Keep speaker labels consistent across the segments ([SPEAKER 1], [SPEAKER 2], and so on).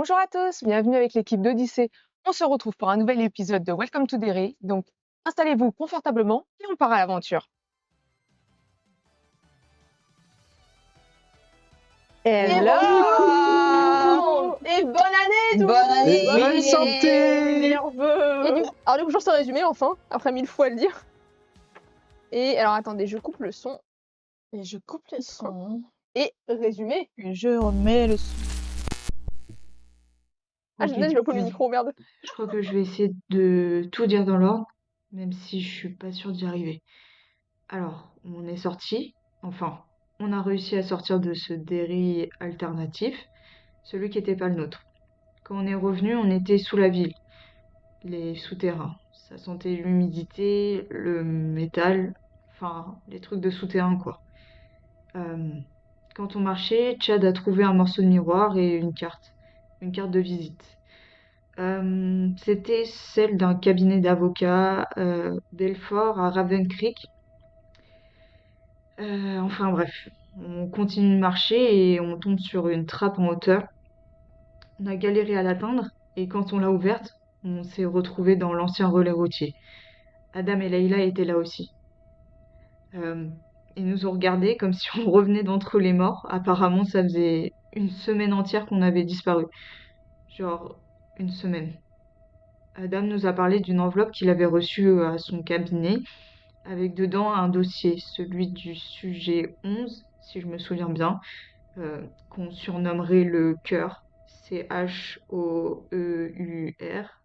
[SPEAKER 1] Bonjour à tous, bienvenue avec l'équipe d'Odyssée. On se retrouve pour un nouvel épisode de Welcome to Derry. Donc, installez-vous confortablement et on part à l'aventure.
[SPEAKER 2] Hello
[SPEAKER 3] Et bonne année tout
[SPEAKER 2] Bonne
[SPEAKER 3] le monde.
[SPEAKER 2] année.
[SPEAKER 1] Bonne santé.
[SPEAKER 3] Meilleurs vœux. Alors du coup, j'en sais résumé enfin, après 1000 fois le dire. Et alors attendez, je coupe le son
[SPEAKER 2] Et je coupe les sons.
[SPEAKER 3] et résumé.
[SPEAKER 2] Et je remets le son.
[SPEAKER 3] Ah,
[SPEAKER 4] Ok,
[SPEAKER 3] je me pose le micro, merde.
[SPEAKER 4] je crois que je vais essayer de tout dire dans l'ordre, même si je suis pas sûre d'y arriver. Alors, on est sorti, enfin, on a réussi à sortir de ce Derry alternatif, celui qui était pas le nôtre. Quand on est revenu, on était sous la ville, les souterrains. Ça sentait l'humidité, le métal, enfin, les trucs de souterrain, quoi. Quand on marchait, Chad a trouvé un morceau de miroir et une carte de visite. C'était celle d'un cabinet d'avocats, Belfort à Raven Creek. Enfin bref, on continue de marcher et on tombe sur une trappe en hauteur. On a galéré à l'atteindre et quand on l'a ouverte, on s'est retrouvé dans l'ancien relais routier. Adam et Leila étaient là aussi. Ils nous ont regardés comme si on revenait d'entre les morts. Apparemment, ça faisait une semaine entière qu'on avait disparu. Genre, une semaine. Adam nous a parlé d'une enveloppe qu'il avait reçue à son cabinet, avec dedans un dossier, celui du sujet 11, si je me souviens bien, qu'on surnommerait le cœur, C-H-O-E-U-R,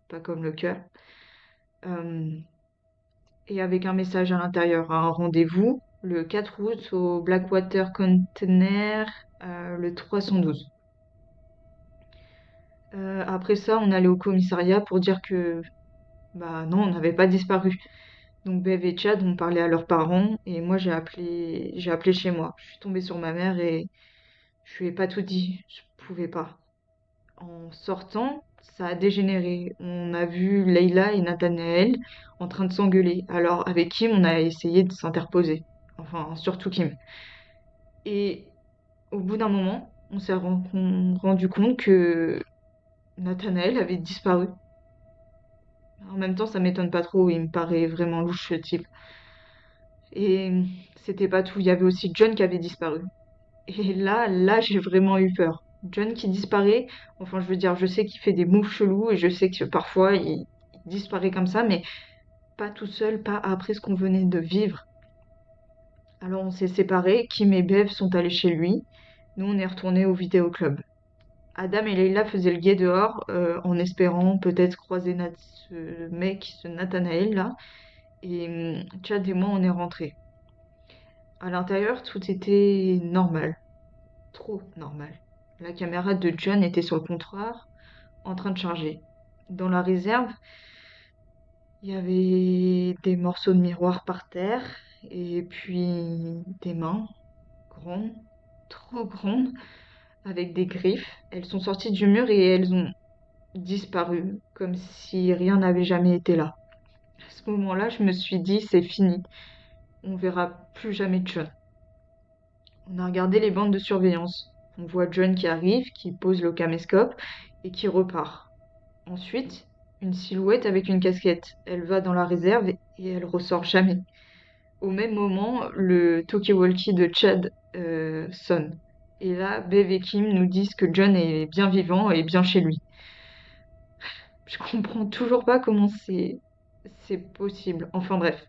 [SPEAKER 4] pas comme le cœur, et avec un message à l'intérieur, un rendez-vous, le 4 août au Blackwater Container, le 312. Après ça, on allait au commissariat pour dire que, bah non, on n'avait pas disparu. Donc Bev et Chad ont parlé à leurs parents et moi j'ai appelé chez moi. Je suis tombée sur ma mère et je lui ai pas tout dit, je pouvais pas. En sortant, ça a dégénéré. On a vu Leila et Nathanaël en train de s'engueuler. Alors avec Kim, on a essayé de s'interposer. Enfin, surtout Kim. Et au bout d'un moment, on s'est rendu compte que Nathanaël avait disparu. En même temps, ça m'étonne pas trop, il me paraît vraiment louche ce type. Et c'était pas tout, il y avait aussi John qui avait disparu. Et là, j'ai vraiment eu peur. John qui disparaît, enfin, je veux dire, je sais qu'il fait des moves chelous et je sais que parfois il disparaît comme ça, mais pas tout seul, pas après ce qu'on venait de vivre. Alors on s'est séparés, Kim et Bev sont allés chez lui, nous on est retournés au vidéoclub. Adam et Leila faisaient le guet dehors en espérant peut-être croiser ce mec, ce Nathanaël là, et Chad et moi on est rentrés. À l'intérieur, tout était normal. Trop normal. La caméra de John était sur le comptoir, en train de charger. Dans la réserve, il y avait des morceaux de miroir par terre, et puis des mains, grandes, trop grandes, avec des griffes. Elles sont sorties du mur et elles ont disparu, comme si rien n'avait jamais été là. À ce moment-là, je me suis dit, c'est fini. On verra plus jamais John. On a regardé les bandes de surveillance. On voit John qui arrive, qui pose le caméscope et qui repart. Ensuite, une silhouette avec une casquette. Elle va dans la réserve et elle ressort jamais. Au même moment, le talkie-walkie de Chad sonne. Et là, Bev et Kim nous disent que John est bien vivant et bien chez lui. Je comprends toujours pas comment c'est possible. Enfin bref.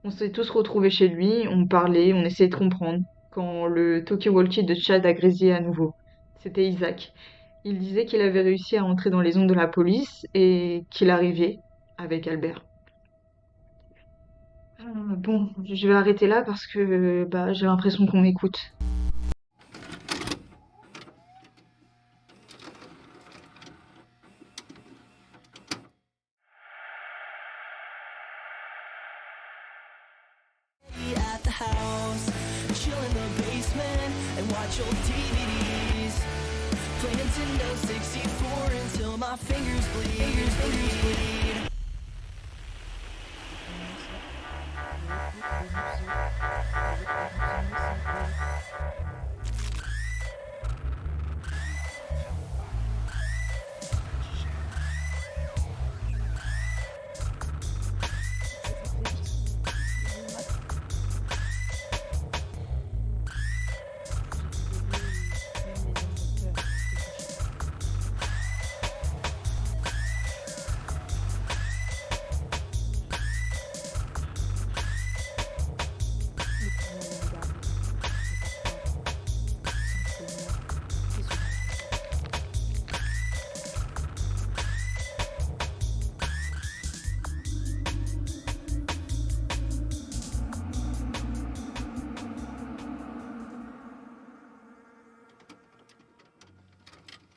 [SPEAKER 4] On s'est tous retrouvés chez lui, on parlait, on essayait de comprendre. Quand le talkie-walkie de Chad a grésillé à nouveau. C'était Isaac. Il disait qu'il avait réussi à entrer dans les ondes de la police et qu'il arrivait avec Albert. Bon, je vais arrêter là parce que j'ai l'impression qu'on m'écoute.
[SPEAKER 5] At the house, chill in the basement and watch old DVDs. Play Nintendo 64 until my fingers bleed.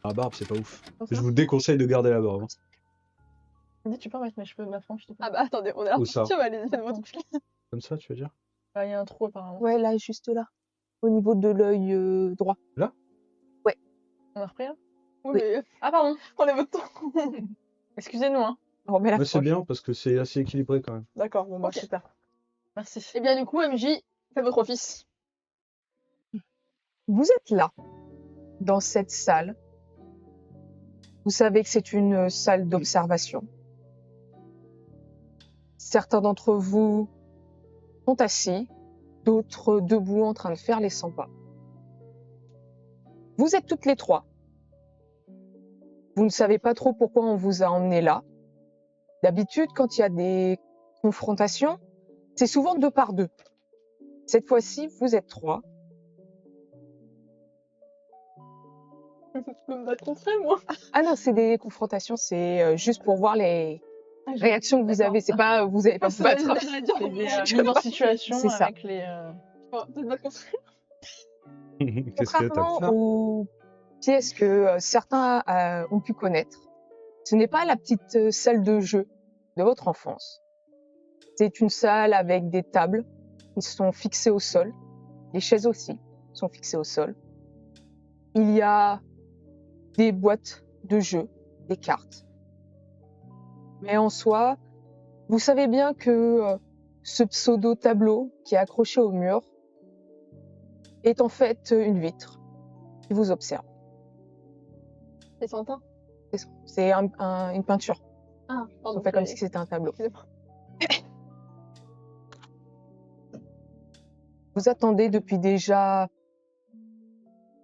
[SPEAKER 6] La barbe, c'est pas ouf.
[SPEAKER 2] Pour ça.
[SPEAKER 6] Je vous déconseille de garder la barbe. Hein.
[SPEAKER 2] Dis, tu peux mettre mes cheveux, ma frange, je t'ai pas.
[SPEAKER 3] Ah bah attendez, on est là.
[SPEAKER 6] Où ça
[SPEAKER 3] Tiens, allez-y, faites votre truc.
[SPEAKER 6] Comme ça, tu veux dire?
[SPEAKER 2] Bah, il y a un trou apparemment.
[SPEAKER 1] Ouais, là, juste là. Au niveau de l'œil droit.
[SPEAKER 2] On a repris là?
[SPEAKER 3] Oui,
[SPEAKER 1] Oui.
[SPEAKER 3] mais
[SPEAKER 2] Ah, pardon.
[SPEAKER 3] prenez votre temps.
[SPEAKER 2] Excusez-nous, hein.
[SPEAKER 1] On remet la
[SPEAKER 6] Mais c'est
[SPEAKER 1] frange.
[SPEAKER 6] bien parce que c'est assez équilibré quand même.
[SPEAKER 2] D'accord, bon, bah,
[SPEAKER 3] Ok.
[SPEAKER 2] super. Merci.
[SPEAKER 3] Eh bien, du coup, MJ, faites votre office.
[SPEAKER 1] Vous êtes là, dans cette salle. Vous savez que c'est une salle d'observation. Certains d'entre vous sont assis, d'autres debout en train de faire les 100 pas. Vous êtes toutes les trois. Vous ne savez pas trop pourquoi on vous a emmené là. D'habitude, quand il y a des confrontations, c'est souvent 2 par 2. Cette fois-ci, vous êtes 3.
[SPEAKER 3] Je peux me battre contre elle, moi.
[SPEAKER 1] Ah non, c'est des confrontations, c'est juste pour voir les réactions que vous
[SPEAKER 2] D'accord.
[SPEAKER 1] avez. C'est pas, vous n'allez pas vous battre.
[SPEAKER 2] C'est des
[SPEAKER 1] Je
[SPEAKER 2] mises en
[SPEAKER 1] vois.
[SPEAKER 2] situation
[SPEAKER 1] C'est ça.
[SPEAKER 2] avec les.
[SPEAKER 3] Peut-être battre contre elle.
[SPEAKER 6] Qu'est-ce que t'as
[SPEAKER 1] Contrairement
[SPEAKER 6] fait?
[SPEAKER 1] aux pièces que certains ont pu connaître, ce n'est pas la petite salle de jeu de votre enfance. C'est une salle avec des tables qui sont fixées au sol. Les chaises aussi sont fixées au sol. Il y a des boîtes de jeux, des cartes. Mais en soi, vous savez bien que ce pseudo-tableau qui est accroché au mur est en fait une vitre qui vous observe.
[SPEAKER 3] C'est Santin.
[SPEAKER 1] C'est une peinture.
[SPEAKER 3] Ah, pardon.
[SPEAKER 1] On fait comme si c'était un tableau.
[SPEAKER 3] Excusez-moi.
[SPEAKER 1] Vous attendez depuis déjà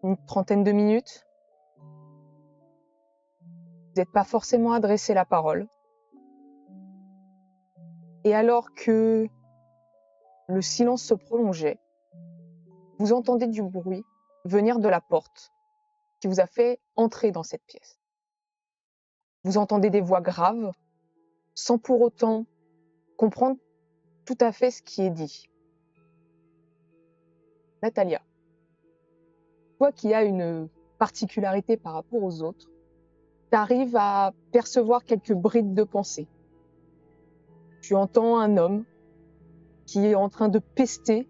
[SPEAKER 1] une trentaine de minutes. Vous n'êtes pas forcément adressé la parole. Et alors que le silence se prolongeait, vous entendez du bruit venir de la porte qui vous a fait entrer dans cette pièce. Vous entendez des voix graves, sans pour autant comprendre tout à fait ce qui est dit. Natalia, toi qui as une particularité par rapport aux autres, tu arrives à percevoir quelques brides de pensée. Tu entends un homme qui est en train de pester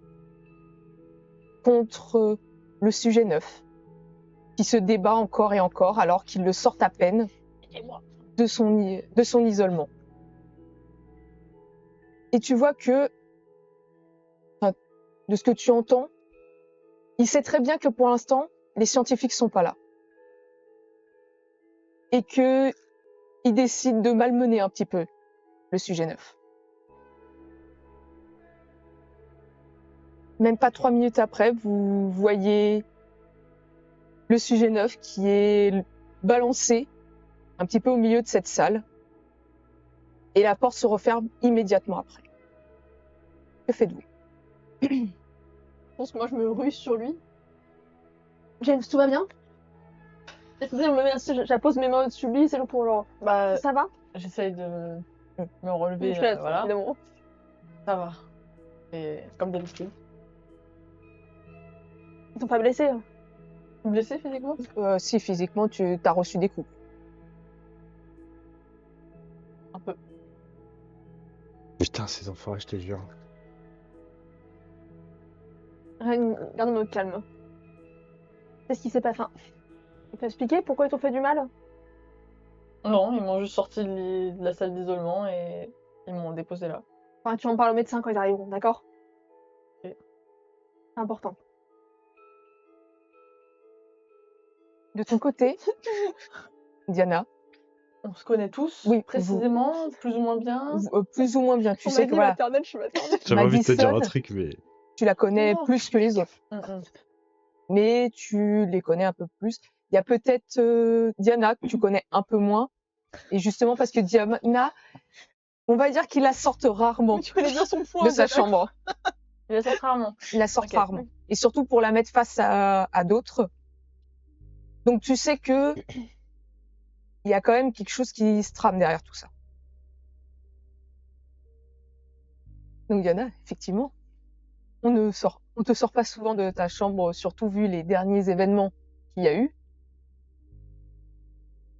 [SPEAKER 1] contre le sujet 9, qui se débat encore et encore alors qu'il le sort à peine de son isolement. Et tu vois que, enfin, de ce que tu entends, il sait très bien que pour l'instant, les scientifiques sont pas là. Et que il décide de malmener un petit peu le sujet 9. Même pas 3 minutes après, vous voyez le sujet 9 qui est balancé un petit peu au milieu de cette salle. Et la porte se referme immédiatement après. Que faites-vous?
[SPEAKER 3] Je pense que moi, je me ruse sur lui. James, tout va bien? J'appose mes mains au-dessus de lui, c'est pour genre.
[SPEAKER 2] Bah,
[SPEAKER 3] Ça va?
[SPEAKER 2] j'essaye de me relever.
[SPEAKER 3] Je l'aide,
[SPEAKER 2] Voilà.
[SPEAKER 3] évidemment.
[SPEAKER 2] Ça va. Et comme d'habitude.
[SPEAKER 3] Ils sont pas blessés. Hein.
[SPEAKER 2] Blessé physiquement?
[SPEAKER 1] Si physiquement, tu as reçu des coups.
[SPEAKER 2] Un peu.
[SPEAKER 6] Putain, ces enfoirés, je te jure.
[SPEAKER 3] Gardons notre calme. Qu'est-ce qui s'est passé? Tu peux expliquer pourquoi ils t'ont fait du mal?
[SPEAKER 2] Non, ils m'ont juste sorti de la salle d'isolement et ils m'ont déposé là.
[SPEAKER 3] Enfin, tu en parles au médecin quand ils arriveront, d'accord?
[SPEAKER 2] Ok.
[SPEAKER 3] C'est important.
[SPEAKER 1] De ton côté, Diana,
[SPEAKER 2] On se connaît tous,
[SPEAKER 1] Oui,
[SPEAKER 2] précisément, plus ou moins bien.
[SPEAKER 1] plus ou moins bien, tu
[SPEAKER 3] On
[SPEAKER 1] sais
[SPEAKER 3] m'a
[SPEAKER 1] que
[SPEAKER 3] dit
[SPEAKER 1] voilà,
[SPEAKER 3] maternelle, je suis maternelle.
[SPEAKER 6] J'avais envie de te dire un
[SPEAKER 1] Madison,
[SPEAKER 6] truc, mais.
[SPEAKER 1] tu la connais
[SPEAKER 2] Non.
[SPEAKER 1] plus que les autres, mais tu les connais un peu plus. Il y a peut-être Diana que tu connais un peu moins, et justement parce que Diana, on va dire qu'il la sorte rarement
[SPEAKER 3] Tu connais bien son poids.
[SPEAKER 1] de sa
[SPEAKER 3] Diana.
[SPEAKER 1] chambre.
[SPEAKER 2] Il la sort rarement.
[SPEAKER 1] Il la sort
[SPEAKER 2] Ok.
[SPEAKER 1] rarement. Et surtout pour la mettre face à d'autres. Donc tu sais que il y a quand même quelque chose qui se trame derrière tout ça. Donc Diana, effectivement, on te sort pas souvent de ta chambre, surtout vu les derniers événements qu'il y a eu.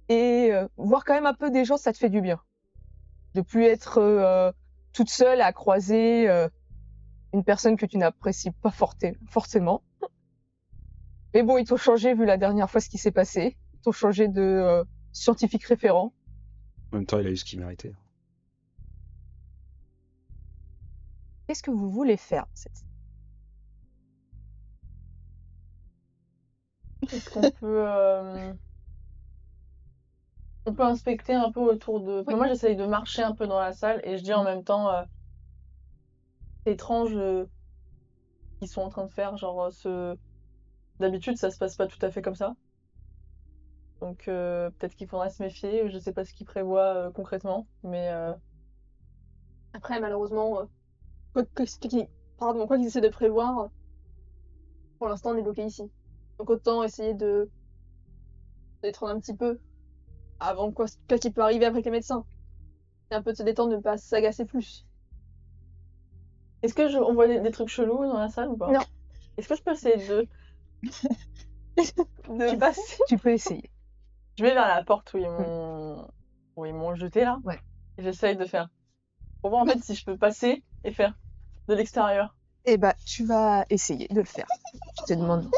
[SPEAKER 1] Et voir quand même un peu des gens, ça te fait du bien. De plus être toute seule à croiser une personne que tu n'apprécies pas forcément. Mais bon, ils t'ont changé vu la dernière fois ce qui s'est passé. Ils t'ont changé de scientifique référent.
[SPEAKER 6] En même temps, il a eu ce qu'il méritait.
[SPEAKER 1] Qu'est-ce que vous voulez faire
[SPEAKER 2] Est-ce qu'on peut, on peut inspecter un peu autour de... Enfin, moi, j'essaye de marcher un peu dans la salle et je dis en même temps, c'est étrange qu'ils sont en train de faire. Genre, d'habitude, ça se passe pas tout à fait comme ça. Donc, peut-être qu'il faudrait se méfier. Je sais pas ce qu'ils prévoient concrètement, mais
[SPEAKER 3] Après, malheureusement, quoi qu'ils essaient de prévoir, pour l'instant, on est bloqué ici. Donc autant essayer de détendre un petit peu avant quoi qui peut arriver après avec les médecins. Et un peu de se détendre, ne pas s'agacer plus.
[SPEAKER 2] est-ce que on voit des trucs chelous dans la salle ou pas?
[SPEAKER 3] Non.
[SPEAKER 2] Est-ce que je peux essayer de passer?
[SPEAKER 1] Tu peux essayer.
[SPEAKER 2] Je vais vers la porte où ils m'ont jeté là.
[SPEAKER 1] Ouais.
[SPEAKER 2] Et j'essaye de faire. Pour voir en fait si je peux passer et faire de l'extérieur.
[SPEAKER 1] Eh bah, tu vas essayer de le faire. Je te demande.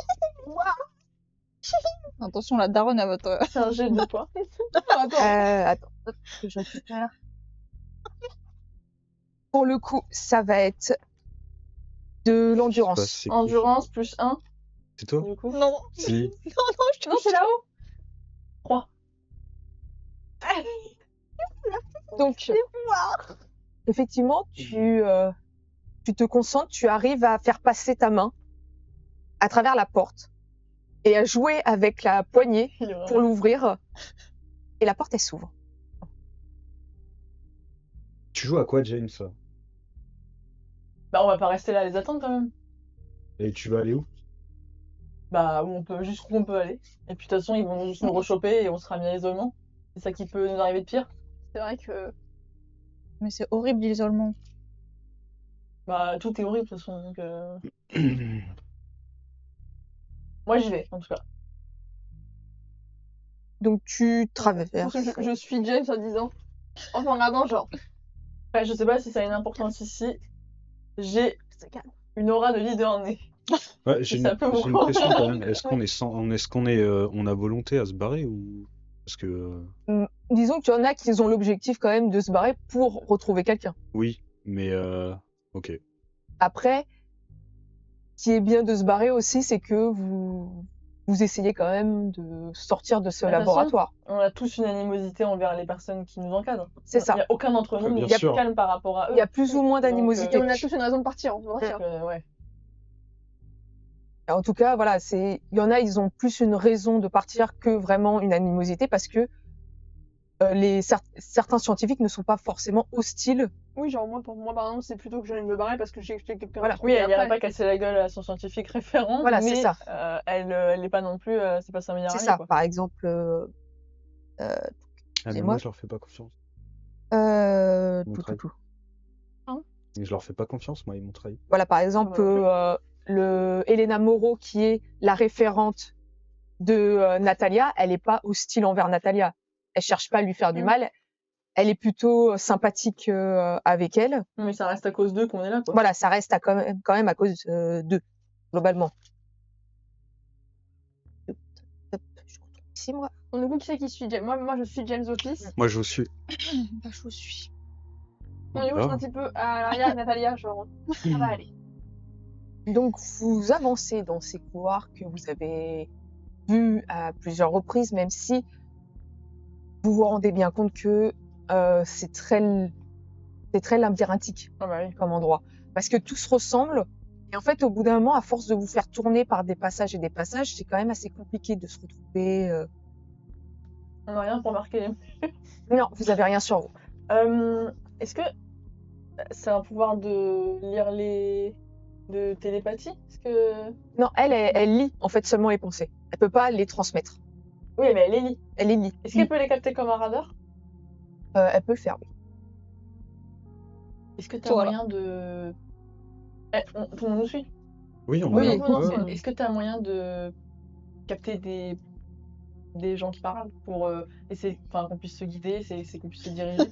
[SPEAKER 7] Attention, la daronne à votre.
[SPEAKER 2] C'est un jet de quoi?
[SPEAKER 1] Attends, hop, que je récupère. Pour le coup, ça va être de l'endurance.
[SPEAKER 6] C'est qui?
[SPEAKER 2] Endurance plus 1
[SPEAKER 6] C'est toi?
[SPEAKER 2] du coup.
[SPEAKER 7] Non,
[SPEAKER 6] Si.
[SPEAKER 2] Non, c'est là-haut. 3.
[SPEAKER 1] Donc, effectivement, tu te concentres, tu arrives à faire passer ta main à travers la porte et à jouer avec la poignée pour l'ouvrir. Et la porte, elle s'ouvre.
[SPEAKER 6] Tu joues à quoi, James?
[SPEAKER 2] Bah on va pas rester là à les attendre quand même.
[SPEAKER 6] Et tu vas aller où?
[SPEAKER 2] Bah jusqu'où on peut aller. Et puis de toute façon ils vont juste nous rechoper et on sera mis à l'isolement. C'est ça qui peut nous arriver de pire.
[SPEAKER 3] C'est vrai que
[SPEAKER 7] mais c'est horrible l'isolement.
[SPEAKER 2] Bah tout est horrible de toute façon. Donc, moi j'y vais en tout cas.
[SPEAKER 1] Donc, tu traverses.
[SPEAKER 3] je suis James en disant, enfin en regardant genre,
[SPEAKER 2] Ouais, je sais pas si ça a une importance ici. J'ai
[SPEAKER 3] c'est calme.
[SPEAKER 2] une aura de leader née.
[SPEAKER 6] Ouais, j'ai
[SPEAKER 2] Ça peut
[SPEAKER 6] une
[SPEAKER 2] beaucoup.
[SPEAKER 6] question quand même. Est-ce qu'on on a volonté à se barrer ou parce que
[SPEAKER 1] Disons qu'il y en a qui ont l'objectif quand même de se barrer pour retrouver quelqu'un.
[SPEAKER 6] oui, mais ok.
[SPEAKER 1] Après, ce qui est bien de se barrer aussi, c'est que vous essayez quand même de sortir de ce
[SPEAKER 2] De toute façon,
[SPEAKER 1] laboratoire.
[SPEAKER 2] On a tous une animosité envers les personnes qui nous encadrent.
[SPEAKER 1] C'est
[SPEAKER 2] Il
[SPEAKER 1] ça.
[SPEAKER 2] n'y a aucun d'entre nous
[SPEAKER 6] Bien
[SPEAKER 2] qui est
[SPEAKER 6] sûr.
[SPEAKER 2] calme par rapport à eux.
[SPEAKER 1] Il y a plus ou moins d'animosité.
[SPEAKER 3] Et on a tous une raison de partir, on peut partir.
[SPEAKER 2] Ouais.
[SPEAKER 1] En tout cas, voilà, il y en a, ils ont plus une raison de partir que vraiment une animosité parce que certains scientifiques ne sont pas forcément hostiles.
[SPEAKER 3] Oui, genre pour moi par exemple, c'est plutôt que j'ai envie de me barrer parce que j'ai quelqu'un.
[SPEAKER 1] Voilà.
[SPEAKER 2] Oui, elle n'irait
[SPEAKER 3] après.
[SPEAKER 2] pas casser la gueule à son scientifique référent,
[SPEAKER 1] Voilà,
[SPEAKER 2] mais
[SPEAKER 1] c'est ça.
[SPEAKER 2] elle n'est pas non plus, c'est pas sa meilleure
[SPEAKER 1] C'est
[SPEAKER 2] amie,
[SPEAKER 1] ça.
[SPEAKER 2] quoi.
[SPEAKER 1] Par exemple,
[SPEAKER 6] Ah, mais
[SPEAKER 1] Et
[SPEAKER 6] moi
[SPEAKER 1] moi
[SPEAKER 6] je leur fais pas confiance.
[SPEAKER 1] tout.
[SPEAKER 6] Et je leur fais pas confiance, moi ils m'ont trahi.
[SPEAKER 1] Voilà, par exemple, Elena Moreau, qui est la référente de Natalia, elle n'est pas hostile envers Natalia. Elle cherche pas à lui faire du mal. Elle est plutôt sympathique avec elle.
[SPEAKER 2] Mais ça reste à cause d'eux qu'on est là, quoi.
[SPEAKER 1] Voilà, ça reste quand même à cause d'eux, globalement. Hop, je retourne ici, moi.
[SPEAKER 3] Donc, du coup, qui c'est qui suit James? Moi, je suis James Office.
[SPEAKER 6] Moi je vous suis.
[SPEAKER 7] Bah, je vous suis.
[SPEAKER 3] Donc, du coup, je suis un petit peu à l'arrière avec Natalia, genre, ça va aller.
[SPEAKER 1] Donc, vous avancez dans ces couloirs que vous avez vus à plusieurs reprises, même si vous vous rendez bien compte que c'est très labyrinthique
[SPEAKER 2] Ah bah oui.
[SPEAKER 1] comme endroit. Parce que tout se ressemble. Et en fait, au bout d'un moment, à force de vous faire tourner par des passages et des passages, c'est quand même assez compliqué de se retrouver.
[SPEAKER 2] On n'a rien pour marquer.
[SPEAKER 1] Non, vous avez rien sur vous.
[SPEAKER 2] Est-ce que c'est un pouvoir de lire de télépathie? Est-ce que...
[SPEAKER 1] Non, elle lit en fait seulement les pensées. Elle peut pas les transmettre.
[SPEAKER 2] Oui, mais elle les lit.
[SPEAKER 1] Elle les lit.
[SPEAKER 2] Est-ce qu'elle peut les capter comme un radar?
[SPEAKER 1] Elle peut le faire, oui.
[SPEAKER 2] Est-ce que tu as
[SPEAKER 7] Toi,
[SPEAKER 2] moyen de... tout le monde nous suit?
[SPEAKER 6] Oui, on
[SPEAKER 1] Oui,
[SPEAKER 6] va.
[SPEAKER 1] oui,
[SPEAKER 6] Ouais.
[SPEAKER 2] Est-ce que tu as moyen de capter des des gens qui parlent pour essayer, enfin, qu'on puisse se guider, c'est qu'on puisse se diriger.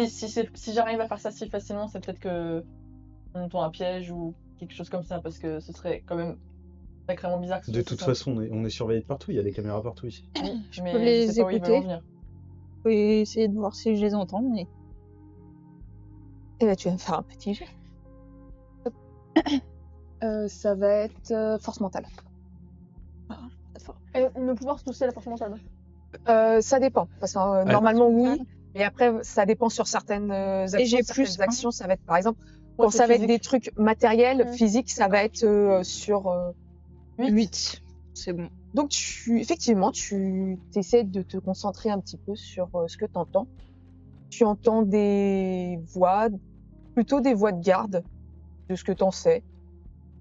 [SPEAKER 2] Si j'arrive à faire ça si facilement, c'est peut-être que on tend un piège ou quelque chose comme ça, parce que ce serait quand même sacrément bizarre que ce
[SPEAKER 6] De
[SPEAKER 2] soit
[SPEAKER 6] toute
[SPEAKER 2] ça.
[SPEAKER 6] façon, on est surveillé de partout, il y a des caméras partout ici.
[SPEAKER 2] Oui,
[SPEAKER 7] Je
[SPEAKER 2] mais
[SPEAKER 7] peux
[SPEAKER 2] je
[SPEAKER 7] les
[SPEAKER 2] sais pas où ils veulent en
[SPEAKER 7] écouter.
[SPEAKER 2] venir.
[SPEAKER 7] Je peux essayer de voir si je les entends, mais
[SPEAKER 1] Et là, tu vas me faire un petit jet. Ça va être force mentale.
[SPEAKER 3] Et le pouvoir se toucher la force mentale.
[SPEAKER 1] Ça dépend. Parce que normalement, oui. Mais après, ça dépend sur certaines actions.
[SPEAKER 7] j'ai
[SPEAKER 1] Certaines
[SPEAKER 7] plus un.
[SPEAKER 1] actions, ça va être, par exemple,
[SPEAKER 2] Ouais,
[SPEAKER 1] quand
[SPEAKER 2] c'est
[SPEAKER 1] ça va être
[SPEAKER 2] physique.
[SPEAKER 1] des trucs matériels,
[SPEAKER 3] Mm.
[SPEAKER 1] physiques, ça va être sur
[SPEAKER 7] 8. C'est bon.
[SPEAKER 1] Donc, effectivement, tu essaies de te concentrer un petit peu sur ce que tu entends. Tu entends des voix, plutôt des voix de garde, de ce que tu en sais,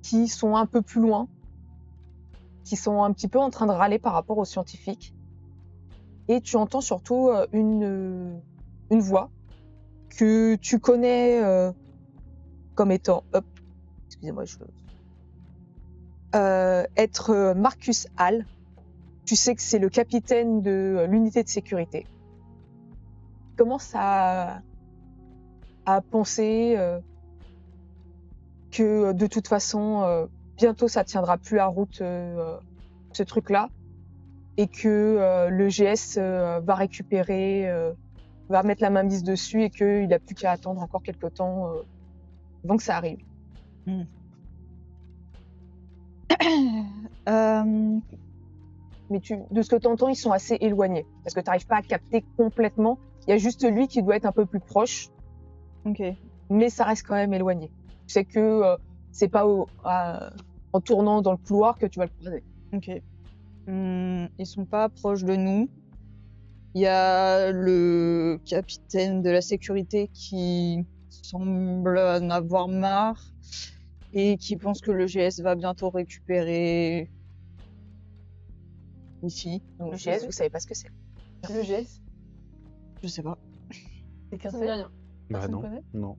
[SPEAKER 1] qui sont un peu plus loin, qui sont un petit peu en train de râler par rapport aux scientifiques. Et tu entends surtout une voix que tu connais comme étant, excusez-moi, être Marcus Hall. Tu sais que c'est le capitaine de l'unité de sécurité. Il commence à penser que de toute façon, bientôt ça tiendra plus la route, ce truc-là, et que le GS va récupérer, va mettre la main mise dessus, et qu'il n'a plus qu'à attendre encore quelques temps avant que ça arrive. Mais de ce que tu entends, ils sont assez éloignés, parce que tu n'arrives pas à capter complètement. Il y a juste lui qui doit être un peu plus proche,
[SPEAKER 7] Ok.
[SPEAKER 1] mais ça reste quand même éloigné. Tu sais que c'est pas en tournant dans le couloir que tu vas le croiser.
[SPEAKER 7] Ok. Ils sont pas proches de nous. Il y a le capitaine de la sécurité qui semble en avoir marre et qui pense que le GS va bientôt récupérer ici.
[SPEAKER 1] Donc le GS, vous savez pas ce que c'est.
[SPEAKER 2] Le GS,
[SPEAKER 7] Je sais pas.
[SPEAKER 2] c'est qu'un
[SPEAKER 3] Ça me dit rien.
[SPEAKER 6] Bah
[SPEAKER 2] Personne
[SPEAKER 6] non,
[SPEAKER 2] connaît
[SPEAKER 6] non.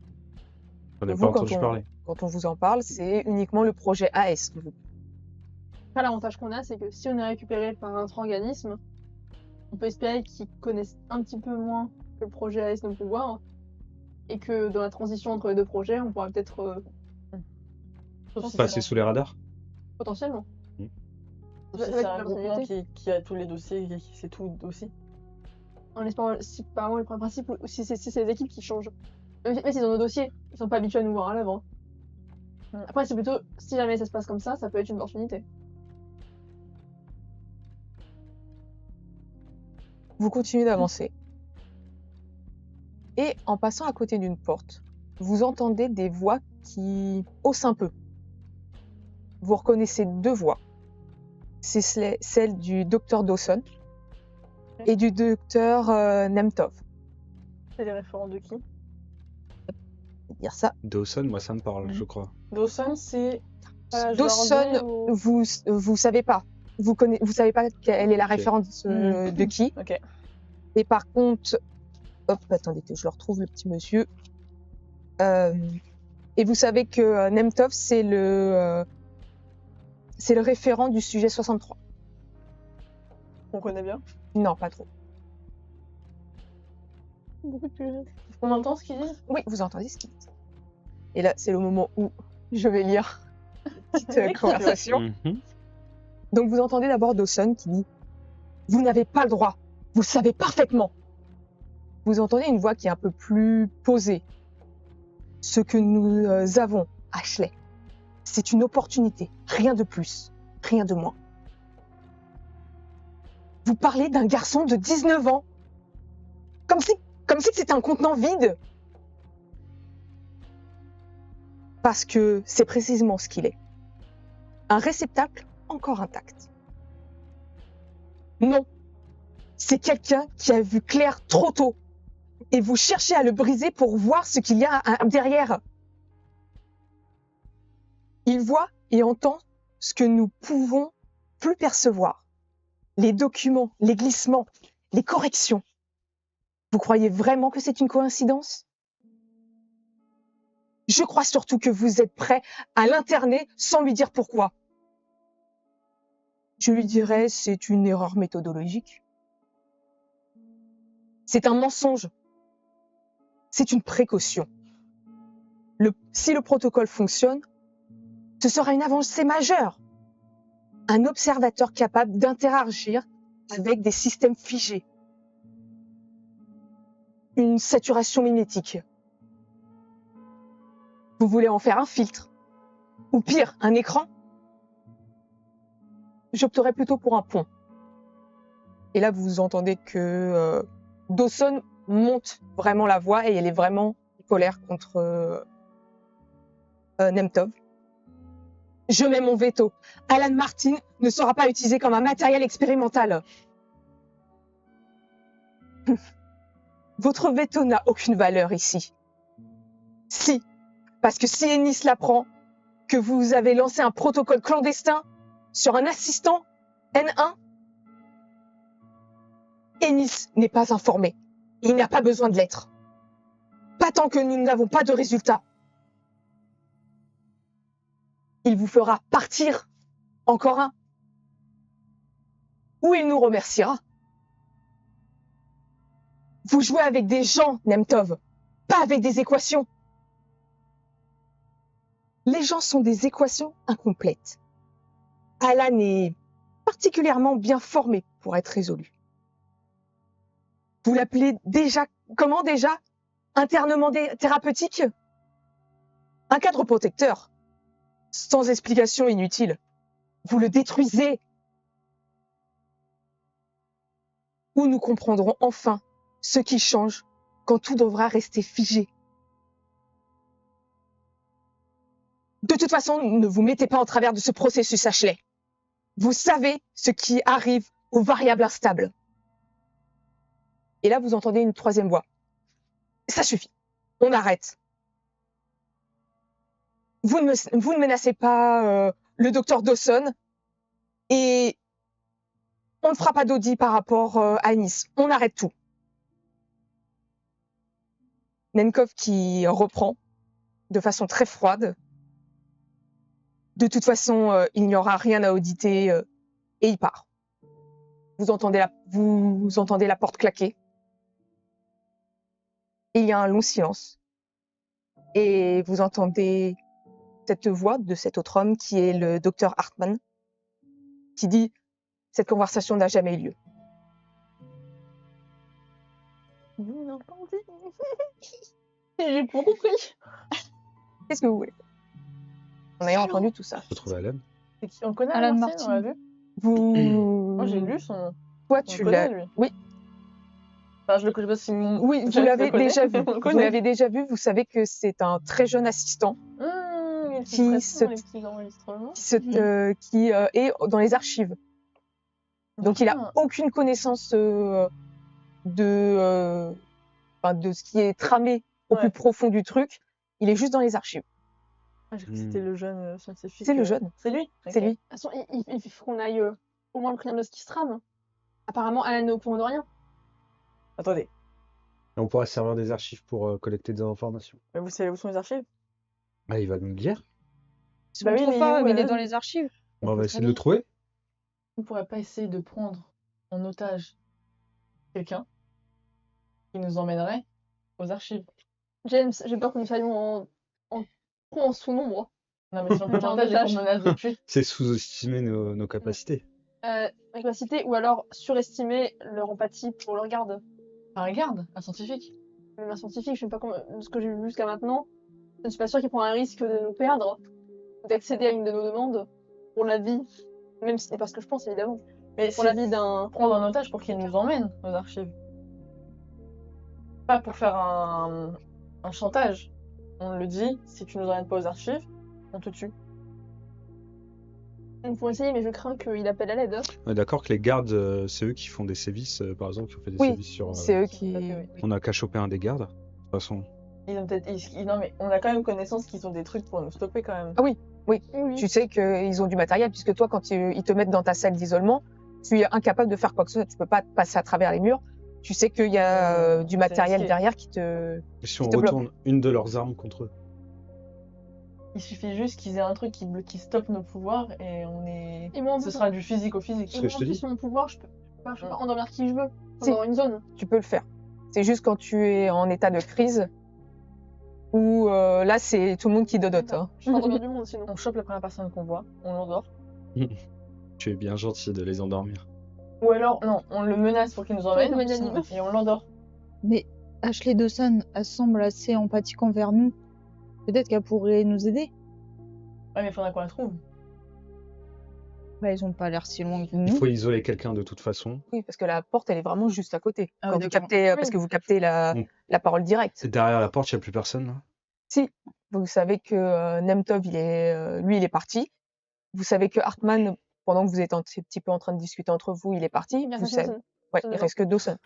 [SPEAKER 6] On n'a
[SPEAKER 1] Vous,
[SPEAKER 6] pas
[SPEAKER 1] quand
[SPEAKER 6] entendu parler.
[SPEAKER 1] Quand on vous en parle, c'est uniquement le projet AS.
[SPEAKER 3] Après, l'avantage qu'on a, c'est que si on est récupéré par un autre organisme, on peut espérer qu'ils connaissent un petit peu moins que le projet AS nos pouvoirs, et que dans la transition entre les deux projets, on pourra peut-être
[SPEAKER 2] Sauf si
[SPEAKER 6] Passer
[SPEAKER 2] c'est
[SPEAKER 6] sous les radars.
[SPEAKER 3] potentiellement.
[SPEAKER 2] sauf
[SPEAKER 3] Ça
[SPEAKER 2] si
[SPEAKER 3] va
[SPEAKER 2] c'est
[SPEAKER 3] être
[SPEAKER 2] un
[SPEAKER 3] une
[SPEAKER 2] groupement
[SPEAKER 3] opportunité.
[SPEAKER 2] qui a tous les dossiers et qui sait tout aussi.
[SPEAKER 3] En espérant, si par exemple, le principe, ou si c'est les équipes qui changent. Même s'ils ont nos dossiers, ils sont pas habitués à nous voir à l'œuvre. Après, c'est plutôt, si jamais ça se passe comme ça peut être une opportunité.
[SPEAKER 1] Vous continuez d'avancer. Et en passant à côté d'une porte, vous entendez des voix qui haussent un peu. Vous reconnaissez deux voix. C'est celle du docteur Dawson et du docteur Nemtov.
[SPEAKER 2] C'est les référents de qui?
[SPEAKER 1] Dire ça.
[SPEAKER 6] Dawson, moi ça me parle, je crois.
[SPEAKER 2] Dawson, c'est.
[SPEAKER 1] Dawson, vous savez pas. Vous savez pas quelle est la référence de qui.
[SPEAKER 2] Ok.
[SPEAKER 1] Et par contre, hop, attendez que je le retrouve, le petit monsieur. Et vous savez que Nemtov, c'est le référent du sujet 63.
[SPEAKER 2] On connaît bien.
[SPEAKER 1] Non, pas trop.
[SPEAKER 3] Beaucoup plus.
[SPEAKER 2] On entend ce qu'ils disent?
[SPEAKER 1] Oui, vous entendez ce qu'il dit. Et là, c'est le moment où je vais lire cette petite conversation.
[SPEAKER 6] Mhm.
[SPEAKER 1] Donc, vous entendez d'abord Dawson qui dit « Vous n'avez pas le droit. Vous le savez parfaitement. » Vous entendez une voix qui est un peu plus posée. « Ce que nous avons, Ashley, c'est une opportunité. Rien de plus. Rien de moins. Vous parlez d'un garçon de 19 ans. Comme si c'était un contenant vide. Parce que c'est précisément ce qu'il est. Un réceptacle encore intact. Non, c'est quelqu'un qui a vu clair trop tôt. Et vous cherchez à le briser pour voir ce qu'il y a derrière. Il voit et entend ce que nous pouvons plus percevoir. Les documents, les glissements, les corrections. Vous croyez vraiment que c'est une coïncidence ? Je crois surtout que vous êtes prêt à l'interner sans lui dire pourquoi. Je lui dirais, c'est une erreur méthodologique. C'est un mensonge. C'est une précaution. Si le protocole fonctionne, ce sera une avancée majeure. Un observateur capable d'interagir avec des systèmes figés. Une saturation mimétique. Vous voulez en faire un filtre? Ou pire, un écran? J'opterais plutôt pour un pont. Et là, vous entendez que Dawson monte vraiment la voix et elle est vraiment en colère contre Nemtov. Je mets mon veto. Alan Martin ne sera pas utilisé comme un matériel expérimental. Votre veto n'a aucune valeur ici. Si, parce que si Ennis l'apprend que vous avez lancé un protocole clandestin sur un assistant N1, Ennis n'est pas informé. Il n'a pas besoin de l'être. Pas tant que nous n'avons pas de résultats. Il vous fera partir encore un. Ou il nous remerciera. Vous jouez avec des gens, Nemtov, pas avec des équations. Les gens sont des équations incomplètes. Alan est particulièrement bien formé pour être résolu. Vous l'appelez déjà, comment déjà? Internement thérapeutique? Un cadre protecteur, sans explication inutile. Vous le détruisez. Ou nous comprendrons enfin ce qui change quand tout devra rester figé. De toute façon, ne vous mettez pas en travers de ce processus, Ashley. Vous savez ce qui arrive aux variables instables. Et là, vous entendez une troisième voix. Ça suffit. On arrête. Vous ne menacez pas le docteur Dawson et on ne fera pas d'audit par rapport à Ennis. On arrête tout. Nemtov qui reprend de façon très froide. De toute façon, il n'y aura rien à auditer et il part. Vous entendez la porte claquer. Et il y a un long silence. Et vous entendez cette voix de cet autre homme qui est le docteur Hartman qui dit « Cette conversation n'a jamais eu lieu ».
[SPEAKER 3] J'ai pas compris.
[SPEAKER 1] Qu'est-ce que vous voulez? En ayant entendu tout ça.
[SPEAKER 6] Faut trouver Alan.
[SPEAKER 2] C'est qui? On connaît
[SPEAKER 7] Alan
[SPEAKER 2] Alan
[SPEAKER 7] Martin.
[SPEAKER 2] Martin, on l'a vu?
[SPEAKER 1] Moi,
[SPEAKER 2] j'ai lu son...
[SPEAKER 1] Toi,
[SPEAKER 2] On
[SPEAKER 1] tu
[SPEAKER 2] le
[SPEAKER 1] l'as...
[SPEAKER 2] connaît, lui.
[SPEAKER 1] Oui.
[SPEAKER 2] Enfin, je le connais pas si...
[SPEAKER 1] Oui, vous
[SPEAKER 2] je le
[SPEAKER 1] l'avez
[SPEAKER 2] connais,
[SPEAKER 1] déjà vu.
[SPEAKER 2] on le
[SPEAKER 1] Vous
[SPEAKER 2] connaît.
[SPEAKER 1] l'avez déjà vu. Vous savez que c'est un très jeune assistant
[SPEAKER 2] Il
[SPEAKER 1] qui
[SPEAKER 2] fait
[SPEAKER 1] se-
[SPEAKER 2] les petits enregistrements.
[SPEAKER 1] qui est dans les archives. Donc, il a aucune connaissance de ce qui est tramé au plus profond du truc. Il est juste dans les archives.
[SPEAKER 2] Ah, j'ai cru que c'était le jeune scientifique.
[SPEAKER 1] C'est le jeune.
[SPEAKER 2] C'est lui?
[SPEAKER 1] C'est lui.
[SPEAKER 3] De toute façon, il faut qu'on aille au moins le prévenir de ce qui se trame. Apparemment, Alan n'est au courant de rien.
[SPEAKER 2] Attendez,
[SPEAKER 6] Et on pourra se servir des archives pour collecter des informations.
[SPEAKER 2] mais vous savez où sont les archives?
[SPEAKER 6] Ah, il va nous le dire.
[SPEAKER 7] Si
[SPEAKER 2] Bah
[SPEAKER 7] on
[SPEAKER 2] oui,
[SPEAKER 7] trouve
[SPEAKER 2] mais
[SPEAKER 7] pas,
[SPEAKER 2] il est où,
[SPEAKER 7] mais il est
[SPEAKER 2] Alan?
[SPEAKER 7] dans les archives.
[SPEAKER 6] On va
[SPEAKER 2] peut
[SPEAKER 6] essayer
[SPEAKER 2] très
[SPEAKER 6] de le
[SPEAKER 2] bien.
[SPEAKER 6] trouver.
[SPEAKER 2] On pourrait pas essayer de prendre en otage quelqu'un qui nous emmènerait aux archives.
[SPEAKER 3] James, j'ai peur que nous soyons en sous-nombre.
[SPEAKER 2] Non, mais si on peut
[SPEAKER 3] Genre
[SPEAKER 2] montage et
[SPEAKER 3] d'otage.
[SPEAKER 2] qu'on menace depuis.
[SPEAKER 6] C'est sous-estimer nos capacités.
[SPEAKER 3] La capacité, ou alors surestimer leur empathie pour leur garde.
[SPEAKER 2] Par garde, un scientifique.
[SPEAKER 3] Même un scientifique, je sais pas comment, de ce que j'ai vu jusqu'à maintenant, je ne suis pas sûre qu'il prend un risque de nous perdre, ou d'accéder à une de nos demandes pour la vie, même si c'est pas ce que je pense évidemment,
[SPEAKER 2] Mais
[SPEAKER 3] pour
[SPEAKER 2] c'est
[SPEAKER 3] la vie d'un.
[SPEAKER 2] prendre un otage pour qu'il nous emmène aux archives. Pas pour faire un chantage. On le dit, si tu nous emmènes pas aux archives, on te tue.
[SPEAKER 3] On pourrait essayer, mais je crains qu'il appelle à l'aide.
[SPEAKER 6] On est d'accord que les gardes, c'est eux qui font des sévices, par exemple, qui ont fait des
[SPEAKER 1] Oui,
[SPEAKER 6] sévices sur.
[SPEAKER 1] C'est eux qui...
[SPEAKER 2] Tout à fait, oui.
[SPEAKER 6] On a qu'à choper un des gardes. De toute façon.
[SPEAKER 2] Ils ont peut-être. Non, mais on a quand même connaissance qu'ils ont des trucs pour nous stopper quand même.
[SPEAKER 3] Oui.
[SPEAKER 1] Tu sais qu'ils ont du matériel, puisque toi, quand ils te mettent dans ta salle d'isolement, tu es incapable de faire quoi que ce soit. Tu peux pas passer à travers les murs. Tu sais qu'il y a du
[SPEAKER 2] C'est
[SPEAKER 1] matériel
[SPEAKER 2] risqué.
[SPEAKER 1] derrière qui te...
[SPEAKER 6] Et si on
[SPEAKER 1] te bloque.
[SPEAKER 6] retourne une de leurs armes contre eux?
[SPEAKER 2] Il suffit juste qu'ils aient un truc qui stoppe nos pouvoirs et on est.
[SPEAKER 3] Et moi, en
[SPEAKER 2] Ce
[SPEAKER 3] plus,
[SPEAKER 2] sera du physique au physique.
[SPEAKER 6] Ce
[SPEAKER 3] et
[SPEAKER 6] que
[SPEAKER 3] moi,
[SPEAKER 6] je
[SPEAKER 3] en
[SPEAKER 6] te
[SPEAKER 3] plus,
[SPEAKER 6] dis.
[SPEAKER 3] mon pouvoir, je peux pas endormir qui je veux.
[SPEAKER 1] Si.
[SPEAKER 3] Dans une zone.
[SPEAKER 1] Tu peux le faire. C'est juste quand tu es en état de crise où là, c'est tout le monde qui dodote. Hein.
[SPEAKER 3] Je peux endormir du monde sinon.
[SPEAKER 2] On chope la première personne qu'on voit, on l'endort.
[SPEAKER 6] Tu es bien gentil de les endormir.
[SPEAKER 2] Ou alors, non, on le menace pour qu'il nous emmène
[SPEAKER 3] Ouais, magnanime.
[SPEAKER 2] et on l'endort.
[SPEAKER 7] Mais Ashley Dawson, elle semble assez empathique envers nous. Peut-être qu'elle pourrait nous aider.
[SPEAKER 2] Ouais, mais il faudra qu'on la trouve.
[SPEAKER 7] Bah, ils ont pas l'air si loin que
[SPEAKER 6] Il
[SPEAKER 7] nous.
[SPEAKER 6] faut isoler quelqu'un de toute façon.
[SPEAKER 1] Oui, parce que la porte, elle est vraiment juste à côté.
[SPEAKER 7] Ah
[SPEAKER 1] Quand
[SPEAKER 7] oui,
[SPEAKER 1] vous
[SPEAKER 7] d'accord.
[SPEAKER 1] captez,
[SPEAKER 3] Oui.
[SPEAKER 1] parce que vous captez la parole directe.
[SPEAKER 6] Et derrière la porte, il n'y a plus personne là.
[SPEAKER 1] Si, vous savez que Nemtov, lui, il est parti. Vous savez que Hartman, pendant que vous êtes un petit peu en train de discuter entre vous, il est parti.
[SPEAKER 3] Il y a
[SPEAKER 1] Vous
[SPEAKER 3] personne.
[SPEAKER 1] savez, ouais, il
[SPEAKER 3] Dawson.
[SPEAKER 1] reste que Dawson.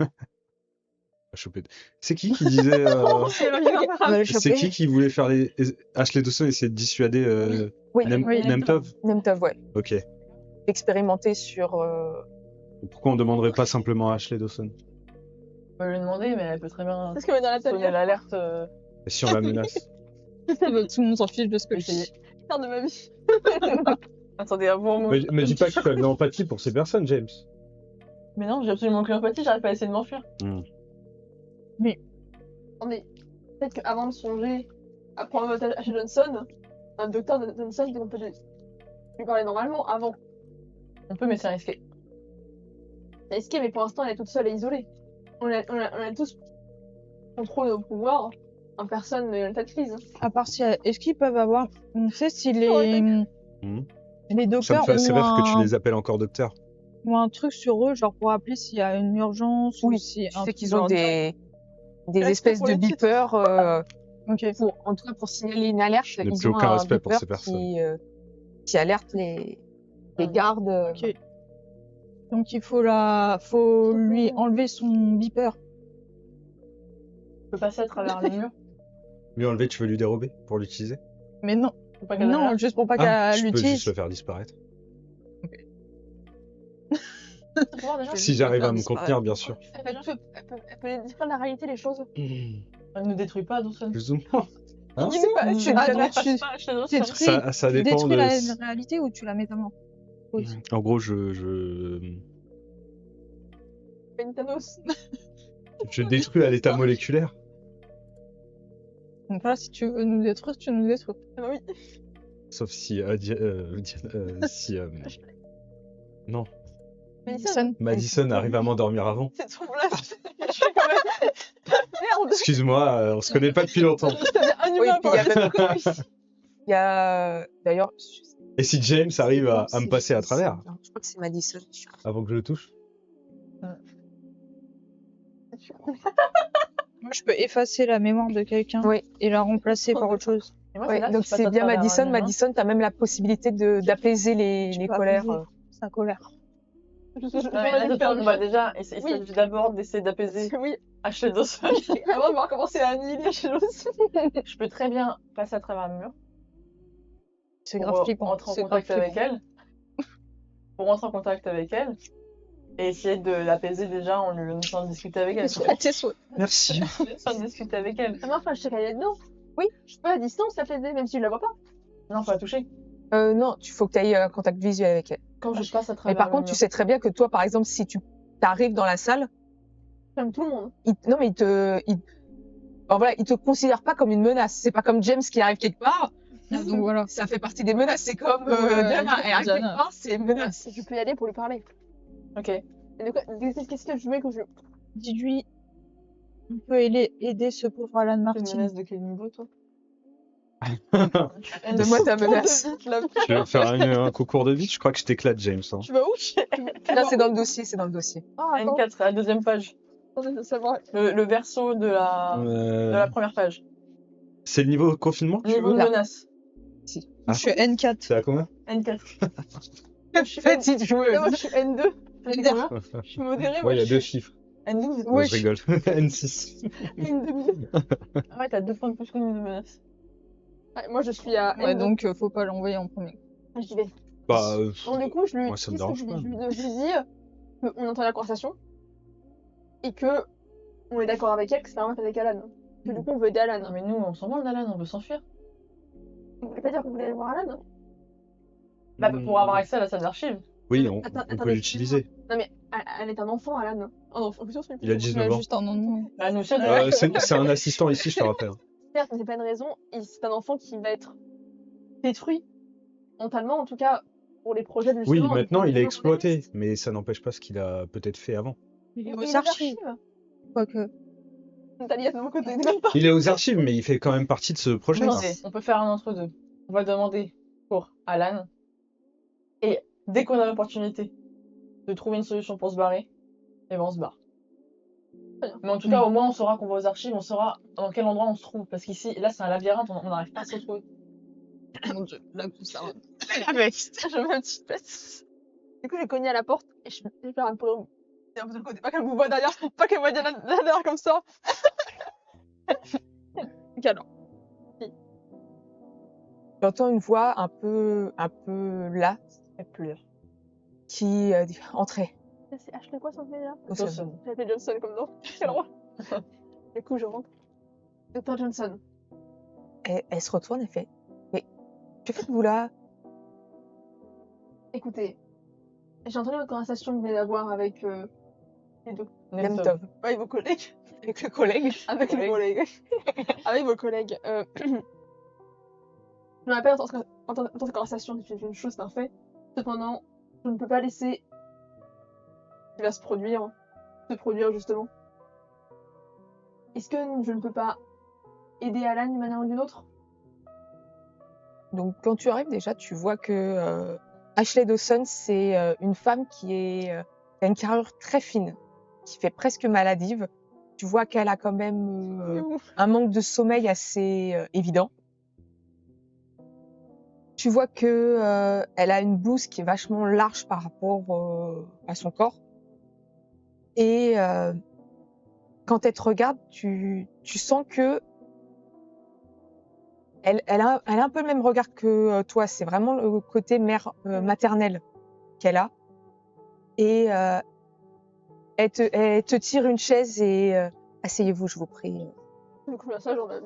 [SPEAKER 6] Choper. C'est qui disait c'est qui voulait faire les Ashley Dawson essayer de dissuader
[SPEAKER 1] Oui,
[SPEAKER 3] Oui,
[SPEAKER 6] Nemtov.
[SPEAKER 1] Nemtov, ouais.
[SPEAKER 6] Ok.
[SPEAKER 1] Expérimenté sur.
[SPEAKER 6] Pourquoi on demanderait pas simplement à Ashley Dawson?
[SPEAKER 2] On peut lui demander, mais elle peut très bien
[SPEAKER 3] C'est ce qu'on met dans la
[SPEAKER 2] sonner
[SPEAKER 3] tête.
[SPEAKER 2] l'alerte.
[SPEAKER 6] Et si on la menace?
[SPEAKER 7] Tout le monde s'en fiche de ce que je
[SPEAKER 2] Essayer.
[SPEAKER 7] dis.
[SPEAKER 3] Faire de ma vie.
[SPEAKER 2] Attendez, avant moi.
[SPEAKER 6] Mais dis pas que tu as de l'empathie pour ces personnes, James.
[SPEAKER 2] Mais non, j'ai absolument aucune empathie, j'arrive pas à essayer de m'enfuir.
[SPEAKER 3] Attendez, peut-être qu'avant de songer à prendre un otage Ashley Johnson, un docteur Johnson, on peut lui parler normalement avant.
[SPEAKER 2] On peut, mais c'est risqué.
[SPEAKER 3] C'est risqué, mais pour l'instant, elle est toute seule et isolée. On a tous contrôle nos pouvoirs en personne en état de crise.
[SPEAKER 7] À part si, est-ce qu'ils peuvent avoir, on sait si les
[SPEAKER 6] Mhm. Ça
[SPEAKER 7] docteurs
[SPEAKER 6] me fait assez
[SPEAKER 7] ont
[SPEAKER 6] rire que tu
[SPEAKER 7] un,
[SPEAKER 6] les appelles encore docteur.
[SPEAKER 7] ont un truc sur eux, genre pour appeler s'il y a une urgence ou
[SPEAKER 1] Oui,
[SPEAKER 7] si
[SPEAKER 1] tu
[SPEAKER 7] un
[SPEAKER 1] sais
[SPEAKER 7] truc
[SPEAKER 1] qu'ils ont
[SPEAKER 7] genre-
[SPEAKER 1] des
[SPEAKER 3] Respect
[SPEAKER 1] espèces
[SPEAKER 3] pour
[SPEAKER 1] de
[SPEAKER 3] les titres.
[SPEAKER 1] beepers.
[SPEAKER 7] Ok.
[SPEAKER 1] En tout cas, pour signaler une alerte,
[SPEAKER 6] Je n'ai
[SPEAKER 1] ils
[SPEAKER 6] plus
[SPEAKER 1] ont
[SPEAKER 6] aucun
[SPEAKER 1] un
[SPEAKER 6] respect pour
[SPEAKER 1] beeper
[SPEAKER 6] ces personnes.
[SPEAKER 1] qui alerte les gardes.
[SPEAKER 7] Ok. Donc il faut lui enlever son beeper.
[SPEAKER 2] Je peux passer à travers les murs.
[SPEAKER 6] Lui enlever, tu veux lui dérober pour l'utiliser?
[SPEAKER 7] Mais non,
[SPEAKER 2] Faut pas qu'elle
[SPEAKER 7] non,
[SPEAKER 2] alerte.
[SPEAKER 7] juste pour pas
[SPEAKER 6] Ah,
[SPEAKER 7] qu'elle
[SPEAKER 6] je peux juste
[SPEAKER 7] l'utilise.
[SPEAKER 6] le faire disparaître.
[SPEAKER 3] Faut voir déjà.
[SPEAKER 6] Si j'arrive à me contenir, bien sûr.
[SPEAKER 3] Elle peut dire la réalité, les choses.
[SPEAKER 2] Elle ne détruit pas, Dawson.
[SPEAKER 6] Plus ou moins. Hein?
[SPEAKER 3] Dis-nous pas,
[SPEAKER 7] Mm.
[SPEAKER 3] tu
[SPEAKER 7] Ah,
[SPEAKER 3] ne
[SPEAKER 7] donc tu détruis,
[SPEAKER 6] Ça
[SPEAKER 7] tu
[SPEAKER 6] dépend
[SPEAKER 7] détruis
[SPEAKER 6] de.
[SPEAKER 7] la réalité ou tu la métamorphoses.
[SPEAKER 6] En gros, je
[SPEAKER 3] fais une Thanos.
[SPEAKER 6] détruis à l'état moléculaire.
[SPEAKER 7] Donc là, si tu veux nous détruire, tu nous détruis.
[SPEAKER 3] Ah bah oui.
[SPEAKER 6] Sauf si. Non,
[SPEAKER 3] Madison,
[SPEAKER 6] Madison arrive à m'endormir avant.
[SPEAKER 3] c'est ton blague. Je suis quand même. Merde.
[SPEAKER 6] Excuse-moi, on se connaît pas depuis longtemps.
[SPEAKER 3] C'est un
[SPEAKER 1] Oui,
[SPEAKER 3] humain,
[SPEAKER 1] puis il y a
[SPEAKER 3] quoi.
[SPEAKER 1] même. Il y a d'ailleurs.
[SPEAKER 6] Et si James arrive à me passer à travers
[SPEAKER 1] Je crois que c'est Madison.
[SPEAKER 6] avant que je le touche?
[SPEAKER 7] Moi, je peux effacer la mémoire de quelqu'un
[SPEAKER 1] Oui.
[SPEAKER 7] et la remplacer par autre chose.
[SPEAKER 2] Et moi,
[SPEAKER 1] Ouais,
[SPEAKER 2] là,
[SPEAKER 1] donc
[SPEAKER 2] si je passe
[SPEAKER 1] c'est
[SPEAKER 2] à
[SPEAKER 1] bien
[SPEAKER 2] travers
[SPEAKER 1] Madison.
[SPEAKER 2] un humain,
[SPEAKER 1] Madison, tu as même la possibilité d'apaiser les
[SPEAKER 7] Tu peux
[SPEAKER 1] colères.
[SPEAKER 7] apaiser sa colère.
[SPEAKER 2] Non, mais là, Dawson, on va déjà essayer
[SPEAKER 3] Oui.
[SPEAKER 2] d'abord d'essayer d'apaiser
[SPEAKER 3] Oui,
[SPEAKER 2] Ashley Dawson.
[SPEAKER 3] avant de voir commencer à annihiler chez Johnson.
[SPEAKER 2] Je peux très bien passer à travers le mur
[SPEAKER 7] C'est
[SPEAKER 2] pour
[SPEAKER 7] grave flippant.
[SPEAKER 2] rentrer en
[SPEAKER 7] C'est
[SPEAKER 2] contact
[SPEAKER 7] grave
[SPEAKER 2] avec elle. Pour rentrer en contact avec elle. Et essayer de l'apaiser déjà en lui laissant discuter avec elle.
[SPEAKER 7] flippant. Tes souhaits.
[SPEAKER 6] Merci.
[SPEAKER 2] En laissant discuter avec elle.
[SPEAKER 3] Ah, mais enfin, je sais qu'elle est dedans.
[SPEAKER 1] Oui.
[SPEAKER 3] Je peux à distance l'apaiser, même si je la vois pas.
[SPEAKER 2] Non, faut la toucher.
[SPEAKER 1] Non, il faut que tu ailles un contact visuel avec elle.
[SPEAKER 2] Quand je passe à
[SPEAKER 1] Mais
[SPEAKER 2] travers
[SPEAKER 1] par
[SPEAKER 2] le
[SPEAKER 1] contre, tu
[SPEAKER 2] mur.
[SPEAKER 1] sais très bien que toi, par exemple, si tu arrives dans la salle,
[SPEAKER 3] Comme tout le monde.
[SPEAKER 1] non mais il te considère pas comme une menace. C'est pas comme James qui arrive quelque part.
[SPEAKER 7] Ah, donc voilà.
[SPEAKER 1] Ça fait partie des menaces. C'est comme
[SPEAKER 7] Ouais,
[SPEAKER 1] Diana, elle arrive
[SPEAKER 7] Diana.
[SPEAKER 1] quelque part, c'est une menace.
[SPEAKER 3] Je peux y aller pour lui parler.
[SPEAKER 2] Ok.
[SPEAKER 3] Et de quoi qu'est-ce que je veux que je.
[SPEAKER 7] Dis-lui, on peut aider ce pauvre Alan
[SPEAKER 2] Tu
[SPEAKER 7] Martin.
[SPEAKER 2] menaces de quel niveau, toi?
[SPEAKER 1] Donne-moi ta menace.
[SPEAKER 6] Tu veux faire un concours de vite? Je crois que je t'éclate, James. Hein.
[SPEAKER 3] Tu vas où?
[SPEAKER 1] Là, c'est dans le dossier, c'est dans le dossier.
[SPEAKER 3] Ah, attends.
[SPEAKER 2] N4, à la deuxième page.
[SPEAKER 3] Attendez, de savoir.
[SPEAKER 2] Le verso de la première page.
[SPEAKER 6] C'est le niveau confinement que tu
[SPEAKER 2] Niveau
[SPEAKER 6] veux?
[SPEAKER 2] de
[SPEAKER 1] Là.
[SPEAKER 2] menace.
[SPEAKER 6] Ah.
[SPEAKER 7] Je suis N4.
[SPEAKER 6] C'est à combien?
[SPEAKER 2] N4.
[SPEAKER 1] Petite joueuse.
[SPEAKER 3] Non, moi je suis N2. Je suis modérée, moi
[SPEAKER 6] Ouais, il y a
[SPEAKER 3] je
[SPEAKER 6] deux
[SPEAKER 3] suis
[SPEAKER 6] chiffres.
[SPEAKER 2] N12.
[SPEAKER 6] Non, je rigole. N6.
[SPEAKER 3] N2.
[SPEAKER 2] Ah ouais, t'as 2 points de plus que niveau de menace.
[SPEAKER 3] Ouais, moi je suis à
[SPEAKER 7] Ouais,
[SPEAKER 3] N2.
[SPEAKER 7] donc faut pas l'envoyer en premier.
[SPEAKER 3] J'y vais.
[SPEAKER 6] Bah,
[SPEAKER 3] Donc du coup, je lui,
[SPEAKER 6] Moi, ça me
[SPEAKER 3] qu'est-ce que
[SPEAKER 6] dérange
[SPEAKER 3] je lui,
[SPEAKER 6] pas.
[SPEAKER 3] je lui dis qu'on entend la conversation et que on est d'accord avec elle que c'est vraiment avec Alan. Que du coup, on veut aider
[SPEAKER 2] Non
[SPEAKER 3] Alan.
[SPEAKER 2] mais nous, on s'en branle d'Alan, on veut s'enfuir.
[SPEAKER 3] Vous voulez pas dire que vous voulez aller voir Alan?
[SPEAKER 2] Bah, pour avoir accès à la salle d'archives.
[SPEAKER 6] Oui, on
[SPEAKER 3] Attendez,
[SPEAKER 6] peut l'utiliser.
[SPEAKER 3] Non mais elle est un enfant, Alan. Un enfant, bien sûr, c'est
[SPEAKER 6] Il a
[SPEAKER 3] plus-
[SPEAKER 6] 19 ans.
[SPEAKER 7] Juste un nom.
[SPEAKER 2] Bah, nous aussi,
[SPEAKER 6] C'est un assistant ici, je te rappelle.
[SPEAKER 3] Certes, mais c'est pas une raison. C'est un enfant qui va être détruit mentalement, en tout cas pour les projets de
[SPEAKER 6] Oui,
[SPEAKER 3] justement.
[SPEAKER 6] maintenant il est
[SPEAKER 3] est
[SPEAKER 6] exploité, mais ça n'empêche pas ce qu'il a peut-être fait avant.
[SPEAKER 7] Il est
[SPEAKER 3] Il
[SPEAKER 7] aux
[SPEAKER 3] est
[SPEAKER 7] archives. Quoique.
[SPEAKER 3] Talia, de mon côté, même pas.
[SPEAKER 6] Il est aux archives, mais il fait quand même partie de ce projet.
[SPEAKER 2] Non, on peut faire un entre deux. On va demander pour Alan. Et dès qu'on a l'opportunité de trouver une solution pour se barrer, et ben on se barre. Mais en tout cas, au moins, on saura qu'on va aux archives, on saura dans quel endroit on se trouve. Parce qu'ici, là, c'est un labyrinthe, on n'arrive pas à se retrouver.
[SPEAKER 7] Mon dieu, la ça.
[SPEAKER 3] Je mets une petite pète. Du coup, j'ai cogné à la porte et je vais faire un peu de le côté. Pas qu'elle me voit derrière, pas qu'elle me voit derrière comme ça. Donc alors.
[SPEAKER 1] J'entends une voix un peu là
[SPEAKER 2] Elle pleure.
[SPEAKER 1] qui dit entrez.
[SPEAKER 3] C'est Ashley quoi, ça me fait là?
[SPEAKER 2] Dawson.
[SPEAKER 3] J'ai appelé Johnson comme nom. Quel roi. Du coup, je rentre. Dr. Johnson.
[SPEAKER 1] Et elle se retourne et fait mais que faites-vous là?
[SPEAKER 3] Écoutez, j'ai entendu votre conversation que vous venez d'avoir avec les deux.
[SPEAKER 1] Nemtov.
[SPEAKER 3] Avec vos collègues.
[SPEAKER 1] Avec le collègue.
[SPEAKER 3] Avec vos collègues. Avec vos collègues. Je me rappelle entendre cette conversation, c'est une chose, c'est un fait. Cependant, je ne peux pas laisser ce qui va se produire justement. Est-ce que je ne peux pas aider Alan d'une manière ou d'une autre?
[SPEAKER 1] Donc quand tu arrives déjà, tu vois que Ashley Dawson, c'est une femme qui a une carrure très fine, qui fait presque maladive. Tu vois qu'elle a quand même un manque de sommeil assez évident. Tu vois que elle a une blouse qui est vachement large par rapport à son corps. Et quand elle te regarde, tu sens que elle a un peu le même regard que toi. C'est vraiment le côté mère maternelle qu'elle a. Et elle te tire une chaise et asseyez-vous, je vous prie.
[SPEAKER 3] Du coup, là, ça, j'en ai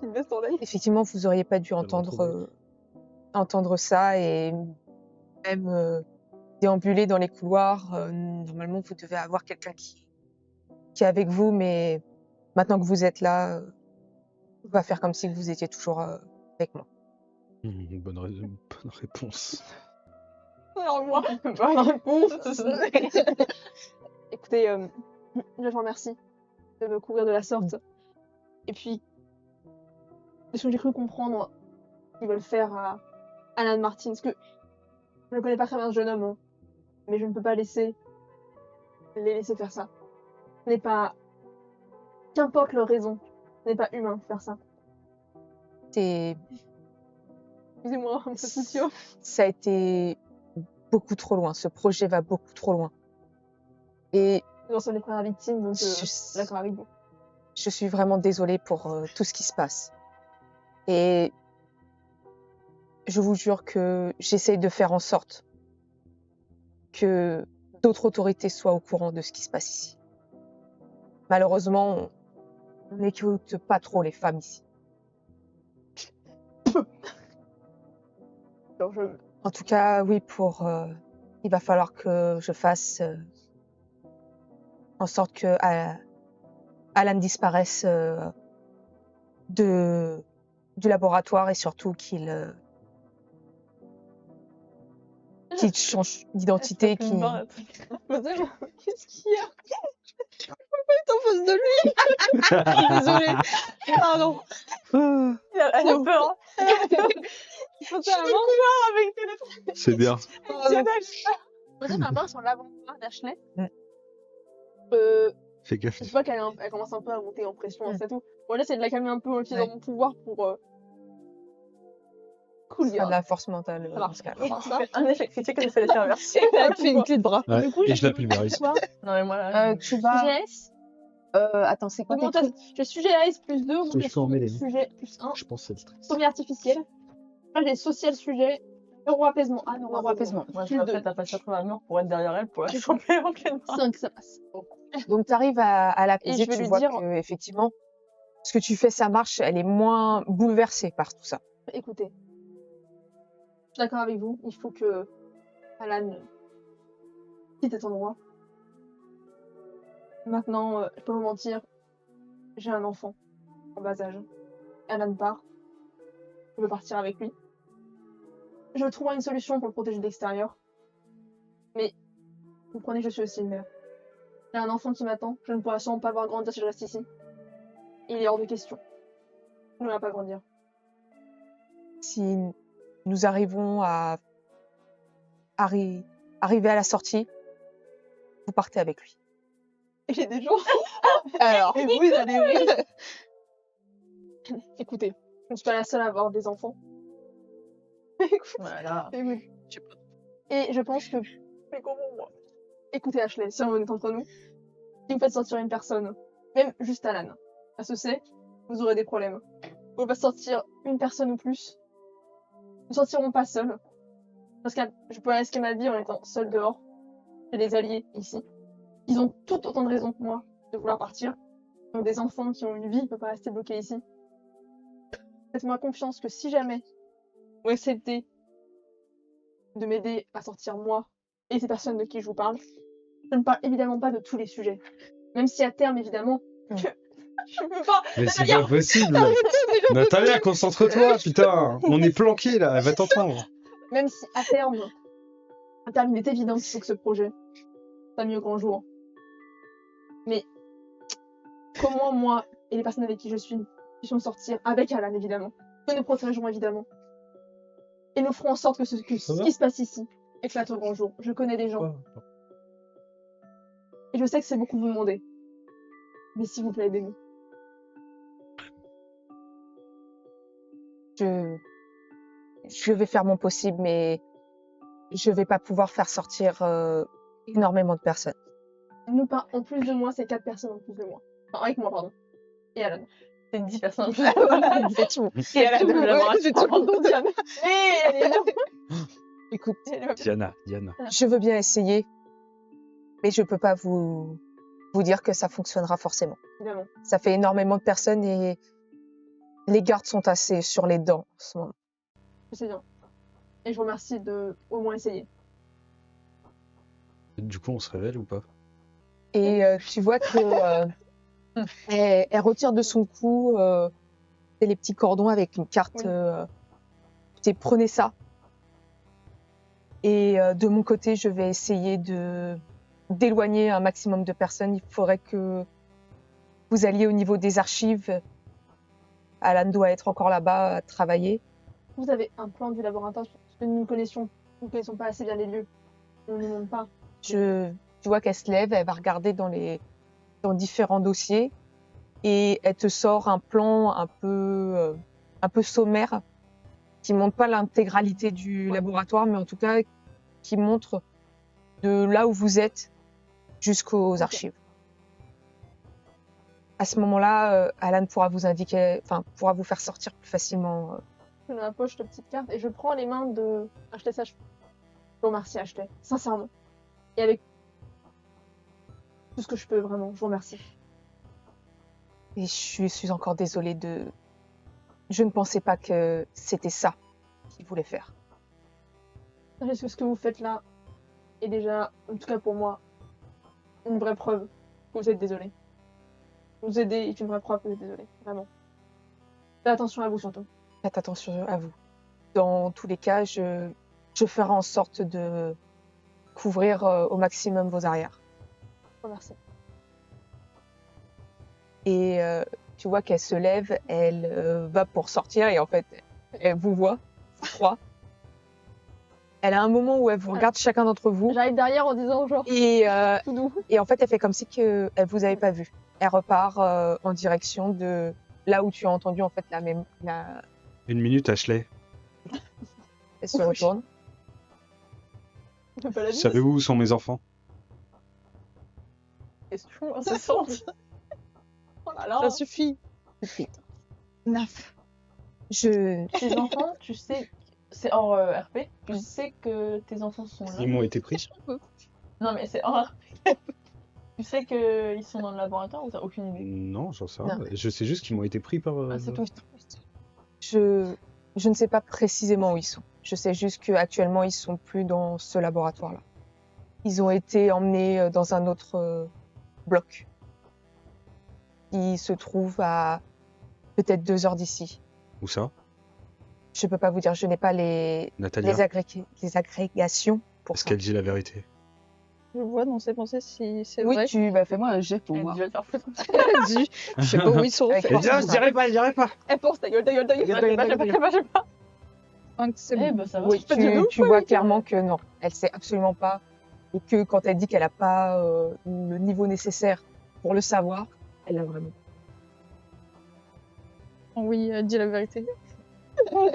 [SPEAKER 3] une veste dans l'œil.
[SPEAKER 1] Effectivement, vous auriez pas dû
[SPEAKER 6] Ça va
[SPEAKER 1] entendre ça et même déambuler dans les couloirs. Normalement, vous devez avoir quelqu'un qui est avec vous, mais maintenant que vous êtes là, on va faire comme si vous étiez toujours avec moi.
[SPEAKER 6] Bonne réponse.
[SPEAKER 3] Alors moi, pas une réponse. Écoutez, je vous remercie de me couvrir de la sorte. Et puis, de ce que j'ai cru comprendre, ils veulent faire à Alan Martin, parce que je ne connais pas très bien ce jeune homme, hein, mais je ne peux pas les laisser faire ça. Ce n'est pas, qu'importe leur raison, ce n'est pas humain de faire ça.
[SPEAKER 1] C'est-
[SPEAKER 3] Excusez-moi, un peu idiot.
[SPEAKER 1] Ça a été beaucoup trop loin. Ce projet va beaucoup trop loin. Et
[SPEAKER 3] Nous en sommes les premières victimes, donc
[SPEAKER 1] je-
[SPEAKER 3] d'accord avec vous.
[SPEAKER 1] je suis vraiment désolée pour tout ce qui se passe. Et je vous jure que j'essaye de faire en sorte que d'autres autorités soient au courant de ce qui se passe ici. Malheureusement, on n'écoute pas trop les femmes ici.
[SPEAKER 3] Alors,
[SPEAKER 1] En tout cas, oui, il va falloir que je fasse en sorte que Alan disparaisse du laboratoire et surtout qu'il change d'identité,
[SPEAKER 3] Qu'est-ce qu'il y a?
[SPEAKER 7] En face de lui. Désolée. Pardon.
[SPEAKER 2] Elle a peur.
[SPEAKER 6] C'est bien.
[SPEAKER 3] Posez ma main sur l'avant-bras d'Ashley.
[SPEAKER 6] Fais gaffe.
[SPEAKER 3] Je vois qu'elle commence un peu à monter en pression, c'est tout. Bon, là, c'est de la calmer un peu en utilisant
[SPEAKER 1] Ouais.
[SPEAKER 3] mon pouvoir pour. Cool,
[SPEAKER 1] faire de la force mentale.
[SPEAKER 3] Ça marche.
[SPEAKER 1] dans ce cas-là.
[SPEAKER 2] Un échec critique, elle fait l'effet inversé.
[SPEAKER 7] Elle fait une clé de bras.
[SPEAKER 6] Ouais,
[SPEAKER 3] Du coup,
[SPEAKER 6] et je l'appelle Maris.
[SPEAKER 3] quoi?
[SPEAKER 2] Non, mais moi, là,
[SPEAKER 1] Tu vas.
[SPEAKER 3] Sujet S.
[SPEAKER 1] Attends, c'est quoi tes trucs?
[SPEAKER 3] Augmentation. J'ai sujet AS plus 2,
[SPEAKER 6] Je peux en mêler.
[SPEAKER 3] sujet plus 1.
[SPEAKER 6] Je pense que c'est le stress.
[SPEAKER 3] Sommeil artificiel. Là, j'ai social sujet. Neuroapaisement. Ah,
[SPEAKER 1] Neuroapaisement.
[SPEAKER 2] moi, je
[SPEAKER 3] Plus
[SPEAKER 2] m'apprête à passer à travers un mur pour être derrière elle, pour la choper en pleine main.
[SPEAKER 3] 5, ça passe.
[SPEAKER 1] Donc, tu arrives à l'apaiser,
[SPEAKER 3] Et je vais
[SPEAKER 1] tu
[SPEAKER 3] lui
[SPEAKER 1] vois
[SPEAKER 3] dire-
[SPEAKER 1] que effectivement, ce que tu fais, ça marche, elle est moins bouleversée par tout ça.
[SPEAKER 3] Écoutez, je suis d'accord avec vous, il faut que Alan quitte cet endroit. Maintenant, je peux vous mentir, j'ai un enfant en bas âge. Alan part, je veux partir avec lui. Je trouverai une solution pour le protéger de l'extérieur. Mais, vous comprenez, je suis aussi une mère. J'ai un enfant qui m'attend, je ne pourrai sûrement pas le voir grandir si je reste ici. Il est hors de question. Je ne vais pas grandir.
[SPEAKER 1] Si nous arrivons à arriver à la sortie, vous partez avec lui.
[SPEAKER 3] Et j'ai des gens.
[SPEAKER 7] Alors,
[SPEAKER 3] Et vous allez où? Écoutez, je ne suis pas la seule à avoir des enfants.
[SPEAKER 2] Voilà.
[SPEAKER 3] Écoute. Et je pense que. Mais comment moi? Écoutez, Ashley, si on est entre nous, si vous faites sortir une personne, même juste Alan, à ce c'est, vous aurez des problèmes. Vous faites sortir une personne ou plus, nous ne sortirons pas seuls. Parce que je peux risquer ma vie en étant seule dehors. J'ai des alliés ici. Ils ont tout autant de raisons que moi de vouloir partir. Ils ont des enfants qui ont une vie, ils ne peuvent pas rester bloqués ici. Faites-moi confiance que si jamais vous acceptez de m'aider à sortir moi et ces personnes de qui je vous parle, je ne parle évidemment pas de tous les sujets. Même si à terme, évidemment, je peux pas.
[SPEAKER 6] Mais c'est
[SPEAKER 3] Natalia,
[SPEAKER 6] pas possible. Natalia, concentre-toi, putain. On est planqué là, elle va t'entendre.
[SPEAKER 3] même si à terme, il est évident qu'il faut que ce projet soit mis au grand jour. Mais comment moi et les personnes avec qui je suis puissions sortir avec Alan évidemment, que nous protégerons évidemment. Et nous ferons en sorte que ce qui se passe ici éclate au grand jour. Je connais des gens. Et je sais que c'est beaucoup vous demander. Mais s'il vous plaît, aidez-nous.
[SPEAKER 1] Je vais faire mon possible, mais je vais pas pouvoir faire sortir énormément de personnes.
[SPEAKER 3] Nous, en plus de moi, c'est 4 personnes en plus de moi. Enfin, avec moi, pardon. Et Alan.
[SPEAKER 2] C'est 10 personnes en plus.
[SPEAKER 3] Voilà.
[SPEAKER 2] Et Alan,
[SPEAKER 3] J'ai tout compris, Diana. Mais elle est là.
[SPEAKER 1] Écoute,
[SPEAKER 6] Diana.
[SPEAKER 1] je veux bien essayer, mais je peux pas vous dire que ça fonctionnera forcément.
[SPEAKER 3] Évidemment.
[SPEAKER 1] Ça fait énormément de personnes et les gardes sont assez sur les dents en ce moment.
[SPEAKER 3] Je sais bien. Et je vous remercie de au moins essayer.
[SPEAKER 6] Du coup, on se révèle ou pas?
[SPEAKER 1] Et tu vois que elle retire de son cou les petits cordons avec une carte. Prenez ça. Et de mon côté, je vais essayer d'éloigner un maximum de personnes. Il faudrait que vous alliez au niveau des archives. Alan doit être encore là-bas à travailler.
[SPEAKER 3] Vous avez un plan du laboratoire parce que nous ne connaissons pas assez bien les lieux. On ne nous montre pas.
[SPEAKER 1] Tu vois qu'elle se lève, elle va regarder dans différents dossiers et elle te sort un plan un peu sommaire qui montre pas l'intégralité du laboratoire, mais en tout cas qui montre de là où vous êtes jusqu'aux archives. À ce moment-là, Alan pourra vous pourra vous faire sortir plus facilement.
[SPEAKER 3] Je mets dans ma poche de petite carte et je prends les mains de Ashley Sage. Je vous remercie, Ashley, sincèrement. Et avec tout ce que je peux, vraiment, je vous remercie.
[SPEAKER 1] Et je suis encore désolée Je ne pensais pas que c'était ça qu'il voulait faire.
[SPEAKER 3] Est-ce que ce que vous faites là est déjà, en tout cas pour moi, une vraie preuve que vous êtes désolé. Vous aider est une vraie preuve que vous êtes désolé, vraiment. Faites attention à vous surtout.
[SPEAKER 1] Faites attention à vous. Dans tous les cas, je ferai en sorte de couvrir au maximum vos arrières.
[SPEAKER 3] Je vous remercie.
[SPEAKER 1] Et tu vois qu'elle se lève, elle va pour sortir et en fait, elle vous voit, vous trois. Elle a un moment où elle vous regarde chacun d'entre vous.
[SPEAKER 3] J'arrive derrière en disant genre tout doux.
[SPEAKER 1] Et en fait, elle fait comme si qu'elle vous avait pas vu. Elle repart en direction de là où tu as entendu en fait
[SPEAKER 6] Une minute, Ashley.
[SPEAKER 1] Elle se retourne.
[SPEAKER 6] Savez-vous où sont mes enfants?
[SPEAKER 2] Question incessante.
[SPEAKER 3] Oh là là.
[SPEAKER 7] Ça suffit.
[SPEAKER 1] Naf.
[SPEAKER 2] Tes enfants, tu sais, c'est hors RP, tu sais que tes enfants sont là.
[SPEAKER 6] Ils m'ont été pris.
[SPEAKER 2] Non, mais c'est hors RP. Tu sais qu'ils sont dans le laboratoire ou t'as aucune idée?
[SPEAKER 6] Non, j'en sais
[SPEAKER 1] Non.
[SPEAKER 6] rien. Je sais juste qu'ils m'ont été pris par.
[SPEAKER 2] Ah, c'est tout.
[SPEAKER 1] Je ne sais pas précisément où ils sont. Je sais juste qu'actuellement, ils sont plus dans ce laboratoire-là. Ils ont été emmenés dans un autre bloc. Qui se trouve à peut-être 2 heures d'ici.
[SPEAKER 6] Où ça?
[SPEAKER 1] Je peux pas vous dire, je n'ai pas les
[SPEAKER 6] Natalia,
[SPEAKER 1] les agrégations pour
[SPEAKER 6] est-ce
[SPEAKER 1] ça.
[SPEAKER 6] qu'elle dit la vérité?
[SPEAKER 7] Je vois dans ses pensées si c'est
[SPEAKER 1] Oui,
[SPEAKER 7] vrai.
[SPEAKER 1] fais-moi un jet pour
[SPEAKER 2] Elle
[SPEAKER 1] voir.
[SPEAKER 2] dit, je vais te faire foutre.
[SPEAKER 7] Elle dit, je sais pas où ils sont.
[SPEAKER 1] Avec
[SPEAKER 7] fait.
[SPEAKER 1] force.
[SPEAKER 6] je dirais pas.
[SPEAKER 3] Eh, pense, ta gueule, ta gueule, ta gueule.
[SPEAKER 2] Je sais pas, je sais pas.
[SPEAKER 7] 5, c'est
[SPEAKER 2] Eh
[SPEAKER 7] bon.
[SPEAKER 2] bah ça va.
[SPEAKER 1] Oui,
[SPEAKER 3] pas de loup,
[SPEAKER 1] tu vois clairement que non, elle sait absolument pas. Et que quand elle dit qu'elle a pas le niveau nécessaire pour le savoir, elle l'a vraiment.
[SPEAKER 7] Oui, elle dit la vérité.
[SPEAKER 3] Elle pose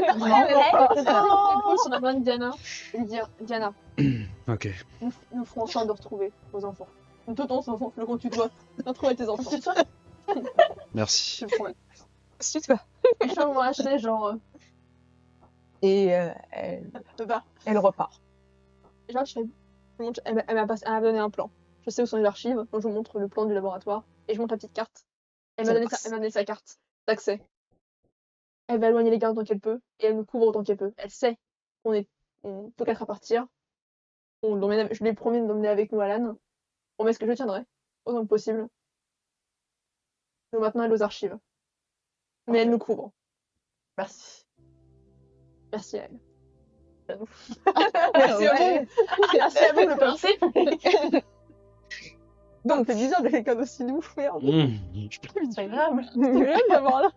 [SPEAKER 3] sur la main de Diana et lui dire Diana,
[SPEAKER 6] Ok.
[SPEAKER 3] nous ferons en sorte de retrouver vos enfants. Nous tous nos enfants, le compte tu dois retrouver tes enfants.
[SPEAKER 6] Merci.
[SPEAKER 3] Je te promets.
[SPEAKER 1] Ensuite, quoi.
[SPEAKER 3] Et je vais vous acheter genre.
[SPEAKER 1] Et
[SPEAKER 3] Va.
[SPEAKER 1] elle repart.
[SPEAKER 3] Et genre, je fais. Elle m'a donné un plan. Je sais où sont les archives, donc je vous montre le plan du laboratoire et je montre la petite carte. Elle m'a donné sa carte d'accès. Elle va éloigner les gardes autant qu'elle peut et elle nous couvre autant qu'elle peut. Elle sait qu'on peut qu'être à partir. Je lui ai promis de m'emmener avec nous, Alan. Promesse que je tiendrai autant que possible. Donc maintenant, elle est aux archives. Mais elle nous couvre.
[SPEAKER 2] Merci.
[SPEAKER 3] Merci à elle.
[SPEAKER 7] Merci
[SPEAKER 3] à vous. Merci à vous, le principe. Donc, c'est bizarre de quelqu'un d'aussi doux, merde.
[SPEAKER 2] C'est agréable.
[SPEAKER 3] C'est bien d'avoir là.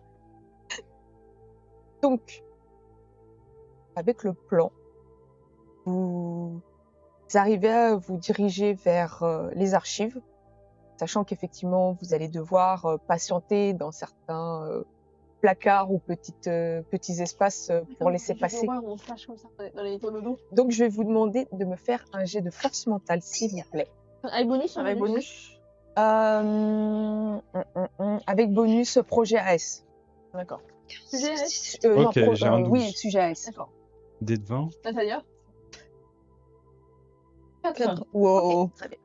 [SPEAKER 1] Donc, avec le plan, vous arrivez à vous diriger vers les archives, sachant qu'effectivement, vous allez devoir patienter dans certains placards ou petits espaces pour laisser passer.
[SPEAKER 3] On flash comme ça dans les tonneaux.
[SPEAKER 1] Donc, je vais vous demander de me faire un jet de force mentale, s'il vous plaît.
[SPEAKER 3] Avec bonus,
[SPEAKER 2] Avec bonus.
[SPEAKER 1] Avec bonus projet AS.
[SPEAKER 2] D'accord.
[SPEAKER 3] Sujet AS.
[SPEAKER 6] Ok, j'ai un 12.
[SPEAKER 1] Oui, sujet AS.
[SPEAKER 3] D'accord.
[SPEAKER 6] Dé de 20.
[SPEAKER 3] Natalia.
[SPEAKER 2] 4.
[SPEAKER 7] Wow.
[SPEAKER 1] Très bien.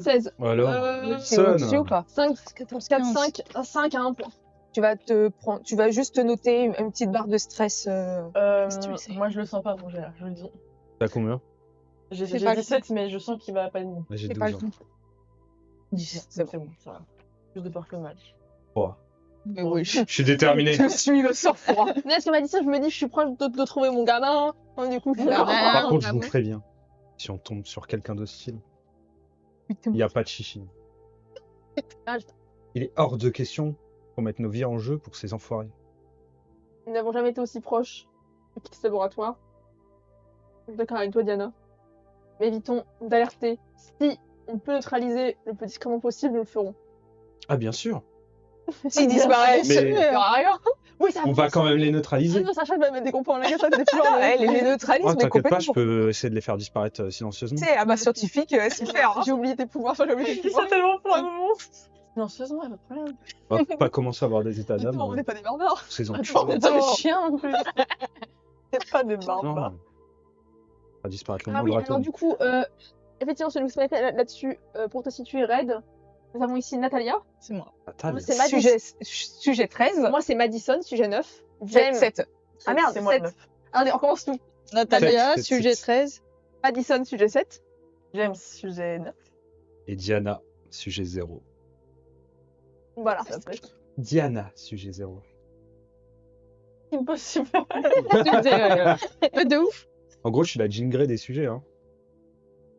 [SPEAKER 3] 16.
[SPEAKER 6] Alors,
[SPEAKER 1] C'est
[SPEAKER 6] sonne.
[SPEAKER 1] au-dessus ou pas
[SPEAKER 3] 5,
[SPEAKER 7] 14,
[SPEAKER 3] 4,
[SPEAKER 7] 15.
[SPEAKER 3] 5 à 1 point.
[SPEAKER 1] Tu vas juste te noter une petite barre de stress.
[SPEAKER 7] Si tu le sais.
[SPEAKER 2] Moi je le sens pas mon jet, je le dis.
[SPEAKER 6] T'as combien?
[SPEAKER 2] J'ai
[SPEAKER 7] Fais pas le
[SPEAKER 2] 17 mais je sens qu'il va pas être bon.
[SPEAKER 6] J'ai
[SPEAKER 7] C'est pas
[SPEAKER 6] 12
[SPEAKER 7] le
[SPEAKER 6] ans.
[SPEAKER 7] coup.
[SPEAKER 1] 17,
[SPEAKER 2] C'est bon, ça va. Plus de peur que le mal.
[SPEAKER 6] Oh,
[SPEAKER 7] Mais oui.
[SPEAKER 6] je suis déterminé.
[SPEAKER 1] Je suis le sang-froid.
[SPEAKER 3] Mais est-ce qu'elle m'a dit ça, je me dis, je suis proche de trouver mon gamin. Donc, du coup,
[SPEAKER 6] Par contre, je
[SPEAKER 7] Ah
[SPEAKER 6] vous
[SPEAKER 7] bon
[SPEAKER 6] préviens. Si on tombe sur quelqu'un d'hostile, il n'y a pas de chichi.
[SPEAKER 3] Ah,
[SPEAKER 6] Il est hors de question qu'on mette nos vies en jeu pour ces enfoirés.
[SPEAKER 3] nous n'avons jamais été aussi proches de quitter ce laboratoire. Je suis d'accord avec toi, Diana. Mais évitons d'alerter. Si on peut neutraliser le plus discrètement possible, nous le ferons.
[SPEAKER 6] Ah, bien sûr.
[SPEAKER 1] S'ils disparaissent,
[SPEAKER 6] Mais-
[SPEAKER 1] il n'y aura rien.
[SPEAKER 3] Oui, ça
[SPEAKER 6] On va quand même les neutraliser.
[SPEAKER 3] Non, Sacha va mettre des compas en la gueule, ça fait toujours
[SPEAKER 1] Elle les neutralise,
[SPEAKER 6] Oh,
[SPEAKER 1] mais
[SPEAKER 6] t'inquiète pas, je
[SPEAKER 1] complètement.
[SPEAKER 6] peux essayer de les faire disparaître silencieusement.
[SPEAKER 1] Tu sais, à ma scientifique, c'est faire.
[SPEAKER 3] J'ai oublié tes pouvoirs, j'ai oublié tes
[SPEAKER 2] Je
[SPEAKER 3] pouvoirs.
[SPEAKER 2] tellement pour un moment. Non, sérieusement, pas de problème.
[SPEAKER 6] On va pas commencer à avoir des états d'âme.
[SPEAKER 3] On n'est pas des barbares.
[SPEAKER 6] pour ces
[SPEAKER 2] Attends,
[SPEAKER 6] enculés.
[SPEAKER 2] t'as le chien non plus.
[SPEAKER 3] C'est pas des
[SPEAKER 6] Non,
[SPEAKER 3] barbares.
[SPEAKER 6] on va disparaître le
[SPEAKER 3] Ah
[SPEAKER 6] monde
[SPEAKER 3] oui, alors
[SPEAKER 6] atome.
[SPEAKER 3] du coup, effectivement, si nous se mettait là-dessus, pour te situer, Red, nous avons ici Natalia.
[SPEAKER 7] C'est moi.
[SPEAKER 6] Fatal.
[SPEAKER 3] Moi, c'est Madison.
[SPEAKER 1] Sujet 13.
[SPEAKER 3] Moi, c'est Madison, sujet 9. James.
[SPEAKER 1] 7.
[SPEAKER 3] Ah merde,
[SPEAKER 2] C'est moi le
[SPEAKER 3] 7.
[SPEAKER 2] 9.
[SPEAKER 3] Allez, on recommence tout.
[SPEAKER 7] Natalia,
[SPEAKER 6] Sept,
[SPEAKER 7] sujet
[SPEAKER 6] sept.
[SPEAKER 7] 13.
[SPEAKER 3] Madison, sujet 7.
[SPEAKER 2] James, sujet 9.
[SPEAKER 6] Et Diana, sujet 0.
[SPEAKER 3] Voilà.
[SPEAKER 6] Diana, sujet 0.
[SPEAKER 2] Impossible.
[SPEAKER 7] De ouf.
[SPEAKER 6] En gros, je suis la Jean Grey des sujets. Hein.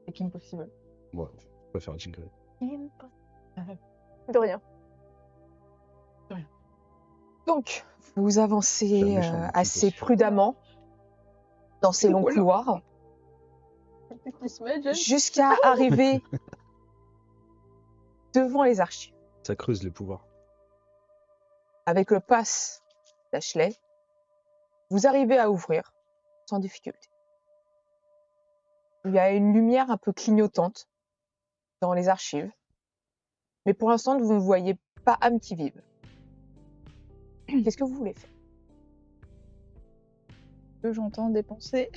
[SPEAKER 2] C'est impossible.
[SPEAKER 6] Ouais, je préfère Jean Grey.
[SPEAKER 3] De rien.
[SPEAKER 1] Donc, vous
[SPEAKER 6] C'est un
[SPEAKER 1] avancez
[SPEAKER 6] méchant, c'est
[SPEAKER 1] assez
[SPEAKER 6] possible.
[SPEAKER 1] prudemment dans ces longs
[SPEAKER 3] Voilà.
[SPEAKER 1] couloirs
[SPEAKER 3] Qui se met, James.
[SPEAKER 1] jusqu'à arriver devant les archives.
[SPEAKER 6] Ça creuse les pouvoirs.
[SPEAKER 1] Avec le pass d'Ashley, vous arrivez à ouvrir sans difficulté. Il y a une lumière un peu clignotante dans les archives, mais pour l'instant, vous ne voyez pas âme qui vive. Qu'est-ce que vous voulez faire?
[SPEAKER 7] Que j'entends dépenser.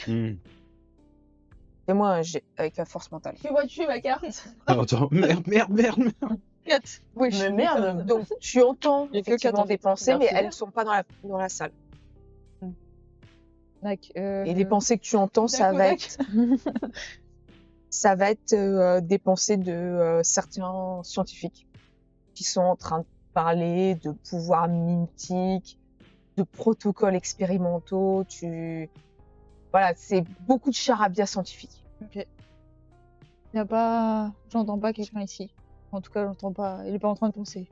[SPEAKER 1] Fais-moi un jet avec la force mentale.
[SPEAKER 3] Que vois-tu, ma carte?
[SPEAKER 6] Attends, merde.
[SPEAKER 1] Oui,
[SPEAKER 2] Mais merde.
[SPEAKER 1] Donc tu entends
[SPEAKER 7] Il y a que
[SPEAKER 1] effectivement
[SPEAKER 7] quatre,
[SPEAKER 1] des pensées, mais
[SPEAKER 2] Merci.
[SPEAKER 1] elles ne sont pas dans la salle.
[SPEAKER 7] Tac,
[SPEAKER 1] Et les pensées que tu entends, ça va être des pensées de certains scientifiques qui sont en train de parler de pouvoirs mythiques, de protocoles expérimentaux. Voilà, c'est beaucoup de charabia scientifique.
[SPEAKER 7] J'entends pas quelqu'un ici. En tout cas, j'entends pas. Il est pas en train de penser.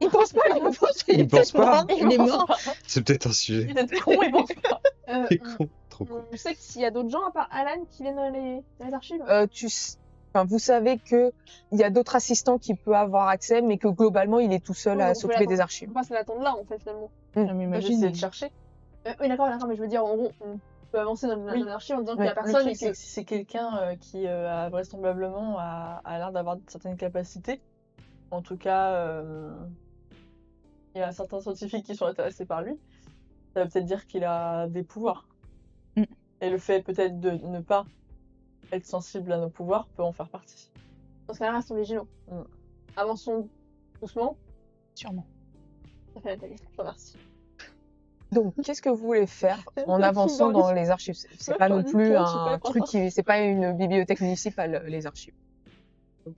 [SPEAKER 1] Ils pensent pas, ils pensent
[SPEAKER 6] Il pense pas.
[SPEAKER 7] Il est mort.
[SPEAKER 6] C'est peut-être un sujet.
[SPEAKER 2] Il est con, il pense pas.
[SPEAKER 6] Il est con. Trop con.
[SPEAKER 3] On sait qu'il y a d'autres gens à part Alan qui viennent dans les archives.
[SPEAKER 1] Vous savez que il y a d'autres assistants qui peuvent avoir accès, mais que globalement, il est tout seul
[SPEAKER 3] Oui,
[SPEAKER 1] à
[SPEAKER 3] donc on peut
[SPEAKER 1] s'occuper des
[SPEAKER 3] l'attendre.
[SPEAKER 1] archives.
[SPEAKER 3] On passe l'attendre là en fait finalement.
[SPEAKER 2] Moi, j'essaie de chercher.
[SPEAKER 3] Oui, d'accord, mais je veux dire, en gros, on peut avancer dans l'archive en disant qu'il y a
[SPEAKER 1] Oui,
[SPEAKER 3] personne
[SPEAKER 2] Le
[SPEAKER 3] et
[SPEAKER 2] truc, c'est
[SPEAKER 3] que.
[SPEAKER 2] que si c'est quelqu'un qui a vraisemblablement a l'air d'avoir certaines capacités, en tout cas, il y a certains scientifiques qui sont intéressés par lui, ça veut peut-être dire qu'il a des pouvoirs.
[SPEAKER 7] Mm.
[SPEAKER 2] Et le fait peut-être de ne pas être sensible à nos pouvoirs peut en faire partie.
[SPEAKER 3] Dans ce cas-là, restons vigilants. Avançons doucement.
[SPEAKER 7] Sûrement.
[SPEAKER 3] Ça fait Nathalie, je te remercie.
[SPEAKER 1] Donc, qu'est-ce que vous voulez faire en avançant dans les archives? C'est pas non plus un truc qui, c'est pas une bibliothèque municipale, les archives. Donc,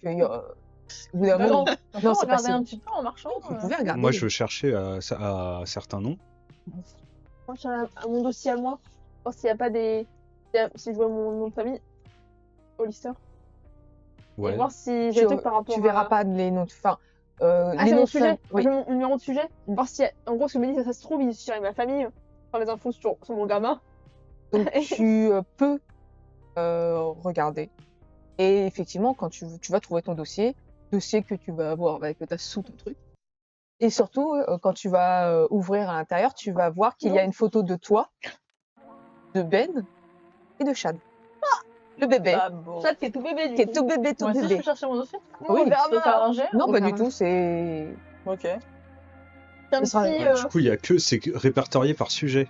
[SPEAKER 1] au bout d'un moment, non, c'est pas
[SPEAKER 2] regarder
[SPEAKER 1] si.
[SPEAKER 2] un petit peu en marchant.
[SPEAKER 1] Vous pouvez regarder.
[SPEAKER 6] Moi, je veux chercher à certains noms.
[SPEAKER 3] Moi, je suis à mon dossier à moi. Voir s'il n'y a pas des. Si je vois mon nom de famille. Hollister.
[SPEAKER 6] Ouais.
[SPEAKER 3] Et voir si j'ai des trucs par rapport
[SPEAKER 1] Tu verras
[SPEAKER 3] à.
[SPEAKER 1] pas les noms de. Enfin,
[SPEAKER 3] Ah,
[SPEAKER 1] les
[SPEAKER 3] c'est
[SPEAKER 1] noms
[SPEAKER 3] mon
[SPEAKER 1] de
[SPEAKER 3] sujet.
[SPEAKER 1] oui.
[SPEAKER 3] J'ai mon numéro de sujet. Voir si. En gros, ce que je me dis, ça se trouve, il suffit avec ma famille. Faire les infos sur mon gamin.
[SPEAKER 1] Donc, tu peux regarder. Et effectivement, quand tu vas trouver ton dossier que tu vas avoir, que tu as sous ton truc. Et surtout, quand tu vas ouvrir à l'intérieur, tu vas voir qu'il y a une photo de toi, de Ben et de Chad. Le bébé.
[SPEAKER 2] Ah bon.
[SPEAKER 3] Chad qui est tout bébé, du
[SPEAKER 1] Qui est
[SPEAKER 3] coup.
[SPEAKER 1] tout bébé, tout
[SPEAKER 2] Moi aussi, je
[SPEAKER 1] bébé.
[SPEAKER 2] peux chercher mon dossier.
[SPEAKER 1] Oui,
[SPEAKER 3] on verra
[SPEAKER 2] Je peux faire un jet.
[SPEAKER 1] Non,
[SPEAKER 7] On
[SPEAKER 1] pas
[SPEAKER 7] verra.
[SPEAKER 1] du tout, c'est.
[SPEAKER 2] Ok.
[SPEAKER 3] C'est un
[SPEAKER 1] Ce sera-
[SPEAKER 3] petit.
[SPEAKER 6] Du coup, il y a que c'est répertorié par sujet.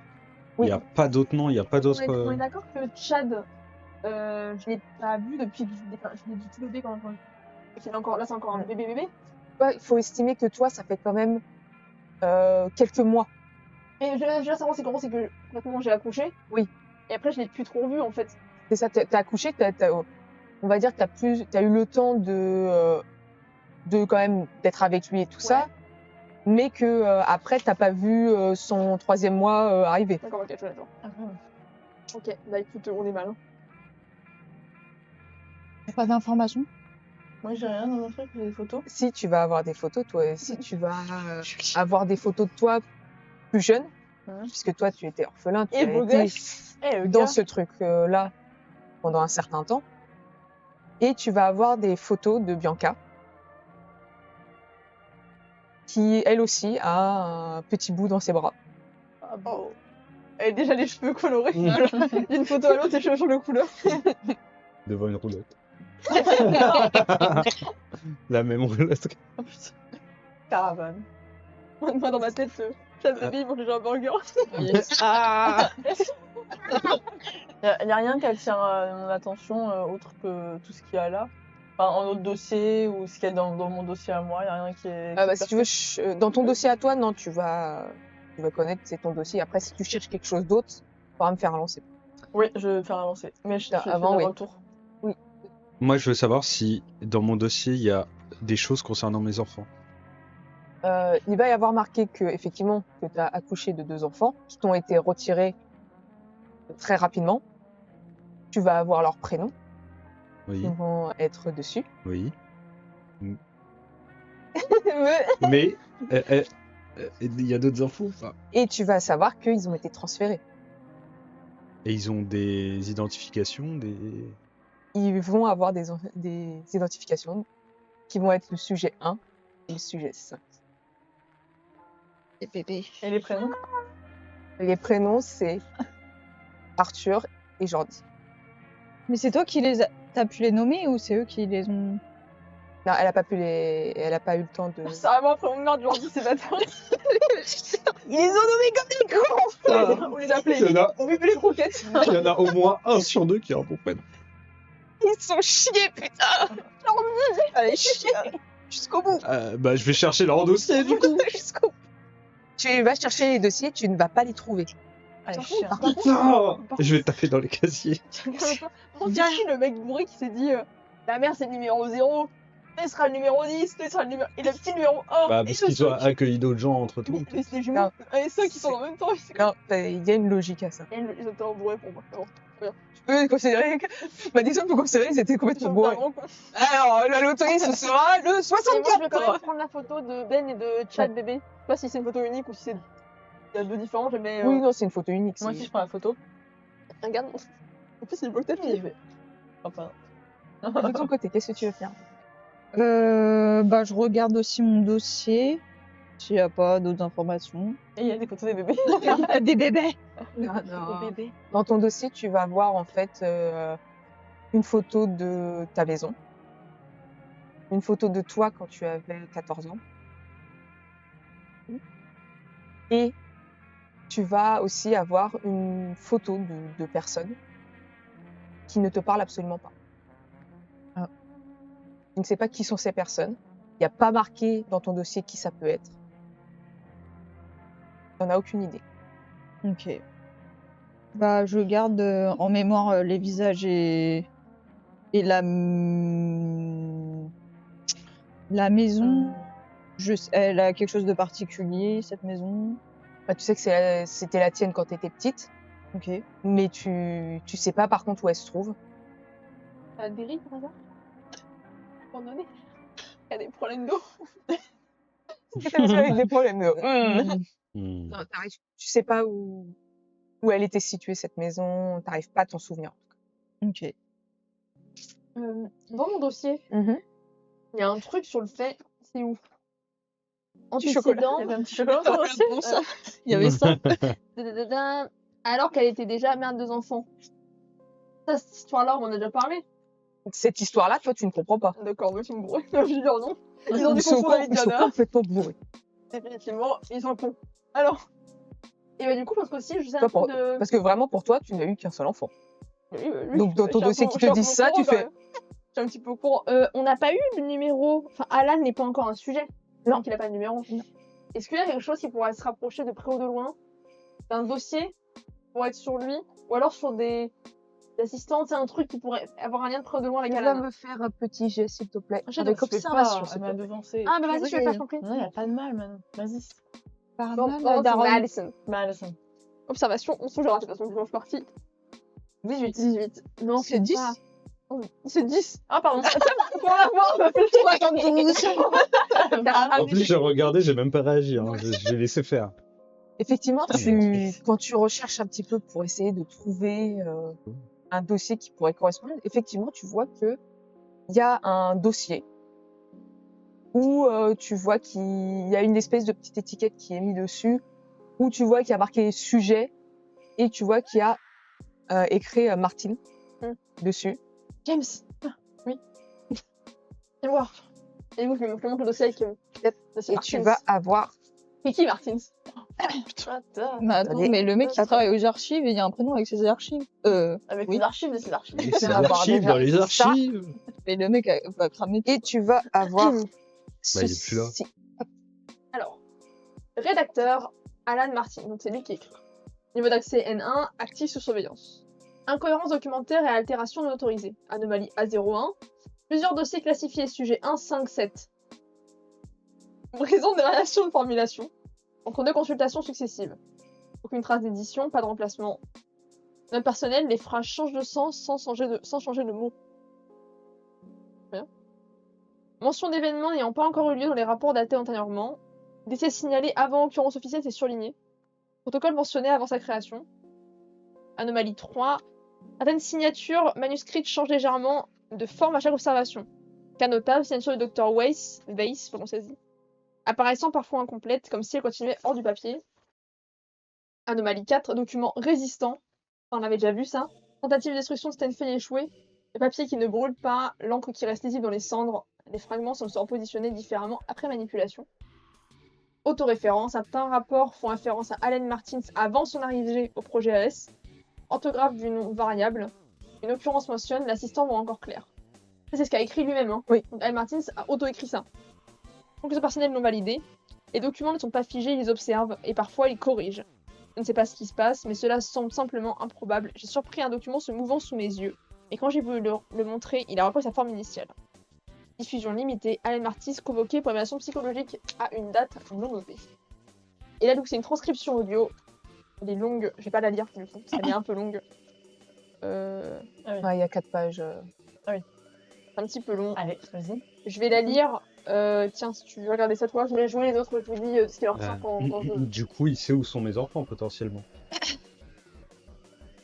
[SPEAKER 6] Il
[SPEAKER 1] Oui.
[SPEAKER 6] n'y a pas d'autres noms, il n'y a pas d'autres.
[SPEAKER 3] On est d'accord que Chad, je l'ai pas vu depuis que je l'ai vu tout bébé quand il est encore là, c'est encore un bébé.
[SPEAKER 1] Ouais, il faut estimer que toi, ça fait quand même quelques mois.
[SPEAKER 3] Et je veux savoir, c'est comment, c'est que maintenant j'ai accouché.
[SPEAKER 1] Oui.
[SPEAKER 3] Et après, je l'ai plus trop vu en fait.
[SPEAKER 1] C'est ça, t'as accouché, on va dire que t'as eu le temps de quand même d'être avec lui et tout ça, mais que après, t'as pas vu son 3e mois arriver.
[SPEAKER 3] D'accord, ok, je suis d'accord. Ok, bah écoute, on est mal. Hein.
[SPEAKER 7] Pas d'informations.
[SPEAKER 2] Moi, j'ai rien dans mon truc, j'ai des photos.
[SPEAKER 1] Si tu vas avoir des photos, toi, si tu vas avoir des photos de toi plus jeune, puisque toi, tu étais orphelin, tu
[SPEAKER 3] Et
[SPEAKER 1] as
[SPEAKER 3] beau
[SPEAKER 1] été
[SPEAKER 3] gosse.
[SPEAKER 1] dans ce truc-là pendant un certain temps. Et tu vas avoir des photos de Bianca, qui, elle aussi, a un petit bout dans ses bras.
[SPEAKER 3] Ah bon. Elle a déjà les cheveux colorés. D'une photo à l'autre, les cheveux changent de couleur.
[SPEAKER 6] Devant une roulotte. La même roulotte.
[SPEAKER 2] Oh putain. Caravane.
[SPEAKER 3] Moi, dans ma tête, Chad bébé, il mange un burger.
[SPEAKER 7] Ah
[SPEAKER 2] Y a rien qui attire mon attention autre que tout ce qu'il y a là. Enfin, en autre dossier ou ce qu'il y a dans mon dossier à moi, y a rien qui est.
[SPEAKER 1] Si tu veux, dans ton dossier à toi, non, tu vas connaître, c'est ton dossier. Après, si tu cherches quelque chose d'autre, tu pourras me faire lancer.
[SPEAKER 2] Oui, je vais faire avancer. Mais je fais
[SPEAKER 1] Avant,
[SPEAKER 2] le
[SPEAKER 1] oui.
[SPEAKER 2] retour.
[SPEAKER 6] Moi, je veux savoir si dans mon dossier, il y a des choses concernant mes enfants.
[SPEAKER 1] Il va y avoir marqué que effectivement que tu as accouché de 2 enfants qui t'ont été retirés très rapidement. Tu vas avoir leurs prénoms
[SPEAKER 6] Oui,
[SPEAKER 1] qui vont être dessus.
[SPEAKER 6] oui. Mais il y a d'autres infos ou pas?
[SPEAKER 1] Et tu vas savoir qu'ils ont été transférés.
[SPEAKER 6] Et ils ont des identifications, des.
[SPEAKER 1] Ils vont avoir des identifications qui vont être le sujet 1 et le sujet 5.
[SPEAKER 7] Les bébés.
[SPEAKER 2] Et les prénoms?
[SPEAKER 1] Les prénoms, c'est Arthur et Jordi.
[SPEAKER 7] Mais c'est toi qui t'as pu les nommer ou c'est eux qui les ont.
[SPEAKER 1] Non, elle a pas eu le temps de.
[SPEAKER 3] C'est vraiment après mon merde, Jordi, c'est bâtard.
[SPEAKER 1] Ils les ont nommés comme des cons.
[SPEAKER 3] On les appelait.
[SPEAKER 6] Il y en a-
[SPEAKER 3] On buvait les croquettes.
[SPEAKER 6] Il y en a au moins 1 sur 2 qui en comprennent.
[SPEAKER 1] Ils sont chiés, putain. Allez, chier. Jusqu'au bout.
[SPEAKER 6] Bah, je vais chercher leur dossier, du coup.
[SPEAKER 1] Jusqu'au bout. Tu vas chercher les dossiers, tu ne vas pas les trouver.
[SPEAKER 2] Allez,
[SPEAKER 3] Par
[SPEAKER 2] chien.
[SPEAKER 3] contre,
[SPEAKER 6] Putain
[SPEAKER 3] par
[SPEAKER 6] Je vais taper dans les casiers.
[SPEAKER 3] c'est qui le mec bourré qui s'est dit la mère c'est le numéro 0, elle sera le numéro 10, elle sera le numéro... et le petit numéro 1.
[SPEAKER 6] Bah, parce qu'ils ont accueilli d'autres gens entre temps.
[SPEAKER 3] Mais c'est des jumeaux.
[SPEAKER 1] Non.
[SPEAKER 3] Et ceux qui sont en même temps,
[SPEAKER 1] Non, il y a une logique à ça.
[SPEAKER 3] ils étaient en bourré pour moi. Bon,
[SPEAKER 1] Tu peux considérer que... Bah, disons qu'on peut considérer qu'ils étaient
[SPEAKER 3] ils
[SPEAKER 1] complètement
[SPEAKER 3] sont
[SPEAKER 1] bourrés.
[SPEAKER 3] vraiment cons.
[SPEAKER 1] Alors, la loterie, ce sera le
[SPEAKER 3] Et moi, je vais
[SPEAKER 1] 64.
[SPEAKER 3] quand même prendre la photo de Ben et de Chad bébé. Je sais pas si c'est une photo unique ou si c'est... Il y a deux différents, je mets...
[SPEAKER 1] Oui, non, c'est une photo unique.
[SPEAKER 2] Moi
[SPEAKER 1] c'est-
[SPEAKER 2] aussi, je prends la photo.
[SPEAKER 3] Regarde. En plus, il bloque ta fille.
[SPEAKER 2] Enfin.
[SPEAKER 1] De ton côté, qu'est-ce que tu veux faire?
[SPEAKER 7] Bah, je regarde aussi mon dossier, s'il n'y a pas d'autres informations.
[SPEAKER 2] Et il y a des photos des bébés.
[SPEAKER 7] Des bébés.
[SPEAKER 1] Dans ton dossier, tu vas voir en fait une photo de ta maison, une photo de toi quand tu avais 14 ans, et tu vas aussi avoir une photo de personnes qui ne te parlent absolument pas.
[SPEAKER 7] Ah.
[SPEAKER 1] Tu ne sais pas qui sont ces personnes. Il n'y a pas marqué dans ton dossier qui ça peut être. Tu n'en as aucune idée.
[SPEAKER 7] Ok. Bah, je garde en mémoire les visages et la maison. Elle a quelque chose de particulier, cette maison.
[SPEAKER 1] Bah, tu sais que c'était la tienne quand tu étais petite,
[SPEAKER 7] Ok.
[SPEAKER 1] mais tu sais pas par contre où elle se trouve.
[SPEAKER 3] T'as des riz par hasard? Abandonné? Il y a des problèmes d'eau.
[SPEAKER 1] Avec des problèmes de...
[SPEAKER 6] Hmm.
[SPEAKER 1] Non, tu sais pas où elle était située cette maison, t'arrives pas à t'en souvenir.
[SPEAKER 7] Ok.
[SPEAKER 3] Dans mon dossier,
[SPEAKER 1] Mhm.
[SPEAKER 3] il y a un truc sur le fait, c'est ouf.
[SPEAKER 1] Petit chocolat.
[SPEAKER 3] Antécédent,
[SPEAKER 2] Il y avait un petit chocolat dans le dossier.
[SPEAKER 7] Il y avait ça.
[SPEAKER 3] dadadada, alors qu'elle était déjà mère de 2 enfants. Ça, cette histoire-là, on en a déjà parlé.
[SPEAKER 1] Cette histoire-là, toi, tu ne comprends pas.
[SPEAKER 3] D'accord, moi je me bourré. Je vais dire non. Ils ont
[SPEAKER 1] Ils
[SPEAKER 3] dû
[SPEAKER 1] sont,
[SPEAKER 3] confondre avec
[SPEAKER 1] ils sont
[SPEAKER 3] Diana.
[SPEAKER 1] complètement bourrés.
[SPEAKER 3] Définitivement, ils sont cons. Alors. Et bah du coup, parce qu'aussi, je sais un
[SPEAKER 1] Toi,
[SPEAKER 3] peu de...
[SPEAKER 1] Parce que vraiment, pour toi, tu n'as eu qu'un seul enfant.
[SPEAKER 3] Oui,
[SPEAKER 1] Donc, dans ton dossier qui te dit ça, tu fais...
[SPEAKER 3] Je suis un petit peu au courant. On n'a pas eu le numéro... Enfin, Alan n'est pas encore un sujet.
[SPEAKER 1] Non.
[SPEAKER 3] Donc il n'a pas de numéro. Est-ce qu'il y a quelque chose qui pourrait se rapprocher de près ou de loin d'un dossier pour être sur lui? Ou alors sur des assistants, c'est un truc qui pourrait avoir un lien de près ou de loin avec
[SPEAKER 1] Tu vas
[SPEAKER 3] Alan?
[SPEAKER 1] me faire un petit jet, s'il te plaît.
[SPEAKER 3] Un jet
[SPEAKER 1] Avec
[SPEAKER 3] d'observation,
[SPEAKER 1] observation,
[SPEAKER 2] Elle
[SPEAKER 1] s'il
[SPEAKER 2] m'a
[SPEAKER 1] te plaît.
[SPEAKER 2] devancé.
[SPEAKER 3] Ah bah vas-y, je vais faire compris.
[SPEAKER 2] Non, il n'y a pas de mal, man. Vas-y.
[SPEAKER 3] Non, c'est Madison.
[SPEAKER 2] Madison.
[SPEAKER 3] Observation, on se raté de toute façon, je mange partie.
[SPEAKER 1] 18.
[SPEAKER 3] 18. Non,
[SPEAKER 1] C'est 10.
[SPEAKER 3] pas- Oh, c'est 10. Ah pardon. Pour la voir, on va plus le 72.
[SPEAKER 6] En plus, j'ai regardé, j'ai même pas réagi. Hein. J'ai laissé faire.
[SPEAKER 1] Effectivement,
[SPEAKER 6] Ah,
[SPEAKER 1] quand tu recherches un petit peu pour essayer de trouver un dossier qui pourrait correspondre, effectivement, tu vois que il y a un dossier où tu vois qu'il y a une espèce de petite étiquette qui est mise dessus, où tu vois qu'il y a marqué sujet et tu vois qu'il y a écrit Martine dessus.
[SPEAKER 3] James. Ah, oui. Viens voir. Et vous, je me montre le dossier avec...
[SPEAKER 1] Et tu vas avoir...
[SPEAKER 3] C'est qui Martins?
[SPEAKER 7] Mais attends,
[SPEAKER 1] Attendez.
[SPEAKER 7] mais le mec qui travaille aux archives, il y a un prénom avec ses archives.
[SPEAKER 2] Avec
[SPEAKER 7] Oui.
[SPEAKER 2] les archives de ses archives.
[SPEAKER 6] Et c'est
[SPEAKER 1] avoir
[SPEAKER 6] l'archive
[SPEAKER 1] déjà
[SPEAKER 6] dans les
[SPEAKER 1] ça.
[SPEAKER 6] archives.
[SPEAKER 7] Et le mec va cramer.
[SPEAKER 1] Et tu vas avoir...
[SPEAKER 6] Bah, il est plus là.
[SPEAKER 1] ceci.
[SPEAKER 3] Alors, rédacteur Alan Martin, donc c'est lui qui écrit. Niveau d'accès N1, actif sous surveillance. Incohérence documentaire et altération non autorisée. Anomalie A01. Plusieurs dossiers classifiés sujets 1, 5, 7. Raison des variations de formulation. Entre 2 consultations successives. Aucune trace d'édition, pas de remplacement. Note personnelle, les phrases changent de sens sans changer de mot. Bien. Mention d'événements n'ayant pas encore eu lieu dans les rapports datés antérieurement. Décès signalé avant occurrence officielle, c'est surligné. Protocole mentionné avant sa création. Anomalie 3. Certaines signatures manuscrites changent légèrement de forme à chaque observation. Cas notable, signature du Dr. Weiss, selon saisie, apparaissant parfois incomplète, comme si elle continuait hors du papier. Anomalie 4. Document résistant. On avait déjà vu ça. Tentative de destruction de certaines feuilles échouées. Le papier qui ne brûle pas, l'encre qui reste lisible dans les cendres. Les fragments sont positionnés différemment après manipulation. Autoréférence. Certains rapports font référence à Alan Martins avant son arrivée au projet AS. Orthographe du nom variable. Une occurrence mentionne l'assistant voit encore clair. Ça, c'est ce qu'a écrit lui-même. Hein.
[SPEAKER 1] Oui.
[SPEAKER 3] Donc Alan Martins a auto-écrit ça. Donc, ce personnel non validé. Les documents ne sont pas figés, ils les observent et parfois ils corrigent. Je ne sais pas ce qui se passe, mais cela semble simplement improbable. J'ai surpris un document se mouvant sous mes yeux, et quand j'ai voulu le montrer, il a repris sa forme initiale. Diffusion limitée, Alain Martis convoqué pour évaluation psychologique à une date non notée. Et là, donc, c'est une transcription audio. Elle est longue, je vais pas la lire du coup, elle est un peu longue.
[SPEAKER 1] Il y a 4 pages.
[SPEAKER 3] C'est un petit peu long.
[SPEAKER 2] Allez, vas-y.
[SPEAKER 3] Je vais la lire. Tiens, si tu veux regarder ça toi, je vais jouer les autres, je vous dis ce qui leur tient quand je...
[SPEAKER 6] Du coup, il sait où sont mes enfants potentiellement.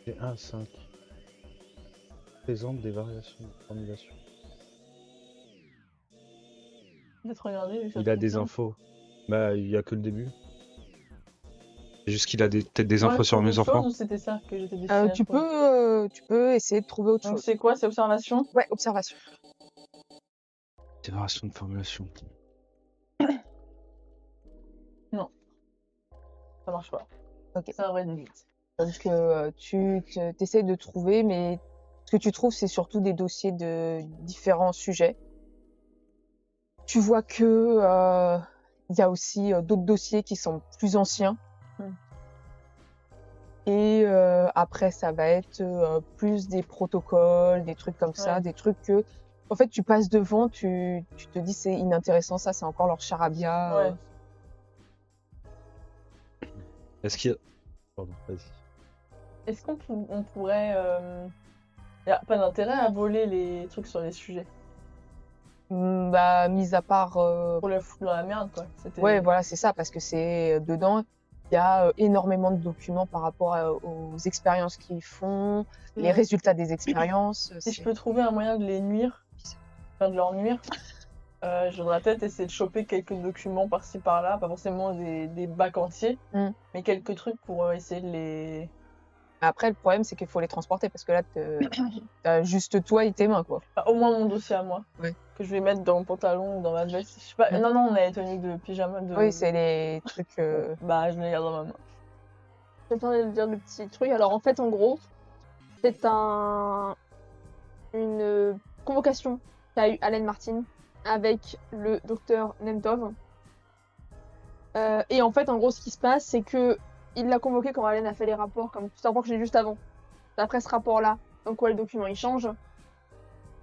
[SPEAKER 6] C'est 1, 5. Présente des variations de formulation.
[SPEAKER 2] Peut-être regarder.
[SPEAKER 6] Il a des infos. Bah, il y a que le début. C'est juste qu'il a peut-être des infos sur mes enfants.
[SPEAKER 2] C'était ça que j'étais destiné
[SPEAKER 1] Tu peux essayer de trouver autre
[SPEAKER 2] Donc
[SPEAKER 1] chose.
[SPEAKER 2] c'est quoi, c'est observation?
[SPEAKER 1] Ouais, observation.
[SPEAKER 6] Des variations de formulation.
[SPEAKER 2] Non. Ça marche pas.
[SPEAKER 1] Ok.
[SPEAKER 2] Ça aurait une vite.
[SPEAKER 1] Donc tu essaies de trouver, mais ce que tu trouves, c'est surtout des dossiers de différents sujets. Tu vois que il y a aussi d'autres dossiers qui sont plus anciens. Et après, ça va être plus des protocoles, des trucs comme ça, des trucs que, en fait, tu passes devant, tu te dis c'est inintéressant, ça, c'est encore leur charabia.
[SPEAKER 2] Ouais.
[SPEAKER 6] Est-ce qu'il y a... Pardon, vas-y.
[SPEAKER 2] Est-ce qu'on pourrait... Y a pas d'intérêt à voler les trucs sur les sujets?
[SPEAKER 1] Bah, mis à part...
[SPEAKER 2] Pour les foutre dans la merde, quoi.
[SPEAKER 1] Ouais, voilà, c'est ça, parce que c'est dedans, il y a énormément de documents par rapport aux expériences qu'ils font, les résultats des expériences.
[SPEAKER 2] Si je peux trouver un moyen de les nuire, enfin de leur nuire, je voudrais peut-être essayer de choper quelques documents par-ci par-là, pas forcément des bacs entiers, mais quelques trucs pour essayer de les...
[SPEAKER 1] Après, le problème, c'est qu'il faut les transporter, parce que là, t'as juste toi et tes mains, quoi.
[SPEAKER 2] Enfin, au moins mon dossier à moi,
[SPEAKER 1] Ouais.
[SPEAKER 2] que je vais mettre dans mon pantalon ou dans ma veste. Je sais pas. Non, on a les tenues de pyjama.
[SPEAKER 1] Oui, c'est les trucs...
[SPEAKER 2] Bah, je les garde dans ma main.
[SPEAKER 3] Je vais de dire le petit truc. Alors en fait, en gros, c'est une convocation qu'a eu Alain Martin avec le docteur Nemtov. Et en fait, en gros, ce qui se passe, c'est que il l'a convoqué quand Alain a fait les rapports, comme tout rapport que j'ai juste avant. Après ce rapport-là, donc quoi, le document il change.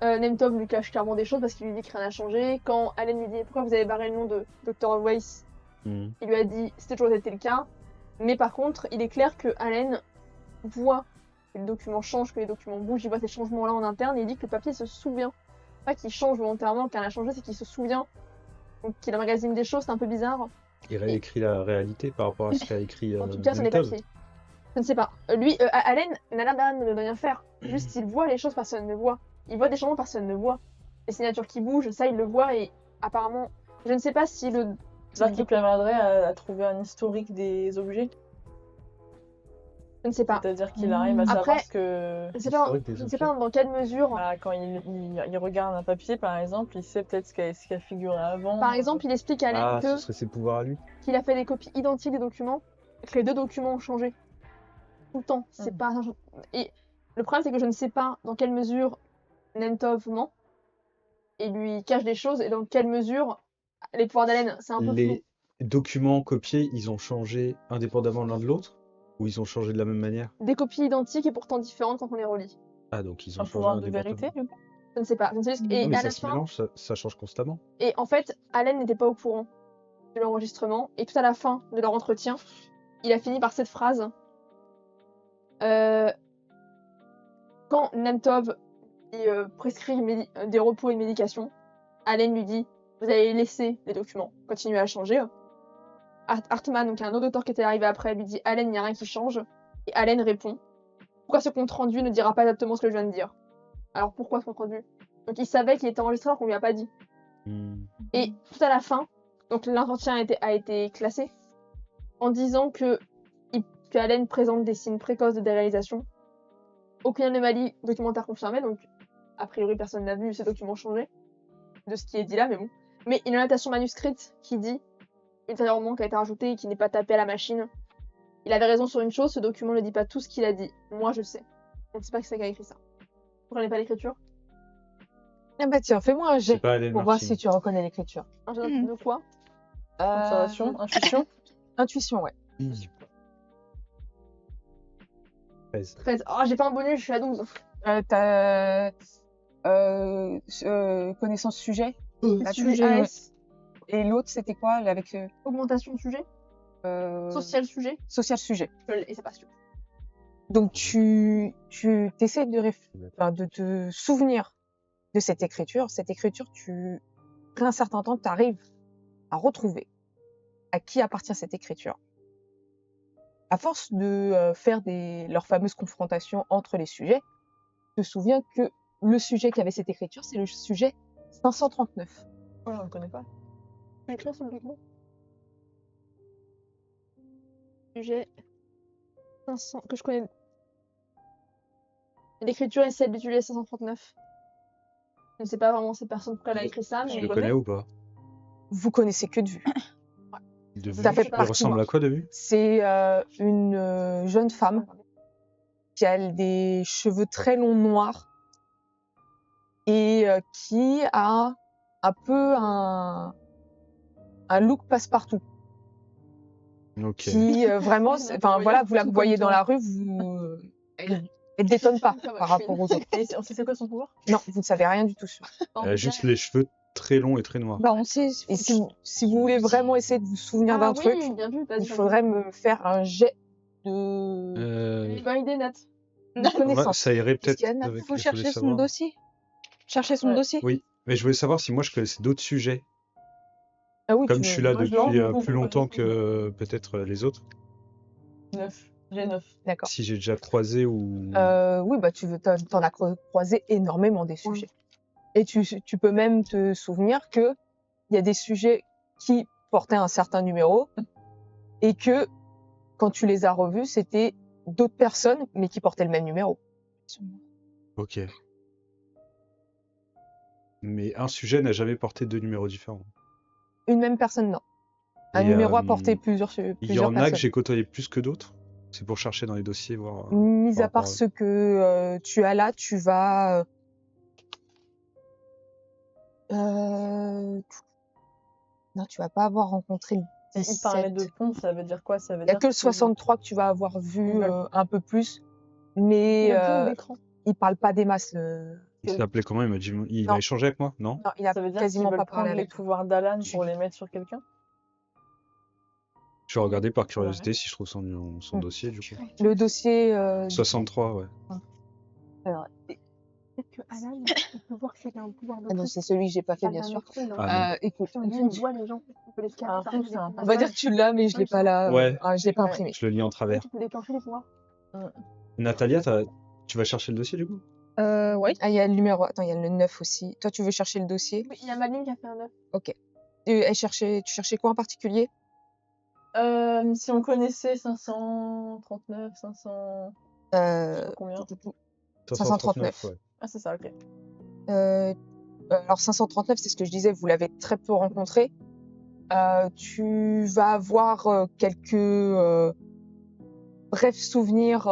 [SPEAKER 3] Nemtov lui cache clairement des choses parce qu'il lui dit que rien n'a changé. Quand Alain lui dit pourquoi vous avez barré le nom de Dr. Weiss, il lui a dit c'était toujours été le cas. Mais par contre, il est clair que Alain voit que le document change, que les documents bougent, il voit ces changements-là en interne et il dit que le papier se souvient. Pas qu'il change volontairement, qu'il a changé, c'est qu'il se souvient. Donc qu'il emmagasine des choses, c'est un peu bizarre.
[SPEAKER 6] Il réécrit la réalité par rapport à ce qu'a écrit
[SPEAKER 3] En tout cas, sur les
[SPEAKER 6] Nemtov.
[SPEAKER 3] papiers. Je ne sais pas. Lui, Alain n'a l'air de ne rien faire. Juste, il voit les choses, personne ne voit. Il voit des changements, personne ne voit. Les signatures qui bougent, ça, il le voit et apparemment, je ne sais pas si le...
[SPEAKER 2] Ça qui permettrait à trouver un historique des objets.
[SPEAKER 3] Je ne sais pas.
[SPEAKER 2] C'est-à-dire qu'il arrive à savoir ce que...
[SPEAKER 3] Je ne sais pas dans quelle mesure...
[SPEAKER 2] Bah, quand il regarde un papier, par exemple, il sait peut-être ce qui a figuré avant.
[SPEAKER 3] Par exemple, il explique à Alain
[SPEAKER 6] ce serait ses pouvoirs à lui.
[SPEAKER 3] qu'il a fait des copies identiques des documents, que les deux documents ont changé. Tout le temps. C'est pas... Et le problème, c'est que je ne sais pas dans quelle mesure Nemtov ment et lui cache des choses et dans quelle mesure les pouvoirs d'Alain, c'est un peu flou.
[SPEAKER 6] Les documents copiés, ils ont changé indépendamment l'un de l'autre? Ou ils ont changé de la même manière?
[SPEAKER 3] Des copies identiques et pourtant différentes quand on les relit.
[SPEAKER 6] Ah, donc ils ont
[SPEAKER 2] Un
[SPEAKER 6] changé
[SPEAKER 2] pouvoir de
[SPEAKER 6] indépendamment.
[SPEAKER 2] vérité, du coup.
[SPEAKER 3] Je ne sais pas. Je ne sais juste... Et
[SPEAKER 6] Non, mais
[SPEAKER 3] à
[SPEAKER 6] ça
[SPEAKER 3] la
[SPEAKER 6] se
[SPEAKER 3] fin...
[SPEAKER 6] mélange, ça change constamment.
[SPEAKER 3] Et en fait, Alain n'était pas au courant de l'enregistrement. Et tout à la fin de leur entretien, il a fini par cette phrase. Quand Nemtov prescrit des repos et une médication, Alain lui dit « Vous allez laisser les documents continuer à changer ». Hartmann, donc un autre docteur qui était arrivé après, lui dit « Alain, il n'y a rien qui change ». Et Alain répond « Pourquoi ce compte-rendu ne dira pas exactement ce que je viens de dire ?» Alors pourquoi ce compte-rendu? Donc il savait qu'il était enregistré alors qu'on lui a pas dit. Et tout à la fin, donc l'entretien a été classé en disant que Alain présente des signes précoces de déréalisation. Aucune anomalie documentaire confirmée, donc a priori personne n'a vu ces documents changer de ce qui est dit là, mais bon. Mais une annotation manuscrite qui dit, ultérieurement, qui a été rajoutée et qui n'est pas tapée à la machine. Il avait raison sur une chose, ce document ne dit pas tout ce qu'il a dit. Moi je sais. On ne sait pas que c'est qui a écrit ça. Vous comprenez pas l'écriture?
[SPEAKER 1] Ah bah tiens, fais-moi un
[SPEAKER 6] C'est
[SPEAKER 1] jet
[SPEAKER 6] pas Hélène
[SPEAKER 1] pour voir
[SPEAKER 6] Martin.
[SPEAKER 1] si tu reconnais l'écriture.
[SPEAKER 3] Un jeu de quoi?
[SPEAKER 2] Observation, intuition.
[SPEAKER 1] Intuition, ouais.
[SPEAKER 6] 13.
[SPEAKER 3] 13. Oh, j'ai pas un bonus, je suis à 12.
[SPEAKER 1] T'as connaissance sujet.
[SPEAKER 3] Sujet
[SPEAKER 7] sujet,
[SPEAKER 3] AS,
[SPEAKER 1] Et l'autre, c'était quoi là, avec
[SPEAKER 3] augmentation de sujet, social sujet,
[SPEAKER 1] social sujet.
[SPEAKER 3] et c'est pas sûr.
[SPEAKER 1] Donc tu t'essaies de te souvenir de cette écriture. Cette écriture, après un certain temps, tu arrives à retrouver à qui appartient cette écriture. À force de faire leurs fameuses confrontations entre les sujets, tu te souviens que le sujet qui avait cette écriture, c'est le sujet 539.
[SPEAKER 2] Oh, on le connaît pas.
[SPEAKER 3] Je vais écrire sur le document. Sujet 500 que je connais. L'écriture est celle du sujet 539. Je ne sais pas vraiment cette personne pourquoi elle a écrit ça,
[SPEAKER 6] Je
[SPEAKER 3] mais
[SPEAKER 6] le connais ou pas?
[SPEAKER 1] Vous connaissez que de vue.
[SPEAKER 6] De vue.
[SPEAKER 1] Ça fait
[SPEAKER 6] Il
[SPEAKER 1] partie,
[SPEAKER 6] ressemble à quoi de vue?
[SPEAKER 1] C'est une jeune femme qui a des cheveux très longs noirs et qui a un peu un look passe-partout.
[SPEAKER 6] Ok.
[SPEAKER 1] Qui vraiment, enfin voilà, vous la voyez dans la rue, elle détonne pas
[SPEAKER 3] Ça va,
[SPEAKER 1] par
[SPEAKER 3] je
[SPEAKER 1] rapport aux autres.
[SPEAKER 2] Et on sait c'est quoi son pouvoir?
[SPEAKER 1] Non, vous ne savez rien du tout sur.
[SPEAKER 6] Elle a juste les cheveux très longs et très noirs.
[SPEAKER 7] Bah, on sait.
[SPEAKER 1] Et si vous voulez vraiment essayer de vous souvenir d'un truc,
[SPEAKER 3] bien vu,
[SPEAKER 1] il faudrait me faire un jet de
[SPEAKER 3] Bonne idée, Nat.
[SPEAKER 1] de connaissance.
[SPEAKER 6] Ça irait peut-être
[SPEAKER 7] Il
[SPEAKER 6] avec.
[SPEAKER 7] faut
[SPEAKER 6] je
[SPEAKER 7] chercher
[SPEAKER 6] voulais
[SPEAKER 7] son
[SPEAKER 6] savoir.
[SPEAKER 7] dossier. Chercher son
[SPEAKER 2] Ouais.
[SPEAKER 7] dossier.
[SPEAKER 6] Oui, mais je voulais savoir si moi je connaissais d'autres sujets.
[SPEAKER 1] Ah oui,
[SPEAKER 6] Comme je suis là
[SPEAKER 2] moi, je
[SPEAKER 6] depuis
[SPEAKER 2] l'en-
[SPEAKER 6] plus longtemps que peut-être les autres.
[SPEAKER 2] 9. J'ai 9.
[SPEAKER 1] D'accord.
[SPEAKER 6] Si j'ai déjà croisé ou.
[SPEAKER 1] Oui, bah t'en as croisé énormément des sujets. Et tu peux même te souvenir que il y a des sujets qui portaient un certain numéro et que quand tu les as revus, c'était d'autres personnes mais qui portaient le même numéro.
[SPEAKER 6] Ok. Mais un sujet n'a jamais porté deux numéros différents.
[SPEAKER 1] Une même personne, non. Un
[SPEAKER 6] Et,
[SPEAKER 1] numéro a porté plusieurs
[SPEAKER 6] Il y en a que
[SPEAKER 1] personnes.
[SPEAKER 6] j'ai côtoyé plus que d'autres. C'est pour chercher dans les dossiers, voir.
[SPEAKER 1] Mis
[SPEAKER 6] par
[SPEAKER 1] à part
[SPEAKER 6] rapport à-
[SPEAKER 1] ceux que tu as là, tu vas. Non, tu vas pas avoir rencontré le
[SPEAKER 2] Il parlait
[SPEAKER 1] 17.
[SPEAKER 2] de pont, ça veut dire quoi? Ça veut
[SPEAKER 1] Il y a
[SPEAKER 2] dire
[SPEAKER 1] que le 63 que tu vas avoir vu un peu plus, mais
[SPEAKER 3] d'écran.
[SPEAKER 1] il parle pas des masses.
[SPEAKER 6] Il s'appelait comment? Il m'a dit. Il
[SPEAKER 1] Non.
[SPEAKER 6] a échangé avec moi? Non?
[SPEAKER 1] Non, il a
[SPEAKER 2] Ça veut dire qu'ils
[SPEAKER 1] quasiment
[SPEAKER 2] veulent
[SPEAKER 1] pas parlé
[SPEAKER 2] prendre les
[SPEAKER 1] avec toi.
[SPEAKER 2] pouvoirs d'Alan pour les mettre sur quelqu'un?
[SPEAKER 6] Je vais regarder par curiosité si je trouve son dossier, du coup.
[SPEAKER 1] Le dossier.
[SPEAKER 6] 63, ouais.
[SPEAKER 1] Alors,
[SPEAKER 3] Peut-être que Alan, il peut voir que c'est un pouvoir de
[SPEAKER 1] ah non,
[SPEAKER 3] plus.
[SPEAKER 1] c'est celui que j'ai pas fait,
[SPEAKER 3] Ça
[SPEAKER 1] bien
[SPEAKER 3] vient
[SPEAKER 1] sûr.
[SPEAKER 3] d'être une, hein.
[SPEAKER 6] Ah, non.
[SPEAKER 1] Écoute,
[SPEAKER 3] Lui, il voit les gens. Il peut les
[SPEAKER 2] Un
[SPEAKER 3] scanner.
[SPEAKER 2] fou, c'est un
[SPEAKER 1] on va dire que tu l'as, mais je l'ai pas là.
[SPEAKER 6] Ouais.
[SPEAKER 1] Je l'ai pas
[SPEAKER 2] Ouais.
[SPEAKER 1] imprimé.
[SPEAKER 6] Je le lis en travers.
[SPEAKER 3] Tu peux déclencher les pouvoirs.
[SPEAKER 6] Natalia, tu vas chercher le dossier, du coup?
[SPEAKER 7] Ouais.
[SPEAKER 1] Ah, il y a le numéro. Attends, il y a le 9 aussi. Toi, tu veux chercher le dossier?
[SPEAKER 3] Oui, il y a Madeline qui a fait un 9.
[SPEAKER 1] Tu cherchais quoi en particulier?
[SPEAKER 2] Si on connaissait 539, 500...
[SPEAKER 1] Euh,
[SPEAKER 2] Combien?
[SPEAKER 1] 539.
[SPEAKER 6] ouais.
[SPEAKER 2] Ah, c'est ça, ok.
[SPEAKER 1] Alors 539, c'est ce que je disais, vous l'avez très peu rencontré. Tu vas avoir quelques brefs souvenirs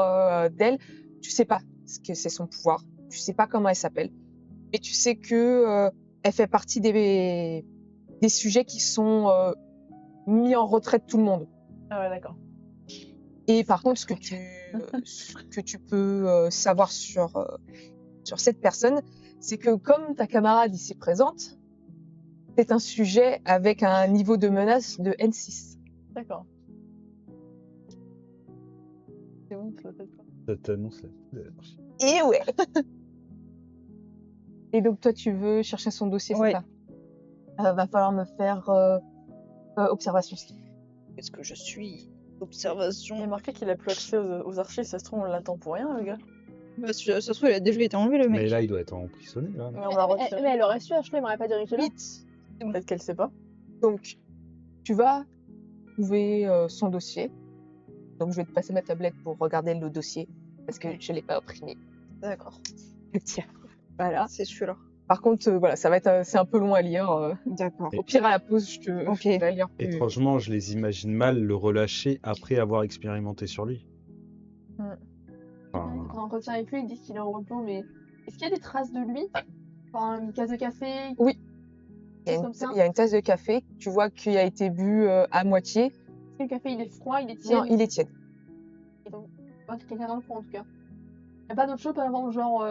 [SPEAKER 1] d'elle. Tu sais pas ce que c'est son pouvoir. Tu sais pas comment elle s'appelle. Mais tu sais que elle fait partie des sujets qui sont mis en retrait de tout le monde.
[SPEAKER 2] Ah ouais, d'accord.
[SPEAKER 1] Et par contre, ce que tu peux savoir sur cette personne, c'est que comme ta camarade ici présente, c'est un sujet avec un niveau de menace de N6.
[SPEAKER 2] D'accord. C'est bon, ça fait pas.
[SPEAKER 6] Ça t'annonce la.
[SPEAKER 1] Et ouais. Et donc toi, tu veux chercher son dossier,
[SPEAKER 7] Ouais.
[SPEAKER 1] c'est ça? Va falloir me faire observation.
[SPEAKER 7] Est-ce que je suis
[SPEAKER 2] Il
[SPEAKER 7] observation?
[SPEAKER 2] y a marqué qu'il a plus accès aux archives, ça se trouve, on l'attend pour rien, le gars.
[SPEAKER 7] Bah, ça se trouve, il a déjà été enlevé, le mec.
[SPEAKER 6] Mais là, il doit être emprisonné, là.
[SPEAKER 2] Mais on l'a retiré.
[SPEAKER 3] Mais elle aurait su, Ashley, elle m'aurait pas dirigé là.
[SPEAKER 7] Vite.
[SPEAKER 2] Peut-être qu'elle sait pas.
[SPEAKER 1] Donc, tu vas trouver son dossier. Donc, je vais te passer ma tablette pour regarder le dossier parce que je l'ai pas imprimé.
[SPEAKER 7] D'accord.
[SPEAKER 1] Tiens, voilà.
[SPEAKER 7] C'est celui-là.
[SPEAKER 1] Par contre, voilà, c'est un peu long à lire.
[SPEAKER 7] D'accord.
[SPEAKER 1] Au pire, à la pause, je te
[SPEAKER 7] Ok.
[SPEAKER 1] vais la lire plus.
[SPEAKER 6] Étrangement, je les imagine mal le relâcher après avoir expérimenté sur lui.
[SPEAKER 2] Mm.
[SPEAKER 6] Enfin,
[SPEAKER 3] Quand on entretient avec lui, ils disent qu'il est en repos, mais est-ce qu'il y a des traces de lui Enfin, une case de café,
[SPEAKER 1] Oui. Il y a
[SPEAKER 3] comme ça.
[SPEAKER 1] il y a une tasse de café. Tu vois qu'il a été bu à moitié.
[SPEAKER 3] Est-ce que le café il est froid, il est tiède?
[SPEAKER 1] Non, il est tiède.
[SPEAKER 3] Et donc, pas quelqu'un dans le froid en tout cas. Y a pas d'autre chose par exemple, genre.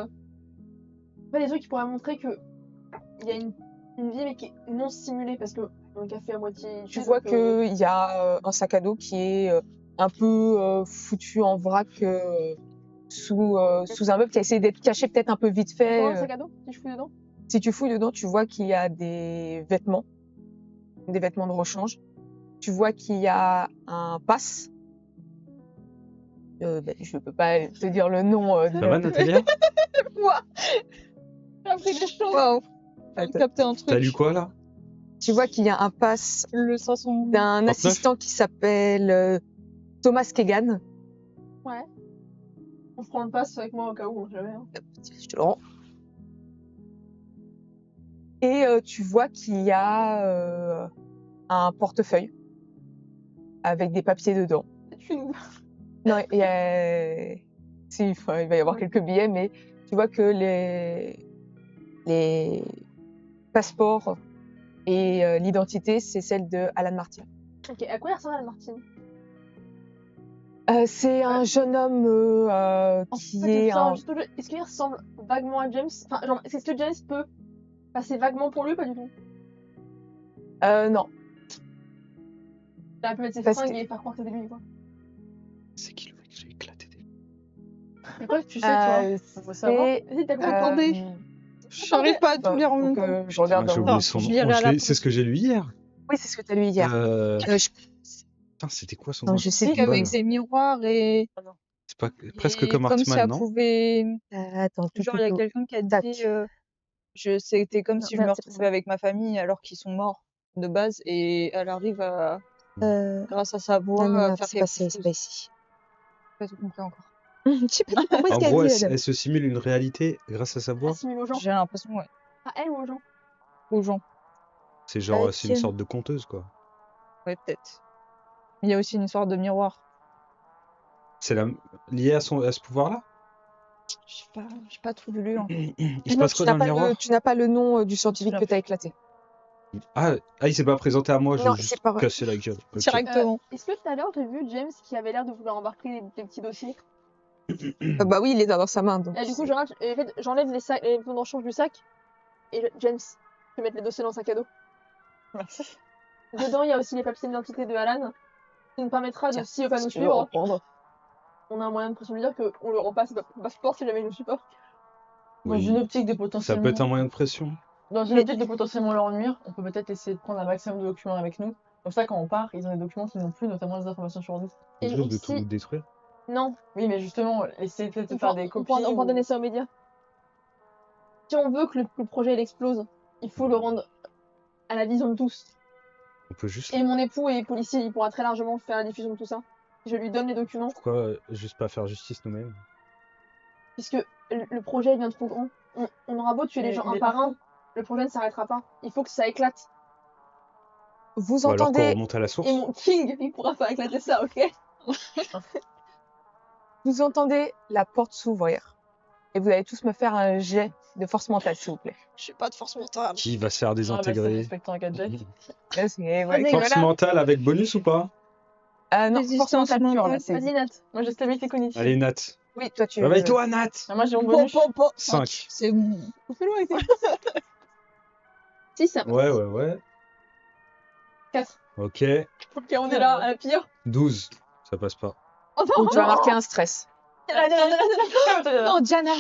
[SPEAKER 3] Pas des trucs qui pourraient montrer que il y a une vie mais qui est non simulée parce que un café à moitié.
[SPEAKER 1] Tu
[SPEAKER 3] tiède,
[SPEAKER 1] vois
[SPEAKER 3] donc,
[SPEAKER 1] qu'il y a un sac à dos qui est un peu foutu en vrac sous un meuble qui a essayé d'être caché peut-être un peu vite
[SPEAKER 3] Comment
[SPEAKER 1] fait.
[SPEAKER 3] un sac à dos si je fouille dedans?
[SPEAKER 1] Si tu fouilles dedans, tu vois qu'il y a des vêtements de rechange. Tu vois qu'il y a un pass. Je peux pas te dire le nom.
[SPEAKER 6] Ça va, Natalia?
[SPEAKER 3] J'ai appris des choses.
[SPEAKER 7] Waouh, j'ai
[SPEAKER 1] Attends.
[SPEAKER 7] capté un truc.
[SPEAKER 6] T'as lu quoi, là?
[SPEAKER 1] Tu vois qu'il y a un pass
[SPEAKER 7] Le 500.
[SPEAKER 1] d'un
[SPEAKER 6] 39?
[SPEAKER 1] assistant qui s'appelle Thomas Kegan.
[SPEAKER 3] Ouais. On se prend le pass avec moi au cas où, jamais. Hein.
[SPEAKER 1] Je te le rends. Et tu vois qu'il y a un portefeuille avec des papiers dedans.
[SPEAKER 3] C'est une.
[SPEAKER 1] Non, il y a... si, enfin, il va y avoir quelques billets, mais tu vois que les passeports et l'identité, c'est celle de Alan Martin.
[SPEAKER 3] Ok, à quoi il ressemble à Martine?
[SPEAKER 1] C'est un jeune homme
[SPEAKER 3] En
[SPEAKER 1] qui
[SPEAKER 3] fait,
[SPEAKER 1] est un...
[SPEAKER 3] est-ce qu'il ressemble vaguement à James? Enfin, genre, est-ce que James peut passer vaguement pour lui ou pas du tout?
[SPEAKER 1] non,
[SPEAKER 3] Il aurait pu mettre ses
[SPEAKER 1] Parce
[SPEAKER 3] fringues
[SPEAKER 1] que-
[SPEAKER 3] et faire croire que c'était lui, quoi.
[SPEAKER 6] C'est qui le mec que j'ai éclaté des...
[SPEAKER 2] C'est quoi que tu sais, toi?
[SPEAKER 1] Euh,
[SPEAKER 2] On veut savoir.
[SPEAKER 1] c'est...
[SPEAKER 3] Vas-y, t'as
[SPEAKER 7] Attendez. J'arrive pas à tout lire en même
[SPEAKER 1] donc,
[SPEAKER 7] temps.
[SPEAKER 1] je regarde.
[SPEAKER 6] Ah, j'ai
[SPEAKER 1] dans-
[SPEAKER 6] oublié
[SPEAKER 7] Non,
[SPEAKER 6] son
[SPEAKER 7] je
[SPEAKER 6] nom.
[SPEAKER 7] lirai à la
[SPEAKER 6] C'est ce que j'ai lu hier.
[SPEAKER 1] Oui, c'est ce que tu as lu hier.
[SPEAKER 6] Putain, c'était quoi son
[SPEAKER 1] Non,
[SPEAKER 6] nom?
[SPEAKER 1] je sais
[SPEAKER 7] C'est
[SPEAKER 1] plus.
[SPEAKER 7] avec des miroirs et.
[SPEAKER 6] C'est pas presque
[SPEAKER 7] et
[SPEAKER 6] comme
[SPEAKER 7] comme si
[SPEAKER 6] Hartman,
[SPEAKER 7] elle
[SPEAKER 6] non?
[SPEAKER 7] pouvait.
[SPEAKER 1] Attends, tout,
[SPEAKER 7] Genre, il y a
[SPEAKER 1] tout.
[SPEAKER 7] quelqu'un qui a
[SPEAKER 1] Tac.
[SPEAKER 7] dit. C'était comme
[SPEAKER 1] Non,
[SPEAKER 7] si je me
[SPEAKER 1] merde, c'est pas
[SPEAKER 7] retrouvais avec ma famille alors qu'ils sont morts de base et elle arrive à, grâce à sa voix,
[SPEAKER 1] Non,
[SPEAKER 7] à
[SPEAKER 1] non,
[SPEAKER 7] faire
[SPEAKER 1] c'est pas,
[SPEAKER 7] quelque chose.
[SPEAKER 1] c'est pas ici.
[SPEAKER 7] J'ai pas tout compris encore.
[SPEAKER 1] Je sais pas pourquoi
[SPEAKER 6] En
[SPEAKER 1] est-ce qu'elle
[SPEAKER 6] gros,
[SPEAKER 1] dit,
[SPEAKER 6] elle,
[SPEAKER 1] la dame.
[SPEAKER 6] elle se simule une réalité grâce à sa voix.
[SPEAKER 3] Assimile aux gens.
[SPEAKER 7] J'ai l'impression, ouais,
[SPEAKER 3] À elle ou aux gens?
[SPEAKER 7] aux gens.
[SPEAKER 6] C'est genre, c'est une
[SPEAKER 1] tiens.
[SPEAKER 6] sorte de conteuse, quoi.
[SPEAKER 7] Ouais, peut-être. Il y a aussi une sorte de miroir.
[SPEAKER 6] C'est lié à ce pouvoir-là?
[SPEAKER 7] J'ai pas tout lu encore.
[SPEAKER 6] Il se
[SPEAKER 1] Non,
[SPEAKER 6] passe quoi dans le miroir?
[SPEAKER 1] tu n'as pas le nom du scientifique
[SPEAKER 7] Je
[SPEAKER 1] que tu as éclaté.
[SPEAKER 6] Ah, il s'est pas présenté à moi, je
[SPEAKER 1] Non,
[SPEAKER 6] vais
[SPEAKER 1] il
[SPEAKER 6] juste
[SPEAKER 1] s'est pas-
[SPEAKER 6] casser la gueule. Ok.
[SPEAKER 7] Directement.
[SPEAKER 3] Est-ce que tout à l'heure j'ai vu James qui avait l'air de vouloir embarquer des petits dossiers?
[SPEAKER 1] Bah oui, il est dans sa main. Donc
[SPEAKER 3] Et du coup, j'enlève les sacs, les boutons de rechange du sac. Et James, je vais mettre les dossiers dans le sac à dos.
[SPEAKER 2] Merci.
[SPEAKER 3] Dedans, il y a aussi les papiers d'identité de Alan. Qui nous permettra de, si il veut pas nous
[SPEAKER 1] si tu veux
[SPEAKER 3] suivre,
[SPEAKER 1] reprendre.
[SPEAKER 3] on a un moyen de pression lui dire qu'on lui repasse le passeport si jamais il nous suit pas.
[SPEAKER 2] Dans
[SPEAKER 6] Oui.
[SPEAKER 2] une optique de
[SPEAKER 6] Ça
[SPEAKER 2] potentiellement.
[SPEAKER 6] peut être un moyen de pression.
[SPEAKER 2] Dans une optique de potentiellement leur nuire, on peut peut-être essayer de prendre un maximum de documents avec nous. Comme ça, quand on part, ils ont des documents qu'ils n'ont plus, notamment des informations sur nous.
[SPEAKER 6] On
[SPEAKER 3] Et
[SPEAKER 6] risque de
[SPEAKER 3] aussi-
[SPEAKER 6] tout détruire.
[SPEAKER 3] Non,
[SPEAKER 2] Oui, mais justement, essayer peut-être de faire des
[SPEAKER 3] on
[SPEAKER 2] copies.
[SPEAKER 3] pourra
[SPEAKER 2] ou-
[SPEAKER 3] donner ça aux médias. Si on veut que le projet il explose, il faut le rendre à la vision de tous.
[SPEAKER 6] On peut juste.
[SPEAKER 3] Et mon époux est policier, il pourra très largement faire la diffusion de tout ça. Je lui donne les documents,
[SPEAKER 6] Pourquoi juste pas faire justice nous-mêmes?
[SPEAKER 3] puisque le projet est bien trop grand. On aura beau tuer les
[SPEAKER 2] Mais
[SPEAKER 3] gens
[SPEAKER 2] il
[SPEAKER 3] un
[SPEAKER 2] est
[SPEAKER 3] par
[SPEAKER 2] partout.
[SPEAKER 3] un, le projet ne s'arrêtera pas. Il faut que ça éclate.
[SPEAKER 1] Vous
[SPEAKER 6] Ou alors qu'on
[SPEAKER 1] entendez,
[SPEAKER 6] remonte à la source.
[SPEAKER 3] Et mon King, il pourra faire éclater ça, ok?
[SPEAKER 1] vous entendez la porte s'ouvrir. Et vous allez tous me faire un jet de force mentale, s'il vous plaît.
[SPEAKER 7] J'ai pas de force mentale.
[SPEAKER 6] Qui va se faire
[SPEAKER 2] Ah, bah, c'est
[SPEAKER 6] désintégrer?
[SPEAKER 2] respectant un gadget.
[SPEAKER 1] Merci, ouais,
[SPEAKER 3] Vas-y,
[SPEAKER 6] Force
[SPEAKER 3] voilà.
[SPEAKER 6] mentale avec bonus ou pas?
[SPEAKER 1] non, force mentale pure, là.
[SPEAKER 7] mentale.
[SPEAKER 1] c'est-
[SPEAKER 3] Vas-y, Nat.
[SPEAKER 2] Moi, j'ai stabilité cognitive.
[SPEAKER 6] Allez, Nat.
[SPEAKER 1] Oui, toi, tu...
[SPEAKER 6] Réveille-toi, Nat!
[SPEAKER 2] Ah, moi, j'ai mon bonus.
[SPEAKER 6] 5.
[SPEAKER 7] C'est bon.
[SPEAKER 3] Fais-le avec 6,
[SPEAKER 6] Ouais.
[SPEAKER 3] 4.
[SPEAKER 6] Ok.
[SPEAKER 3] Ok, on est là, à la pire.
[SPEAKER 6] 12. Ça passe pas.
[SPEAKER 3] Oh
[SPEAKER 1] Donc, tu vas marquer un stress.
[SPEAKER 3] non.
[SPEAKER 1] Oh, Diana.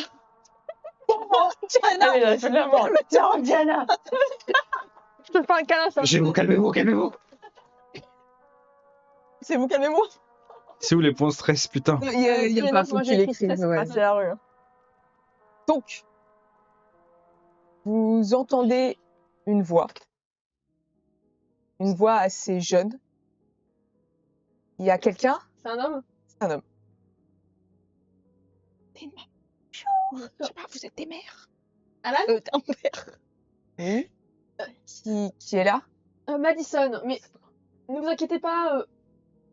[SPEAKER 2] Ah, mais fais de la mort.
[SPEAKER 3] Non, Diana. Je te fais un câlin, ça.
[SPEAKER 6] Calmez-vous.
[SPEAKER 3] C'est vous, calmez-moi.
[SPEAKER 6] C'est où les points stress, putain?
[SPEAKER 1] Il y a pas, faut
[SPEAKER 3] Moi,
[SPEAKER 1] que
[SPEAKER 3] j'ai
[SPEAKER 1] tu
[SPEAKER 3] écrit
[SPEAKER 1] l'écrives.
[SPEAKER 3] stress.
[SPEAKER 1] Ouais.
[SPEAKER 3] Ah, c'est la rue.
[SPEAKER 1] Donc, vous entendez une voix. Une voix assez jeune. Il y a quelqu'un?
[SPEAKER 3] C'est un homme?
[SPEAKER 1] C'est un homme.
[SPEAKER 7] Je sais pas, vous êtes des mères.
[SPEAKER 3] Alan?
[SPEAKER 7] Un père.
[SPEAKER 1] Oui. Qui est là?
[SPEAKER 3] Madison, mais ne vous inquiétez pas,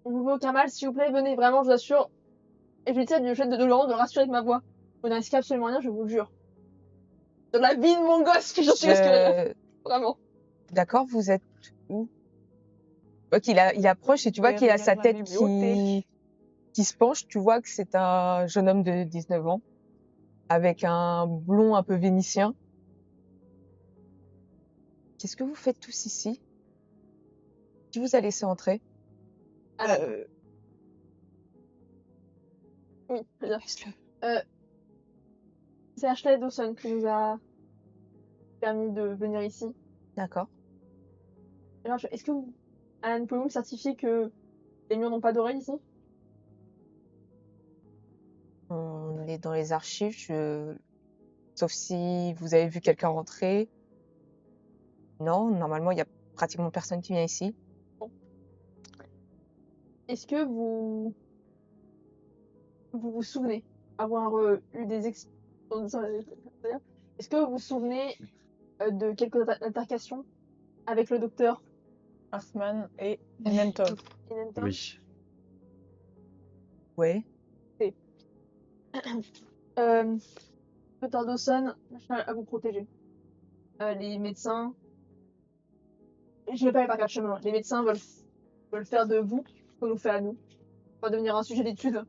[SPEAKER 3] on ne veut aucun mal, s'il vous plaît, venez, vraiment, je vous assure. Et je lui dis à Dieu de Laurent de le rassurer avec ma voix. Vous n'en risquez absolument rien, je vous le jure. de la vie de mon gosse que je suis
[SPEAKER 1] Je-
[SPEAKER 3] Vraiment.
[SPEAKER 1] D'accord, vous êtes où? Ok, il approche et tu vois
[SPEAKER 2] Je
[SPEAKER 1] qu'il a sa
[SPEAKER 2] regarde la
[SPEAKER 1] tête
[SPEAKER 2] bibliothèque.
[SPEAKER 1] qui se penche. Tu vois que c'est un jeune homme de 19 ans avec un blond un peu vénitien. Qu'est-ce que vous faites tous ici? Qui vous a laissé entrer?
[SPEAKER 3] Alan. Oui, je veux dire. C'est Ashley Dawson qui nous a permis de venir ici.
[SPEAKER 1] D'accord.
[SPEAKER 3] Alors, est-ce que vous, Alan, pouvez-vous me certifier que les murs n'ont pas d'oreilles ici?
[SPEAKER 1] On est dans les archives, sauf si vous avez vu quelqu'un rentrer. Non, normalement, il y a pratiquement personne qui vient ici.
[SPEAKER 3] Est-ce que vous vous souvenez avoir eu des Est-ce que vous vous souvenez de quelques altercations avec le docteur
[SPEAKER 2] Hartman et Nenton.
[SPEAKER 3] Inenton?
[SPEAKER 6] Oui.
[SPEAKER 1] Ouais.
[SPEAKER 3] Dr. Dawson, je tiens à vous protéger. Les médecins, je vais pas aller par quatre chemins. Les médecins veulent faire de vous ce qu'on nous fait à nous. Ça va devenir un sujet d'étude.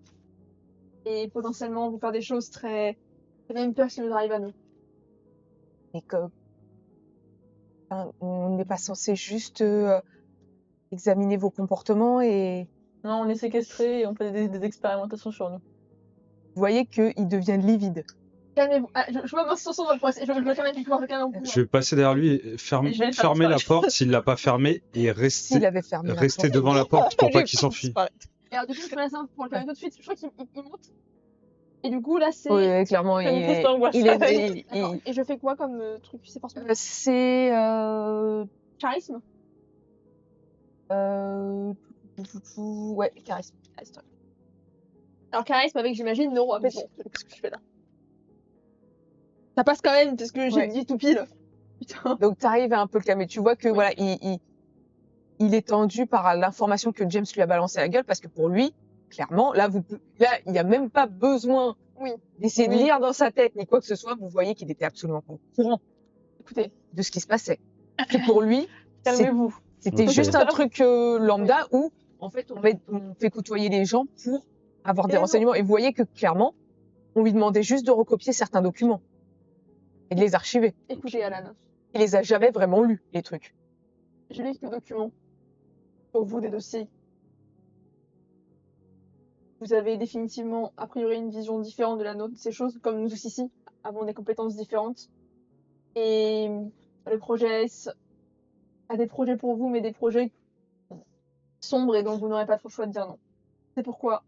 [SPEAKER 3] Et potentiellement vous faire des choses très même peur qui nous arrive à nous.
[SPEAKER 1] Et on n'est pas censé juste examiner vos comportements et
[SPEAKER 2] Non, on est séquestrés et on fait des expérimentations sur nous.
[SPEAKER 1] vous voyez qu'il devient livide.
[SPEAKER 3] Calmez-vous. Ah, je vois ma chanson dans le procès. Je le calme avec le calme.
[SPEAKER 6] Je vais passer derrière lui et
[SPEAKER 2] Et je vais le faire
[SPEAKER 6] fermer la
[SPEAKER 2] disparaître.
[SPEAKER 6] porte s'il l'a pas fermée et
[SPEAKER 1] S'il
[SPEAKER 6] rester
[SPEAKER 1] avait fermé la
[SPEAKER 6] rester
[SPEAKER 1] porte.
[SPEAKER 6] devant la porte pour pas
[SPEAKER 7] J'ai
[SPEAKER 6] qu'il
[SPEAKER 7] peur
[SPEAKER 6] s'enfuit.
[SPEAKER 7] disparaître.
[SPEAKER 3] Et alors du coup je fais la simple pour le calmer tout de suite. Je crois qu'il monte. Et du coup là c'est.
[SPEAKER 1] Oui, clairement,
[SPEAKER 2] Comme
[SPEAKER 1] il
[SPEAKER 2] une
[SPEAKER 1] est,
[SPEAKER 2] angoisse.
[SPEAKER 1] il est,
[SPEAKER 3] D'accord. Et je fais quoi comme truc? C'est forcément
[SPEAKER 1] c'est
[SPEAKER 3] charisme.
[SPEAKER 1] ouais, charisme.
[SPEAKER 3] Alors charisme avec j'imagine neuroapaisement. Qu'est-ce que je fais là? Ça passe quand même parce que j'ai
[SPEAKER 1] Ouais.
[SPEAKER 3] dit tout pile. Putain.
[SPEAKER 1] Donc tu arrives à un peu le calmer. Tu vois que
[SPEAKER 3] Oui.
[SPEAKER 1] voilà, il est tendu par l'information que James lui a balancée à la gueule parce que pour lui, clairement, là, il n'y a même pas besoin
[SPEAKER 3] Oui.
[SPEAKER 1] d'essayer de
[SPEAKER 3] Oui.
[SPEAKER 1] lire dans sa tête ni quoi que ce soit. Vous voyez qu'il était absolument pas au courant
[SPEAKER 3] Écoutez,
[SPEAKER 1] de ce qui se passait. Que pour lui,
[SPEAKER 2] Calmez-vous.
[SPEAKER 1] c'était
[SPEAKER 6] Ok.
[SPEAKER 1] juste un truc lambda où, en fait, on fait côtoyer les gens pour avoir des
[SPEAKER 3] Et non.
[SPEAKER 1] renseignements. Et vous voyez que clairement, on lui demandait juste de recopier certains documents et de les archiver.
[SPEAKER 3] écoutez Alan,
[SPEAKER 1] Il les a jamais vraiment lus, les trucs.
[SPEAKER 3] j'ai lu quelques documents pour vous des dossiers. Vous avez définitivement, a priori, une vision différente de la nôtre de ces choses, comme nous tous ici avons des compétences différentes. Et le projet S a des projets pour vous, mais des projets sombres et dont vous n'aurez pas trop le choix de dire non. C'est pourquoi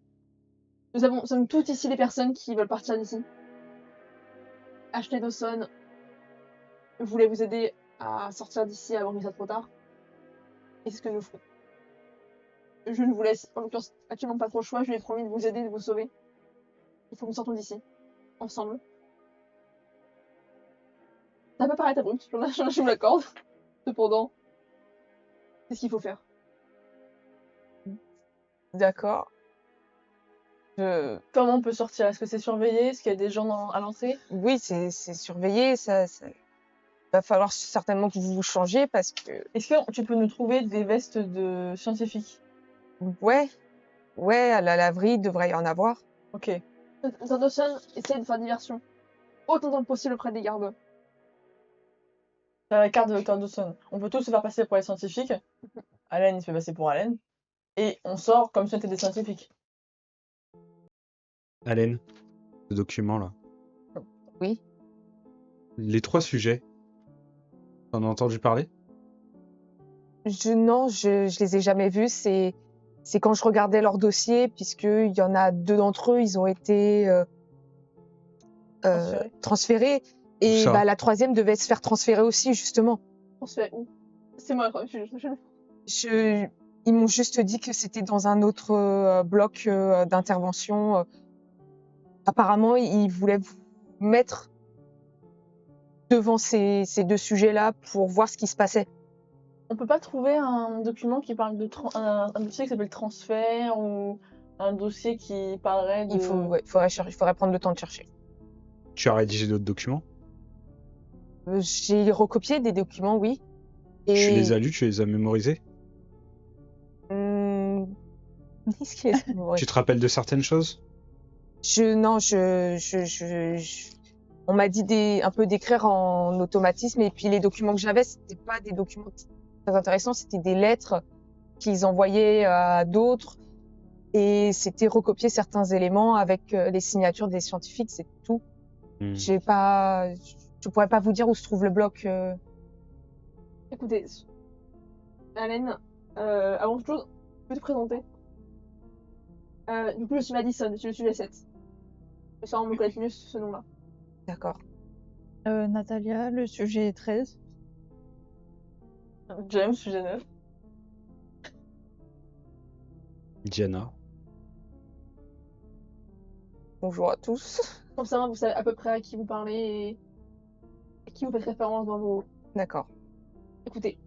[SPEAKER 3] nous sommes toutes ici des personnes qui veulent partir d'ici. Ashley Dawson voulait vous aider à sortir d'ici avant que ça soit trop tard. Et c'est ce que nous ferons. Je ne vous laisse, en l'occurrence, actuellement pas trop le choix. Je lui ai promis de vous aider, de vous sauver. Il faut que nous sortons d'ici, ensemble. Ça peut paraître abrupt, je vous l'accorde. Cependant, c'est ce qu'il faut faire.
[SPEAKER 1] D'accord.
[SPEAKER 2] Comment on peut sortir? Est-ce que c'est surveillé? Est-ce qu'il y a des gens à l'entrée?
[SPEAKER 1] Oui, c'est surveillé. Ça va falloir certainement que vous vous changiez parce que
[SPEAKER 2] Est-ce que tu peux nous trouver des vestes de scientifiques?
[SPEAKER 1] ouais, à la laverie, il devrait y en avoir.
[SPEAKER 2] Ok.
[SPEAKER 3] Dr. Dawson essaie de faire diversion. Autant que possible auprès des gardes.
[SPEAKER 2] T'as la carte de Dr. Dawson. On peut tous se faire passer pour les scientifiques. Allen, il se fait passer pour Allen. Et on sort comme si on était des scientifiques.
[SPEAKER 6] Allen, ce document-là.
[SPEAKER 1] Oui.
[SPEAKER 6] Les 3 sujets. T'en as entendu parler?
[SPEAKER 1] Non, je les ai jamais vus. C'est quand je regardais leur dossier, puisqu'il y en a 2 d'entre eux, ils ont été transférés. Et
[SPEAKER 6] Où ça?
[SPEAKER 1] bah, la 3e devait se faire transférer aussi, justement.
[SPEAKER 3] On se fait où? C'est moi,
[SPEAKER 1] Ils m'ont juste dit que c'était dans un autre bloc d'intervention. Apparemment, ils voulaient vous mettre devant ces 2 sujets-là pour voir ce qui se passait.
[SPEAKER 2] On peut pas trouver un document qui parle de un dossier qui s'appelle transfert ou un dossier qui parlerait de...
[SPEAKER 1] Il faudrait prendre le temps de chercher.
[SPEAKER 6] Tu as rédigé d'autres documents?
[SPEAKER 1] J'ai recopié des documents, oui.
[SPEAKER 6] Tu les
[SPEAKER 1] Et
[SPEAKER 6] as lus, tu les as mémorisés?
[SPEAKER 1] qu'est-ce qu'il est
[SPEAKER 6] Tu te rappelles de certaines choses?
[SPEAKER 1] Non, on m'a dit un peu d'écrire en automatisme, et puis les documents que j'avais, c'était pas des documents très intéressants, c'était des lettres qu'ils envoyaient à d'autres, et c'était recopier certains éléments avec les signatures des scientifiques, c'est tout. Je pourrais pas vous dire où se trouve le bloc.
[SPEAKER 3] Écoutez, Allen, avant toute chose, je peux te présenter. Du coup, je suis Madison, je suis le sujet 7. Mais ça, on me connaît mieux ce nom-là.
[SPEAKER 1] D'accord.
[SPEAKER 7] Natalia, le sujet est 13.
[SPEAKER 2] James, sujet 9.
[SPEAKER 6] Diana.
[SPEAKER 1] Bonjour à tous.
[SPEAKER 3] Comme ça, vous savez à peu près à qui vous parlez et à qui vous faites référence dans vos...
[SPEAKER 1] D'accord.
[SPEAKER 3] Écoutez,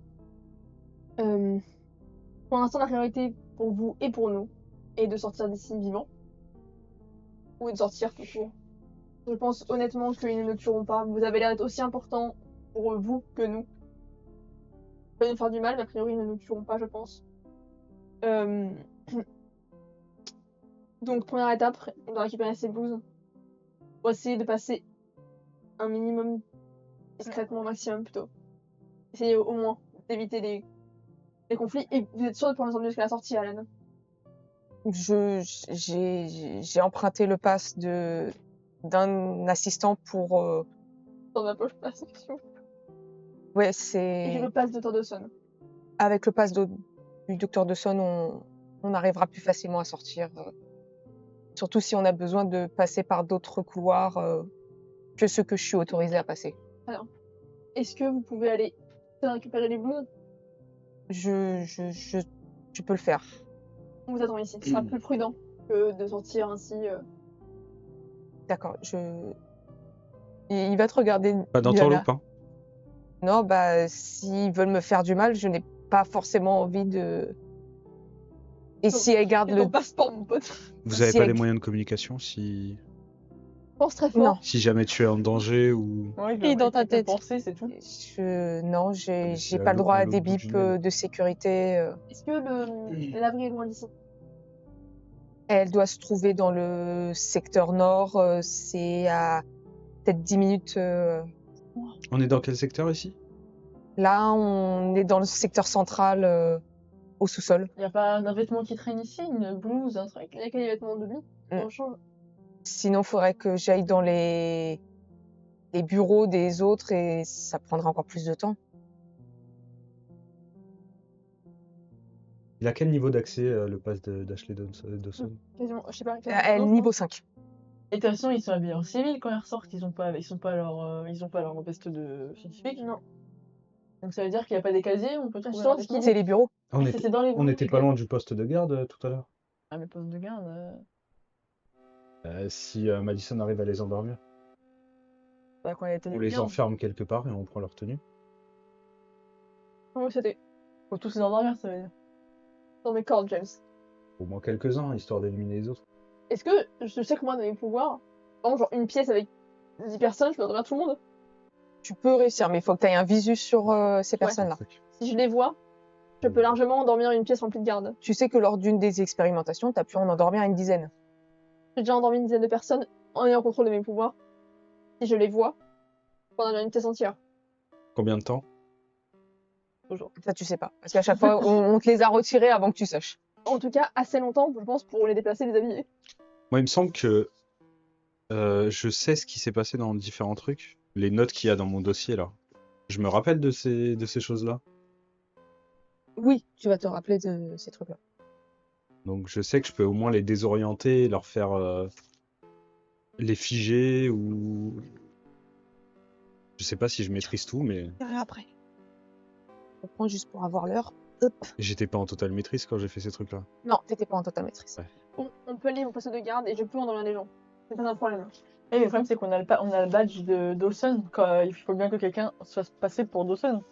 [SPEAKER 3] pour l'instant, la priorité pour vous et pour nous est de sortir d'ici vivant. Ou de sortir tout court. Je pense honnêtement qu'ils ne nous tueront pas. Vous avez l'air d'être aussi important pour vous que nous. Ils peuvent nous faire du mal, mais a priori, ils ne nous tueront pas, je pense. Donc, première étape, on doit récupérer ces blouses. Pour essayer de passer un minimum discrètement, au maximum plutôt. Essayer au moins d'éviter les conflits. Et vous êtes sûr de pouvoir nous emmener jusqu'à la sortie, Alan?
[SPEAKER 1] J'ai emprunté le pass d'un assistant pour.
[SPEAKER 3] Dans ma poche, pas section.
[SPEAKER 1] Ouais,
[SPEAKER 3] Et
[SPEAKER 1] c'est.
[SPEAKER 3] je le passe de Dawson.
[SPEAKER 1] Avec le pass du docteur Dawson, on arrivera plus facilement à sortir. Surtout si on a besoin de passer par d'autres couloirs que ceux que je suis autorisée à passer.
[SPEAKER 3] Alors, est-ce que vous pouvez aller récupérer les blouses?
[SPEAKER 1] Je peux le faire.
[SPEAKER 3] On vous attend ici. Ce sera plus prudent que de sortir ainsi.
[SPEAKER 1] D'accord, il va te regarder.
[SPEAKER 6] Pas
[SPEAKER 1] Diana.
[SPEAKER 6] d'entourloupe, hein?
[SPEAKER 1] Non, bah, s'ils veulent me faire du mal, je n'ai pas forcément envie de. Et si elle garde
[SPEAKER 3] C'est
[SPEAKER 1] le.
[SPEAKER 3] ton passeport, mon pote.
[SPEAKER 6] Vous avez
[SPEAKER 1] Si
[SPEAKER 6] pas
[SPEAKER 1] elle-
[SPEAKER 6] les moyens de communication si
[SPEAKER 3] Pense très fort.
[SPEAKER 1] Non.
[SPEAKER 6] jamais tu es en danger ou...
[SPEAKER 2] Ouais,
[SPEAKER 7] Et dans ta tête.
[SPEAKER 2] Penser, c'est tout.
[SPEAKER 1] Non, j'ai
[SPEAKER 6] c'est
[SPEAKER 1] pas
[SPEAKER 6] à
[SPEAKER 1] le droit à
[SPEAKER 6] l'autre
[SPEAKER 1] des
[SPEAKER 6] bout du
[SPEAKER 1] bips
[SPEAKER 6] tunnel.
[SPEAKER 1] de sécurité.
[SPEAKER 3] Est-ce que l'abri est loin d'ici?
[SPEAKER 1] Elle doit se trouver dans le secteur nord. C'est à peut-être 10 minutes.
[SPEAKER 6] On est dans quel secteur ici?
[SPEAKER 1] Là, on est dans le secteur central, au sous-sol.
[SPEAKER 2] Y a pas un vêtement qui traîne ici, une blouse, un truc.
[SPEAKER 3] Il n'y a que des vêtements de nuit. On change.
[SPEAKER 1] Sinon, il faudrait que j'aille dans les bureaux des autres et ça prendrait encore plus de temps.
[SPEAKER 6] Il a quel niveau d'accès le pass d'Ashley Dawson?
[SPEAKER 3] Quasiment, je sais pas.
[SPEAKER 1] Elle, niveau 5.
[SPEAKER 2] Et de toute façon, ils sont habillés en civil quand ils ressortent, ils ont pas leur veste de scientifique.
[SPEAKER 3] Non.
[SPEAKER 2] Donc ça veut dire qu'il n'y a pas des casiers, on peut trouver
[SPEAKER 3] sens
[SPEAKER 2] un vêtement.
[SPEAKER 1] C'est les bureaux.
[SPEAKER 6] Ah, on
[SPEAKER 2] C'est dans les
[SPEAKER 6] on
[SPEAKER 2] bureaux,
[SPEAKER 6] était
[SPEAKER 2] les
[SPEAKER 6] pas
[SPEAKER 2] gars.
[SPEAKER 6] loin du poste de garde tout à l'heure.
[SPEAKER 2] Ah, mais poste de garde,
[SPEAKER 6] Si Madison arrive à les endormir,
[SPEAKER 2] bah, quand il y a
[SPEAKER 6] on
[SPEAKER 2] des
[SPEAKER 6] les
[SPEAKER 2] gardes,
[SPEAKER 6] enferme quelque part et on prend leur tenue.
[SPEAKER 3] Oui, c'était
[SPEAKER 2] faut tous les endormir, ça veut dire.
[SPEAKER 3] dans mes cordes, James.
[SPEAKER 6] Au moins quelques-uns, histoire d'éliminer les autres.
[SPEAKER 3] Est-ce que je sais que moi, dans mes pouvoirs, par exemple, genre une pièce avec 10 personnes, je peux endormir tout le monde?
[SPEAKER 1] Tu peux réussir, mais il faut que tu aies un visu sur ces personnes-là.
[SPEAKER 3] Si je les vois, je peux largement endormir une pièce remplie de gardes.
[SPEAKER 1] Tu sais que lors d'une des expérimentations, tu as pu en endormir une dizaine.
[SPEAKER 3] J'ai déjà endormi une dizaine de personnes en ayant contrôle de mes pouvoirs. Si je les vois, je peux endormir une pièce entière.
[SPEAKER 6] Combien de temps?
[SPEAKER 1] Ça, tu sais pas. Parce qu'à chaque fois, on te les a retirés avant que tu saches.
[SPEAKER 3] En tout cas, assez longtemps, je pense, pour les déplacer, les habiller.
[SPEAKER 6] Moi, il me semble que je sais ce qui s'est passé dans différents trucs. Les notes qu'il y a dans mon dossier, là. Je me rappelle de ces choses-là.
[SPEAKER 1] Oui, tu vas te rappeler de ces trucs-là.
[SPEAKER 6] Donc je sais que je peux au moins les désorienter, leur faire les figer ou... Je sais pas si je maîtrise tout, mais
[SPEAKER 7] Après.
[SPEAKER 1] On prend juste pour avoir l'heure. Hop.
[SPEAKER 6] j'étais pas en totale maîtrise quand j'ai fait ces trucs-là.
[SPEAKER 1] Non, t'étais pas en totale maîtrise.
[SPEAKER 6] Ouais.
[SPEAKER 3] On peut aller au poste de garde et je peux endormir les gens. C'est pas un problème.
[SPEAKER 2] Et le problème, c'est qu'on a le badge de Dawson. Il faut bien que quelqu'un se fasse passer pour Dawson.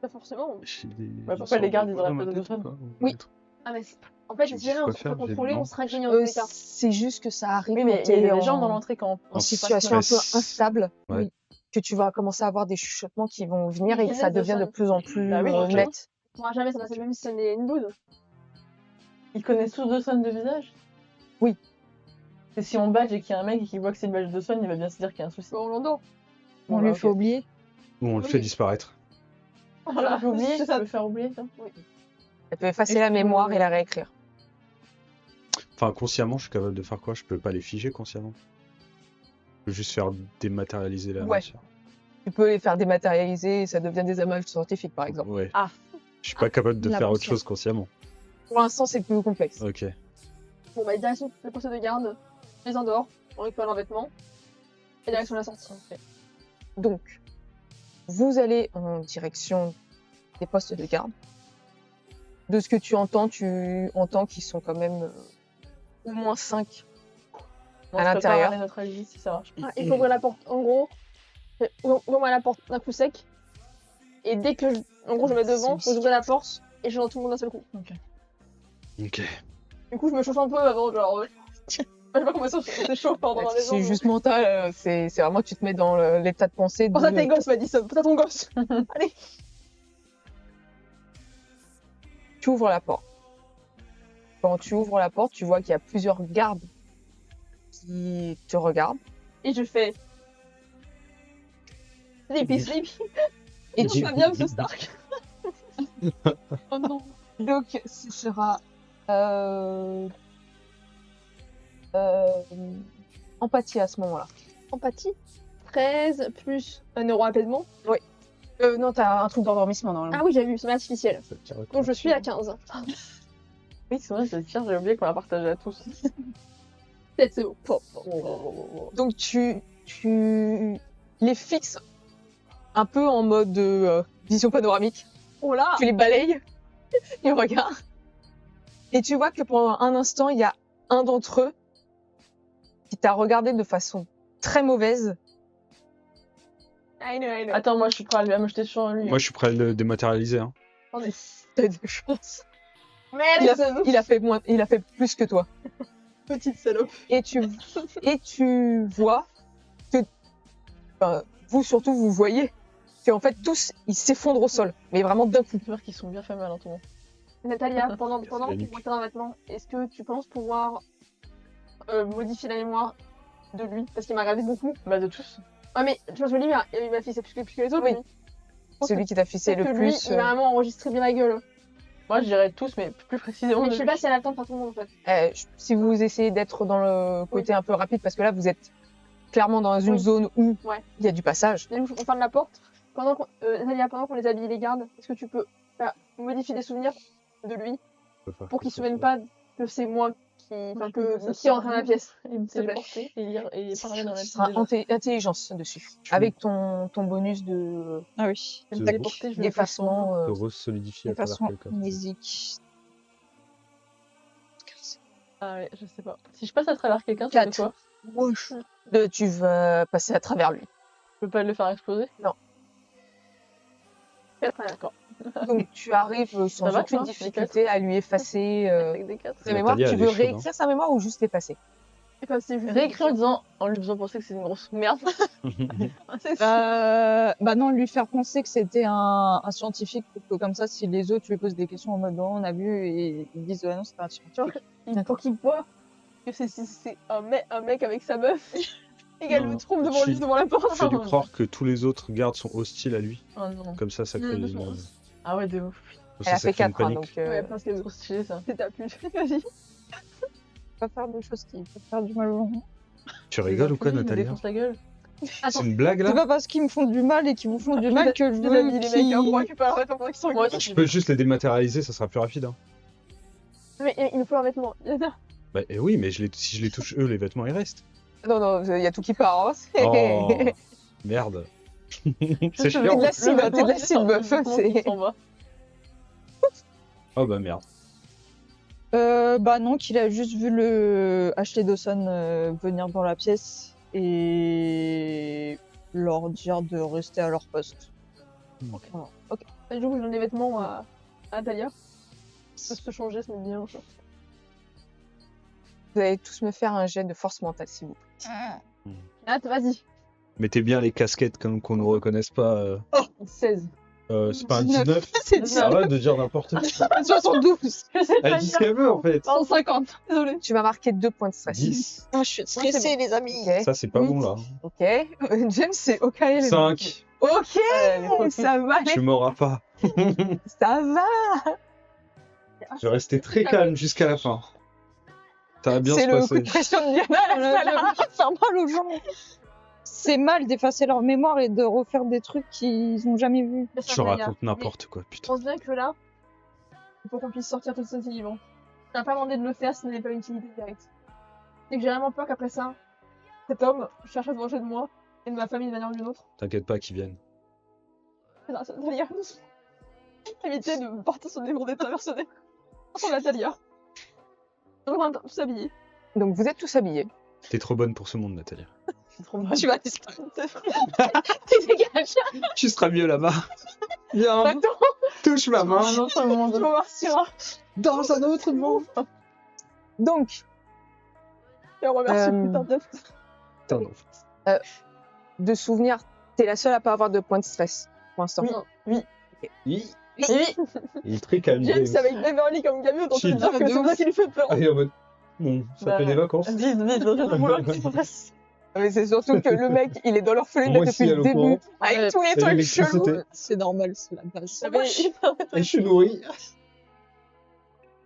[SPEAKER 3] Pas forcément.
[SPEAKER 2] Ouais, pourquoi les gardes, ils auraient pas de Dawson?
[SPEAKER 1] Oui.
[SPEAKER 3] Ah, mais en fait,
[SPEAKER 6] Tu
[SPEAKER 3] si jamais on
[SPEAKER 6] peux
[SPEAKER 3] se fait
[SPEAKER 6] faire,
[SPEAKER 3] contrôler,
[SPEAKER 6] non.
[SPEAKER 3] on sera grillé en tous les cas.
[SPEAKER 1] C'est juste que ça arrive
[SPEAKER 2] Oui, mais
[SPEAKER 1] quand
[SPEAKER 2] il y a
[SPEAKER 1] t'es
[SPEAKER 2] des gens dans l'entrée quand
[SPEAKER 1] en situation un peu
[SPEAKER 6] stress.
[SPEAKER 1] instable.
[SPEAKER 6] Ouais.
[SPEAKER 1] Oui. que tu vas commencer à avoir des chuchotements qui vont venir
[SPEAKER 3] Oui,
[SPEAKER 1] et que ça
[SPEAKER 3] Kenneth
[SPEAKER 1] devient de
[SPEAKER 3] Dawson.
[SPEAKER 1] plus en plus
[SPEAKER 2] Bah oui, ok.
[SPEAKER 1] net.
[SPEAKER 3] On pourra jamais s'en passer, même si ça n'est une bouse.
[SPEAKER 2] Ils connaissent tous Dawson de visage?
[SPEAKER 1] Oui.
[SPEAKER 2] Et si on badge et qu'il y a un mec et qu'il voit que c'est le badge de Dawson, il va bien se dire qu'il y a un souci.
[SPEAKER 3] Bon, on l'endort.
[SPEAKER 7] On
[SPEAKER 2] Voilà,
[SPEAKER 7] lui
[SPEAKER 2] ok.
[SPEAKER 7] fait oublier.
[SPEAKER 6] Ou on le
[SPEAKER 3] Oui.
[SPEAKER 6] fait disparaître.
[SPEAKER 2] Voilà, tu peux oublier,
[SPEAKER 3] c'est
[SPEAKER 2] tu
[SPEAKER 3] ça.
[SPEAKER 2] peux faire oublier ça.
[SPEAKER 1] Elle peut effacer
[SPEAKER 2] Est-ce
[SPEAKER 1] la
[SPEAKER 2] que-
[SPEAKER 1] mémoire et la réécrire.
[SPEAKER 6] Enfin, consciemment, je suis capable de faire quoi? Je peux pas les figer consciemment. Je peux juste faire dématérialiser la
[SPEAKER 1] Ouais.
[SPEAKER 6] matière.
[SPEAKER 1] Tu peux les faire dématérialiser et ça devient des images scientifiques, par exemple.
[SPEAKER 6] Ouais.
[SPEAKER 2] Ah.
[SPEAKER 6] Je suis pas capable de
[SPEAKER 7] la
[SPEAKER 6] faire autre
[SPEAKER 7] conscience.
[SPEAKER 6] chose consciemment.
[SPEAKER 1] Pour l'instant, c'est plus complexe.
[SPEAKER 6] Ok.
[SPEAKER 3] Bon, bah, direction le poste de garde, je les endors, on récupère leurs vêtements, et direction la sortie.
[SPEAKER 1] Donc, vous allez en direction des postes de garde. De ce que tu entends qu'ils sont quand même au moins 5.
[SPEAKER 2] Moi,
[SPEAKER 1] À
[SPEAKER 2] je prépare
[SPEAKER 1] l'intérieur.
[SPEAKER 2] à neutraliser si ça marche.
[SPEAKER 3] Ah, il faut ouvrir la porte. En gros, ouvre-moi la porte d'un coup sec, et dès que en gros, je me mets devant,
[SPEAKER 1] C'est-
[SPEAKER 3] j'ouvre la porte, et je rends tout le monde d'un seul coup.
[SPEAKER 6] Ok.
[SPEAKER 3] Du coup, je me chauffe un peu avant, genre. Je sais pas comment ça se chauffe pendant la maison.
[SPEAKER 1] C'est juste mental, c'est vraiment tu te mets dans l'état de pensée de...
[SPEAKER 3] Pense à tes gosses, Madison, pense à ton gosse. Allez.
[SPEAKER 1] Tu ouvres la porte. Quand tu ouvres la porte, tu vois qu'il y a plusieurs gardes qui te regardent.
[SPEAKER 3] Et je fais. Sleepy, sleepy.
[SPEAKER 1] Et
[SPEAKER 3] Tu
[SPEAKER 1] tu...
[SPEAKER 3] vas bien, Monsieur Stark.
[SPEAKER 1] Oh non. Donc, ce sera... empathie à ce moment-là.
[SPEAKER 3] Empathie. 13 plus un euro apaisement.
[SPEAKER 1] Non, t'as un truc d'endormissement normalement.
[SPEAKER 3] Ah oui, j'ai vu, c'est artificiel. Donc je suis à 15.
[SPEAKER 2] Oui, c'est vrai, c'est sûr, j'ai oublié qu'on l'a partagé à tous.
[SPEAKER 3] Peut-être c'est bon.
[SPEAKER 1] Donc tu les fixes un peu en mode vision panoramique.
[SPEAKER 3] Oh là.
[SPEAKER 1] Tu les balayes, ils regardent. Et tu vois que pendant un instant, il y a un d'entre eux qui t'a regardé de façon très mauvaise.
[SPEAKER 3] I know.
[SPEAKER 2] Attends, moi je suis prêt à me jeter sur lui.
[SPEAKER 6] Moi, je suis prêt à le dématérialiser. Hein.
[SPEAKER 1] T'as de chance.
[SPEAKER 3] Merde,
[SPEAKER 1] Il a fait plus que toi.
[SPEAKER 3] petite salope.
[SPEAKER 1] Et tu vois que, enfin, vous surtout, vous voyez qu'en fait tous, ils s'effondrent au sol, mais vraiment d'un coup.
[SPEAKER 2] J'espère qu'ils sont bien fait mal en tout moment.
[SPEAKER 3] Natalia, pendant
[SPEAKER 6] la
[SPEAKER 3] qu'on
[SPEAKER 6] nuque.
[SPEAKER 3] monte un vêtement, est-ce que tu penses pouvoir modifier la mémoire de lui? Parce qu'il m'a regardé beaucoup.
[SPEAKER 2] Bah de tous.
[SPEAKER 3] Ah mais tu vois, lui, il m'a fait plus que les autres.
[SPEAKER 1] Oui.
[SPEAKER 3] lui. Je pense
[SPEAKER 1] Celui qui t'a fixé
[SPEAKER 3] que
[SPEAKER 1] le
[SPEAKER 3] lui,
[SPEAKER 1] plus.
[SPEAKER 3] il m'a vraiment enregistré bien la gueule.
[SPEAKER 2] Moi je dirais tous, mais plus précisément.
[SPEAKER 3] Mais
[SPEAKER 2] de
[SPEAKER 3] je sais
[SPEAKER 2] lui.
[SPEAKER 3] pas si elle a le temps de faire tout le monde en fait.
[SPEAKER 1] Si vous essayez d'être dans le côté un peu rapide, parce que là vous êtes clairement dans une
[SPEAKER 3] Oui.
[SPEAKER 1] zone où
[SPEAKER 3] Ouais.
[SPEAKER 1] il y a du passage.
[SPEAKER 3] Et nous, on ferme la porte. Natalia, pendant qu'on les habille les gardes, est-ce que tu peux modifier des souvenirs de lui pour qu'il se souvienne pas que c'est moi qui rentre dans la pièce?
[SPEAKER 2] Il me
[SPEAKER 3] S'il te plaît.
[SPEAKER 2] téléporter et parler dans la
[SPEAKER 1] Ce
[SPEAKER 2] pièce.
[SPEAKER 1] sera
[SPEAKER 2] déjà.
[SPEAKER 1] intelligence dessus.
[SPEAKER 6] Je
[SPEAKER 1] Avec ton bonus de
[SPEAKER 7] Ah oui.
[SPEAKER 2] Je vais me
[SPEAKER 6] Tac.
[SPEAKER 2] téléporter, je vais
[SPEAKER 1] d'effacement.
[SPEAKER 6] De re-solidifier
[SPEAKER 7] De
[SPEAKER 6] à travers
[SPEAKER 7] façon
[SPEAKER 6] quelqu'un.
[SPEAKER 7] amnésique.
[SPEAKER 2] Ah ouais, je sais pas. Si je passe à travers quelqu'un, ça fait
[SPEAKER 7] 4.
[SPEAKER 2] quoi?
[SPEAKER 1] Tu vas passer à travers lui.
[SPEAKER 2] Je peux pas le faire exploser?
[SPEAKER 3] D'accord.
[SPEAKER 1] Donc tu arrives
[SPEAKER 2] Ça
[SPEAKER 1] sans
[SPEAKER 2] va,
[SPEAKER 1] aucune
[SPEAKER 2] toi,
[SPEAKER 1] difficulté à lui effacer
[SPEAKER 2] Avec des 4.
[SPEAKER 1] sa mémoire.
[SPEAKER 6] Natalia,
[SPEAKER 1] Tu
[SPEAKER 6] elle
[SPEAKER 1] veux
[SPEAKER 6] est chaude, hein.
[SPEAKER 1] réécrire sa mémoire ou juste l'effacer?
[SPEAKER 2] Réécrire en disant, en lui faisant penser que c'est une grosse merde.
[SPEAKER 7] Bah non, lui faire penser que c'était un scientifique, pour que comme ça, si les autres lui posent des questions en mode non, on a vu, et ils disent ouais, non, c'est pas un scientifique.
[SPEAKER 3] Pour qu'il voit que c'est un mec avec sa meuf et qu'elle
[SPEAKER 6] Non.
[SPEAKER 3] me trompe devant lui,
[SPEAKER 6] Tu-
[SPEAKER 3] devant la porte.
[SPEAKER 6] Fais-lui croire que tous les autres gardes sont hostiles à lui.
[SPEAKER 2] Oh non.
[SPEAKER 6] Comme ça crée une...
[SPEAKER 2] Ah ouais, de ouf.
[SPEAKER 6] comme
[SPEAKER 1] Elle a
[SPEAKER 6] ça
[SPEAKER 1] fait
[SPEAKER 6] crée une
[SPEAKER 1] 4, hein,
[SPEAKER 6] panique.
[SPEAKER 1] donc
[SPEAKER 3] Ouais, parce que
[SPEAKER 2] Trop stylé ça.
[SPEAKER 3] c'est ta pute. Vas-y.
[SPEAKER 7] Pas faire des choses qui peuvent faire du mal aux gens.
[SPEAKER 6] Tu rigoles ou quoi,
[SPEAKER 2] Il me
[SPEAKER 6] Natalia?
[SPEAKER 2] défonce la gueule.
[SPEAKER 6] C'est une blague
[SPEAKER 7] C'est
[SPEAKER 6] là?
[SPEAKER 7] pas parce qu'ils me font du mal et qu'ils vous font du mal que je veux
[SPEAKER 3] Déshabille les mecs, hein, pour
[SPEAKER 7] qu'ils...
[SPEAKER 3] récupérer leur vêtement pendant qu'ils sont
[SPEAKER 2] Moi
[SPEAKER 3] engueulés.
[SPEAKER 6] Je peux juste les dématérialiser, ça sera plus rapide. Hein.
[SPEAKER 3] Mais il nous faut un vêtement.
[SPEAKER 6] Bah oui, mais si je les touche eux, les vêtements ils restent.
[SPEAKER 1] non, il y a tout qui part. Hein.
[SPEAKER 6] Oh merde. C'est chiant.
[SPEAKER 1] T'es de la cible, t'es de la cible, meuf. C'est-
[SPEAKER 6] Oh bah merde.
[SPEAKER 7] Bah non, qu'il a juste vu le Ashley Dawson venir dans la pièce et leur dire de rester à leur poste. Voilà. Ok.
[SPEAKER 3] Et du coup, je donne des vêtements à Natalia. Ça se changer, ça me bien.
[SPEAKER 1] Vous allez tous me faire un jet de force mentale, s'il vous plaît.
[SPEAKER 3] Nat, vas-y.
[SPEAKER 6] Mettez bien les casquettes comme qu'on nous reconnaisse pas.
[SPEAKER 2] 16.
[SPEAKER 6] C'est pas un 19.
[SPEAKER 7] C'est ça.
[SPEAKER 6] Arrête de dire n'importe quoi.
[SPEAKER 7] 72.
[SPEAKER 2] Je sais
[SPEAKER 6] Elle
[SPEAKER 2] pas
[SPEAKER 6] dit ce
[SPEAKER 2] dire.
[SPEAKER 6] qu'elle veut en fait.
[SPEAKER 3] 150. Désolé.
[SPEAKER 1] Tu vas marquer 2 points de stress.
[SPEAKER 6] 10.
[SPEAKER 7] Ah, je suis stressée, les amis.
[SPEAKER 1] Ok.
[SPEAKER 6] Ça, c'est pas bon là.
[SPEAKER 1] Ok. James, c'est ok. les
[SPEAKER 6] 5.
[SPEAKER 1] Ok, ça va,
[SPEAKER 6] Tu m'auras pas.
[SPEAKER 1] ça va.
[SPEAKER 6] Je vais rester très calme jusqu'à la fin. Ça va bien
[SPEAKER 1] C'est
[SPEAKER 6] se
[SPEAKER 1] le coup
[SPEAKER 6] passer.
[SPEAKER 1] de pression de Diana, là, ça, là.
[SPEAKER 7] Faire mal aux gens. C'est mal d'effacer leur mémoire et de refaire des trucs qu'ils ont jamais vus.
[SPEAKER 6] Tu racontes n'importe quoi,
[SPEAKER 3] Je
[SPEAKER 6] putain.
[SPEAKER 3] pense bien que là, il faut qu'on puisse sortir tout ça vivant. Je n'ai pas demandé de le faire si ce n'est pas une utilité directe. Et que j'ai vraiment peur qu'après ça, cet homme cherche à se venger de moi et de ma famille d'une manière ou d'une autre.
[SPEAKER 6] T'inquiète pas qu'ils viennent.
[SPEAKER 3] C'est Natalia. Éviter de porter son numéro d'état personnel. Sur Natalia. Donc on va tous s'habiller.
[SPEAKER 1] Donc vous êtes tous habillés.
[SPEAKER 6] T'es trop bonne pour ce monde, Nathalie.
[SPEAKER 2] C'est trop mal.
[SPEAKER 7] Tu vas disparaître.
[SPEAKER 3] Tu dégages.
[SPEAKER 6] Tu seras mieux là-bas. Viens,
[SPEAKER 1] Attends.
[SPEAKER 6] touche ma main.
[SPEAKER 2] Un autre monde.
[SPEAKER 3] Tu remercieras.
[SPEAKER 6] Dans un autre monde.
[SPEAKER 1] Donc,
[SPEAKER 3] Et on remercie
[SPEAKER 1] Euh,
[SPEAKER 3] putain de
[SPEAKER 6] Putain, non.
[SPEAKER 1] de souvenir, t'es la seule à pas avoir de points de stress pour l'instant.
[SPEAKER 6] Oui.
[SPEAKER 2] Oui.
[SPEAKER 6] Il est très calme.
[SPEAKER 3] James avec Beverly comme camion, donc
[SPEAKER 6] Chill.
[SPEAKER 3] je veux dire que c'est ça qui lui fait peur.
[SPEAKER 6] Ah, il est en mode. Bon, ça
[SPEAKER 2] Bah,
[SPEAKER 6] fait des vacances.
[SPEAKER 2] Vite, vite, je vais vouloir que ça passe.
[SPEAKER 1] Mais c'est surtout que le mec, il est dans l'orphelinat
[SPEAKER 6] Moi
[SPEAKER 1] depuis
[SPEAKER 6] aussi,
[SPEAKER 1] le
[SPEAKER 6] elle est au
[SPEAKER 1] début,
[SPEAKER 6] courant.
[SPEAKER 1] avec
[SPEAKER 7] Ouais,
[SPEAKER 1] tous les
[SPEAKER 6] c'est
[SPEAKER 1] trucs
[SPEAKER 6] l'électricité.
[SPEAKER 1] chelous.
[SPEAKER 7] C'est normal, c'est la base.
[SPEAKER 3] Ah, mais-
[SPEAKER 6] Et je suis nourri.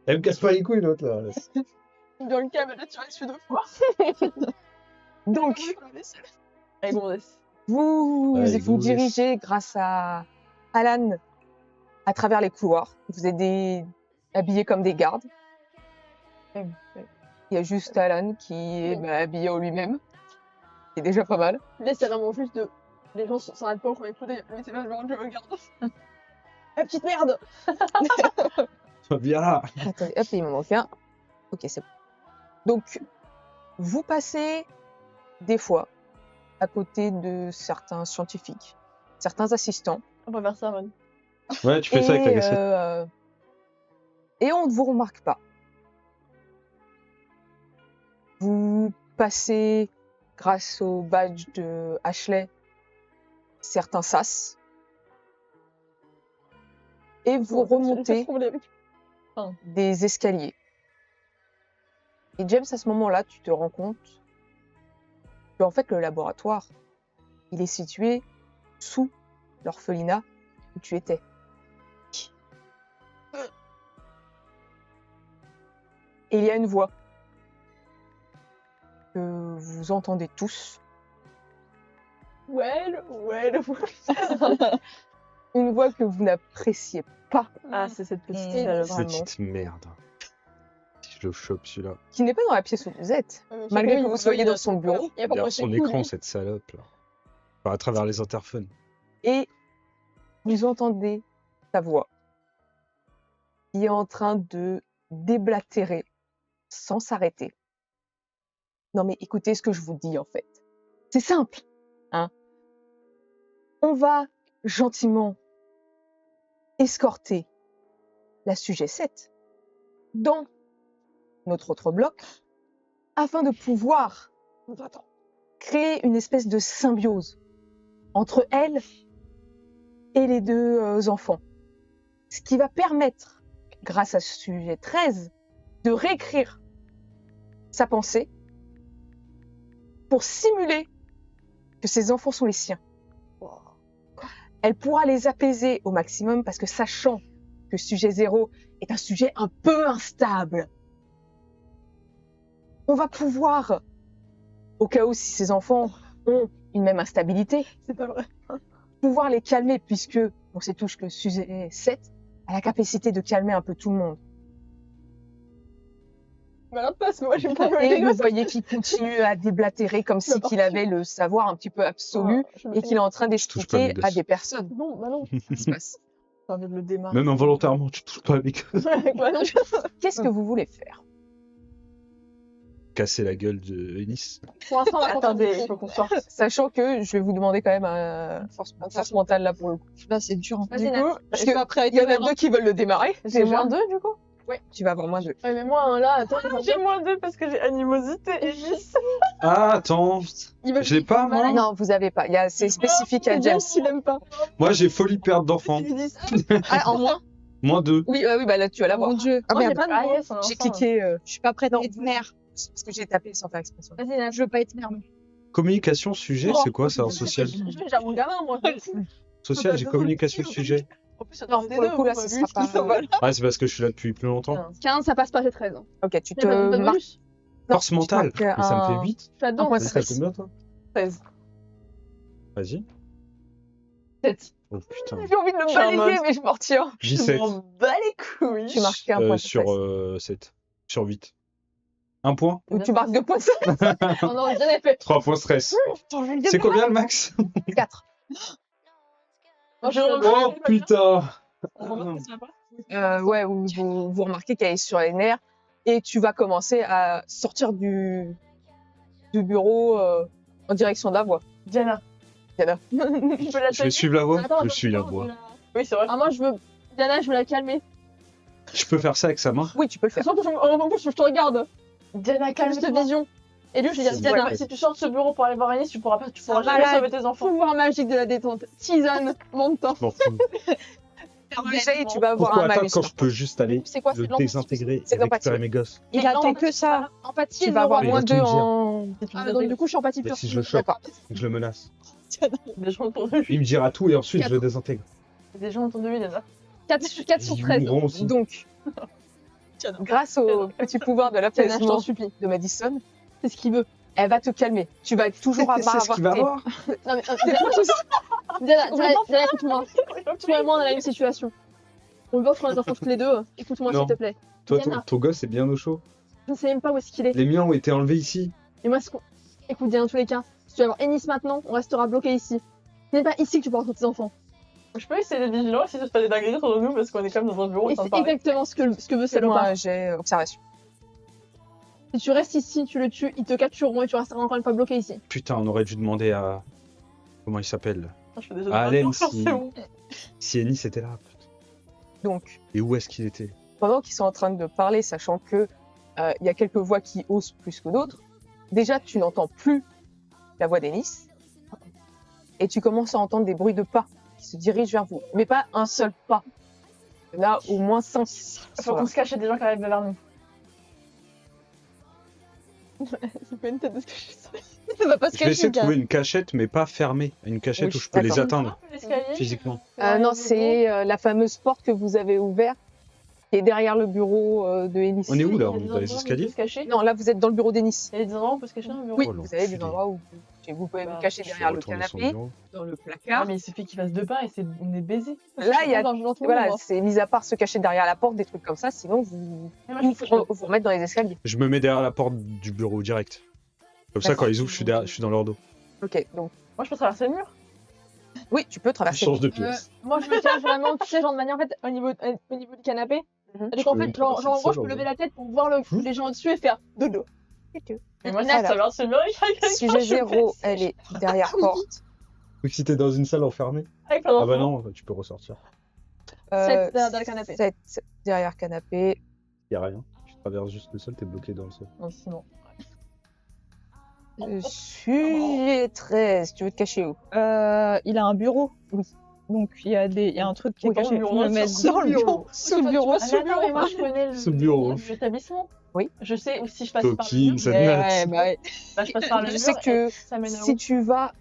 [SPEAKER 6] Elle me casse pas les couilles, l'autre là.
[SPEAKER 3] Dans le cas, elle a tiré dessus 2 fois.
[SPEAKER 1] Donc,
[SPEAKER 2] Allez, gonzesse.
[SPEAKER 1] vous
[SPEAKER 6] Allez,
[SPEAKER 1] vous
[SPEAKER 6] gonzesse.
[SPEAKER 1] dirigez grâce à Alan à travers les couloirs. Vous êtes habillés comme des gardes. Il y a juste Alan qui est habillé en lui-même. C'est déjà pas mal.
[SPEAKER 3] Là, c'est vraiment juste de. Les gens s'arrêtent pas au premier coup d'œil, mais c'est pas genre je me garde. La petite merde.
[SPEAKER 6] Viens là.
[SPEAKER 1] Attendez, hop, il m'en manque un. Ok, c'est bon. Donc, vous passez des fois à côté de certains scientifiques, certains assistants.
[SPEAKER 2] On va faire ça, man.
[SPEAKER 6] Ouais, tu fais ça avec la cassette.
[SPEAKER 1] Et on ne vous remarque pas. Vous passez, grâce au badge de Ashley, certains sas. Et vous remontez des escaliers. Et James, à ce moment-là, tu te rends compte que en fait, le laboratoire, il est situé sous l'orphelinat où tu étais. Et il y a une voix que vous entendez tous.
[SPEAKER 3] Well.
[SPEAKER 1] Une voix que vous n'appréciez pas,
[SPEAKER 2] Ah, c'est cette petite
[SPEAKER 7] Mmh.
[SPEAKER 2] fille-là, vraiment.
[SPEAKER 6] Petite merde. Si je le chope celui-là.
[SPEAKER 1] qui n'est pas dans la pièce où vous êtes, malgré que vous soyez dans son bureau.
[SPEAKER 3] Il y a pas
[SPEAKER 6] Regarde
[SPEAKER 3] de
[SPEAKER 6] son écran, cette salope là. Enfin, à travers les interphones.
[SPEAKER 1] Et vous entendez sa voix qui est en train de déblatérer sans s'arrêter. Non mais écoutez ce que je vous dis en fait. C'est simple, hein. On va gentiment escorter la sujet 7 dans notre autre bloc afin de pouvoir créer une espèce de symbiose entre elle et les deux enfants. Ce qui va permettre, grâce à ce sujet 13, de réécrire sa pensée pour simuler que ses enfants sont les siens. Elle pourra les apaiser au maximum parce que sachant que sujet 0 est un sujet un peu instable, on va pouvoir, au cas où si ses enfants ont une même instabilité,
[SPEAKER 3] C'est pas vrai.
[SPEAKER 1] pouvoir les calmer puisque on sait tous que le sujet 7 a la capacité de calmer un peu tout le monde.
[SPEAKER 3] Malin passe, moi j'ai pas
[SPEAKER 1] Et vous voyez qu'il continue à déblatérer comme si qu'il avait le savoir un petit peu absolu et qu'il est en train
[SPEAKER 6] touche pas
[SPEAKER 1] d'expliquer
[SPEAKER 6] mes
[SPEAKER 1] à
[SPEAKER 6] gosses.
[SPEAKER 1] des personnes
[SPEAKER 3] Non, bah non.
[SPEAKER 1] ce qui se passe.
[SPEAKER 2] J'ai envie de le démarrer.
[SPEAKER 6] Même involontairement, tu touches pas avec.
[SPEAKER 3] Bah non.
[SPEAKER 1] Qu'est-ce que vous voulez faire?
[SPEAKER 6] Casser la gueule de Ennis.
[SPEAKER 3] Pour l'instant, on va
[SPEAKER 2] Attendez,
[SPEAKER 3] contenter.
[SPEAKER 2] il faut qu'on sorte.
[SPEAKER 1] Sachant que je vais vous demander quand même un
[SPEAKER 7] Force
[SPEAKER 1] force mentale là pour le coup.
[SPEAKER 7] Là, c'est dur.
[SPEAKER 3] Vas-y,
[SPEAKER 1] Du
[SPEAKER 3] Nat.
[SPEAKER 1] coup, parce
[SPEAKER 7] Je suis
[SPEAKER 1] que
[SPEAKER 7] pas prête.
[SPEAKER 1] il y en a deux qui veulent le démarrer.
[SPEAKER 2] J'ai
[SPEAKER 1] déjà.
[SPEAKER 2] moins 2 du coup.
[SPEAKER 1] Ouais, tu vas avoir moins 2.
[SPEAKER 3] Ouais, mais moi, là, attends,
[SPEAKER 2] J'ai moins 2 parce que j'ai animosité et vice.
[SPEAKER 6] Ah, attends. Je l'ai pas, moi.
[SPEAKER 1] Non, vous avez pas. C'est spécifique à
[SPEAKER 3] C'est
[SPEAKER 1] James.
[SPEAKER 3] James qui l'aime pas.
[SPEAKER 6] Moi, j'ai folie perte d'enfant.
[SPEAKER 3] Tu lui dis ça.
[SPEAKER 1] Ah, en moins
[SPEAKER 6] Moins 2.
[SPEAKER 1] Oui, oui, bah là, tu vas l'avoir.
[SPEAKER 7] Mon Dieu.
[SPEAKER 1] Ah
[SPEAKER 3] Moi, j'ai
[SPEAKER 1] merde,
[SPEAKER 3] pas de
[SPEAKER 2] Ah
[SPEAKER 3] mots.
[SPEAKER 2] yes, on est
[SPEAKER 1] j'ai
[SPEAKER 2] ensemble.
[SPEAKER 1] cliqué.
[SPEAKER 7] Je suis pas prête
[SPEAKER 1] Non.
[SPEAKER 7] à être mère.
[SPEAKER 1] C'est parce que j'ai tapé sans faire expression.
[SPEAKER 3] Vas-y, Nat.
[SPEAKER 7] Je veux pas être mère.
[SPEAKER 6] Communication, sujet, c'est quoi ça en social?
[SPEAKER 3] Je vais déjà mon gamin, moi.
[SPEAKER 6] Social, j'ai communication, sujet.
[SPEAKER 2] En plus, ça
[SPEAKER 1] Non,
[SPEAKER 2] donne des
[SPEAKER 1] pour le
[SPEAKER 2] deux,
[SPEAKER 1] coup, là,
[SPEAKER 2] vous
[SPEAKER 1] ce
[SPEAKER 2] m'avez
[SPEAKER 1] sera
[SPEAKER 2] vu ce
[SPEAKER 1] pas.
[SPEAKER 2] qu'il faut.
[SPEAKER 6] Ouais, c'est parce que je suis là depuis plus longtemps.
[SPEAKER 3] 15, ça passe pas, j'ai 13.
[SPEAKER 1] Ok, tu
[SPEAKER 3] J'ai pas de
[SPEAKER 1] te marques.
[SPEAKER 3] bonus.
[SPEAKER 6] Force
[SPEAKER 1] tu
[SPEAKER 6] mentale.
[SPEAKER 1] marques
[SPEAKER 6] Mais ça me fait
[SPEAKER 1] un-
[SPEAKER 6] 8.
[SPEAKER 3] Je suis là-dedans.
[SPEAKER 1] Un point
[SPEAKER 6] T'as
[SPEAKER 1] stress.
[SPEAKER 6] combien, toi?
[SPEAKER 2] 13.
[SPEAKER 6] Vas-y.
[SPEAKER 2] 7.
[SPEAKER 6] Oh putain.
[SPEAKER 1] J'ai envie de
[SPEAKER 2] Je suis en
[SPEAKER 1] me balayer,
[SPEAKER 2] mode-
[SPEAKER 1] mais je m'en retiens.
[SPEAKER 6] 17.
[SPEAKER 2] Je m'en bats les couilles.
[SPEAKER 1] Tu marques un point de
[SPEAKER 6] Sur
[SPEAKER 1] stress.
[SPEAKER 6] 7. Sur 8. Un point?
[SPEAKER 1] Ou tu marques 2 points de stress.
[SPEAKER 3] Oh non, j'ai jamais fait.
[SPEAKER 6] 3 points stress. C'est combien le max?
[SPEAKER 1] 4.
[SPEAKER 3] Moi, je
[SPEAKER 6] Oh putain.
[SPEAKER 1] Ouais, où vous remarquez qu'elle est sur les nerfs et tu vas commencer à sortir du bureau en direction de la voie.
[SPEAKER 2] Diana.
[SPEAKER 1] Diana.
[SPEAKER 2] Je peux la
[SPEAKER 6] Je vais suivre la voie.
[SPEAKER 3] Attends,
[SPEAKER 6] Je suis la voie.
[SPEAKER 2] Oui, c'est vrai.
[SPEAKER 3] Ah, moi, je veux. Diana, je veux la calmer.
[SPEAKER 6] Je peux faire ça avec sa main?
[SPEAKER 1] Oui, tu peux le faire.
[SPEAKER 3] Surtout, je te regarde.
[SPEAKER 2] Diana,
[SPEAKER 3] Juste
[SPEAKER 2] calme-toi.
[SPEAKER 3] vision. Et lui, je vais dire
[SPEAKER 6] C'est
[SPEAKER 3] Diana.
[SPEAKER 2] Ouais, si tu sors de ce bureau pour aller voir Anis, tu pourras
[SPEAKER 3] va,
[SPEAKER 2] jamais
[SPEAKER 3] là.
[SPEAKER 2] sauver tes enfants.
[SPEAKER 3] Pouvoir magique de la détente. Tisane, mon temps.
[SPEAKER 6] Bon,
[SPEAKER 1] Essaye, tu vas avoir
[SPEAKER 6] pourquoi
[SPEAKER 1] un
[SPEAKER 6] attendre
[SPEAKER 1] malus.
[SPEAKER 6] quand je peux juste aller
[SPEAKER 3] C'est quoi?
[SPEAKER 6] le
[SPEAKER 3] C'est de l'empathie.
[SPEAKER 6] désintégrer
[SPEAKER 1] C'est
[SPEAKER 6] et
[SPEAKER 1] de l'empathie.
[SPEAKER 6] récupérer mes gosses?
[SPEAKER 7] Il attend que ça.
[SPEAKER 3] Empathie,
[SPEAKER 1] Tu vas avoir
[SPEAKER 6] Mais il
[SPEAKER 1] moins
[SPEAKER 6] va
[SPEAKER 1] 2
[SPEAKER 6] tout me dire.
[SPEAKER 1] en.
[SPEAKER 3] Ah, donc du coup, je suis empathie
[SPEAKER 6] Mais
[SPEAKER 3] pure.
[SPEAKER 6] si je le chope,
[SPEAKER 1] D'accord.
[SPEAKER 6] je le menace.
[SPEAKER 2] Des gens autour de lui.
[SPEAKER 6] Il me dira tout et ensuite je le désintègre.
[SPEAKER 2] Des gens autour de lui, Diana.
[SPEAKER 3] 4 sur
[SPEAKER 6] Ils
[SPEAKER 3] 13.
[SPEAKER 6] mourront aussi.
[SPEAKER 1] Donc, grâce au petit pouvoir de
[SPEAKER 3] Diana, je
[SPEAKER 1] l'apaisement
[SPEAKER 3] t'en supplie.
[SPEAKER 1] de Madison,
[SPEAKER 3] C'est ce qu'il veut.
[SPEAKER 1] elle va te calmer. Tu vas toujours
[SPEAKER 6] C'est
[SPEAKER 1] avoir
[SPEAKER 6] ce qu'il va
[SPEAKER 1] tes-
[SPEAKER 6] avoir.
[SPEAKER 3] Non, mais. Diana, écoute-moi. Toi et moi, on a la même situation. On veut prendre les enfants toutes les deux. Écoute-moi,
[SPEAKER 6] Non.
[SPEAKER 3] s'il te plaît.
[SPEAKER 6] Toi,
[SPEAKER 3] Diana.
[SPEAKER 6] ton gosse est bien au chaud.
[SPEAKER 3] Je ne sais même pas où est-ce qu'il est.
[SPEAKER 6] Les miens ont été enlevés ici.
[SPEAKER 3] Et moi, écoute, Diana, dans tous les cas, si tu vas avoir Ennis maintenant, on restera bloqué ici. Ce n'est pas ici que tu pourras retrouver tes enfants.
[SPEAKER 2] Je peux essayer d'être vigilant si ça se passe des dingueries autour de nous parce qu'on est quand même dans un bureau.
[SPEAKER 3] Et
[SPEAKER 2] en train
[SPEAKER 3] c'est
[SPEAKER 2] de parler.
[SPEAKER 3] exactement ce que veut
[SPEAKER 1] Fais-moi
[SPEAKER 3] Salopard.
[SPEAKER 1] un jet observation.
[SPEAKER 3] Si tu restes ici, tu le tues, ils te captureront et tu resteras encore une fois bloqué ici.
[SPEAKER 6] Putain, on aurait dû demander à. Comment il s'appelle?
[SPEAKER 2] Je fais déjà
[SPEAKER 6] Ah,
[SPEAKER 2] des
[SPEAKER 6] Allen,
[SPEAKER 2] infos,
[SPEAKER 6] si-
[SPEAKER 2] c'est bon.
[SPEAKER 6] Si Ennis était là. putain.
[SPEAKER 1] Donc,
[SPEAKER 6] Et où est-ce qu'il était?
[SPEAKER 1] pendant qu'ils sont en train de parler, sachant que il y a quelques voix qui osent plus que d'autres, déjà tu n'entends plus la voix d'Ennis et tu commences à entendre des bruits de pas qui se dirigent vers vous, mais pas un seul pas. Il y en a au moins 5.
[SPEAKER 2] Faut qu'on se cache, il y a des gens qui arrivent vers nous.
[SPEAKER 3] C'est pas une tête de ce que je sais.
[SPEAKER 7] Ça va pas se
[SPEAKER 6] Je vais essayer
[SPEAKER 7] cacher,
[SPEAKER 6] de trouver une cachette, mais pas fermée. Une cachette
[SPEAKER 1] Oui,
[SPEAKER 6] où je peux les
[SPEAKER 1] d'accord.
[SPEAKER 6] atteindre
[SPEAKER 2] L'escalier.
[SPEAKER 6] physiquement.
[SPEAKER 1] Non, c'est la fameuse porte que vous avez ouverte qui est derrière le bureau de Ennis.
[SPEAKER 6] On est où là?
[SPEAKER 2] Il y a
[SPEAKER 6] On
[SPEAKER 2] des
[SPEAKER 6] est dans les
[SPEAKER 2] endroits où on
[SPEAKER 6] escaliers?
[SPEAKER 2] peut se cacher.
[SPEAKER 1] Non, là vous êtes dans le bureau d'Ennis.
[SPEAKER 2] Il y a des endroits où on peut se cacher dans le bureau.
[SPEAKER 1] Oui,
[SPEAKER 6] Oh,
[SPEAKER 1] vous avez des
[SPEAKER 6] l'enculé.
[SPEAKER 1] endroits où vous pouvez
[SPEAKER 2] Bah,
[SPEAKER 1] vous cacher
[SPEAKER 6] Je
[SPEAKER 1] derrière
[SPEAKER 6] vais
[SPEAKER 1] le
[SPEAKER 6] retourner sur
[SPEAKER 1] canapé,
[SPEAKER 6] bureau.
[SPEAKER 1] dans le
[SPEAKER 2] Ah,
[SPEAKER 1] placard.
[SPEAKER 2] mais il suffit qu'il fasse 2 pas et on est baisé.
[SPEAKER 1] Là, il y a
[SPEAKER 3] Dans le
[SPEAKER 1] voilà, c'est mis à part se cacher derrière la porte, des trucs comme ça, sinon vous vous remettre dans les escaliers.
[SPEAKER 6] Je me mets derrière la porte du bureau direct. Comme ça, quand ils ouvrent, je suis dans leur dos.
[SPEAKER 1] Ok, donc
[SPEAKER 2] Moi, je peux traverser le mur.
[SPEAKER 1] oui, tu peux
[SPEAKER 6] Je
[SPEAKER 1] traverser.
[SPEAKER 6] change de pièce.
[SPEAKER 3] Moi, je me cache vraiment, tu sais, genre de manière, en fait, au niveau du canapé.
[SPEAKER 1] Mhm.
[SPEAKER 3] Donc, en
[SPEAKER 6] peux
[SPEAKER 3] fait, genre, en gros, je
[SPEAKER 6] traverser
[SPEAKER 3] peux
[SPEAKER 6] le
[SPEAKER 3] lever
[SPEAKER 6] sol,
[SPEAKER 3] la tête pour voir les gens au-dessus et faire dodo.
[SPEAKER 2] Et moi, si
[SPEAKER 1] Voilà.
[SPEAKER 2] je traverse le mur, il y a quelqu'un
[SPEAKER 1] Sujet
[SPEAKER 2] je
[SPEAKER 1] 0,
[SPEAKER 2] fais-
[SPEAKER 1] elle est derrière porte.
[SPEAKER 6] Ou si t'es dans une salle enfermée.
[SPEAKER 2] Avec plein
[SPEAKER 6] Ah bah
[SPEAKER 2] d'enfants.
[SPEAKER 6] non, tu peux ressortir.
[SPEAKER 3] 7 derrière le canapé.
[SPEAKER 1] 7 derrière canapé.
[SPEAKER 6] Y a rien. Tu traverses juste le sol, t'es bloqué dans le sol.
[SPEAKER 2] Non, sinon.
[SPEAKER 1] Sujet 13, tu veux te cacher où?
[SPEAKER 7] Il a un bureau.
[SPEAKER 1] Oui.
[SPEAKER 7] Donc il y a un truc qui est
[SPEAKER 1] Oui,
[SPEAKER 7] caché.
[SPEAKER 2] dans le bureau,
[SPEAKER 7] Je me mets
[SPEAKER 2] sous
[SPEAKER 7] dans
[SPEAKER 2] le
[SPEAKER 7] le
[SPEAKER 2] bureau.
[SPEAKER 7] bureau. Sous le bureau.
[SPEAKER 2] Ah, mais attends, mais moi, je connais
[SPEAKER 6] Sous le bureau.
[SPEAKER 2] l'établissement.
[SPEAKER 1] Oui.
[SPEAKER 2] Je sais où si je passe par le
[SPEAKER 6] Coquine,
[SPEAKER 2] mur.
[SPEAKER 6] ça
[SPEAKER 7] Ouais,
[SPEAKER 6] note.
[SPEAKER 7] ouais, bah ouais.
[SPEAKER 2] Bah, je passe par le
[SPEAKER 1] Je
[SPEAKER 2] mur.
[SPEAKER 1] sais que
[SPEAKER 2] et ça mène à
[SPEAKER 1] si
[SPEAKER 2] où
[SPEAKER 1] tu vas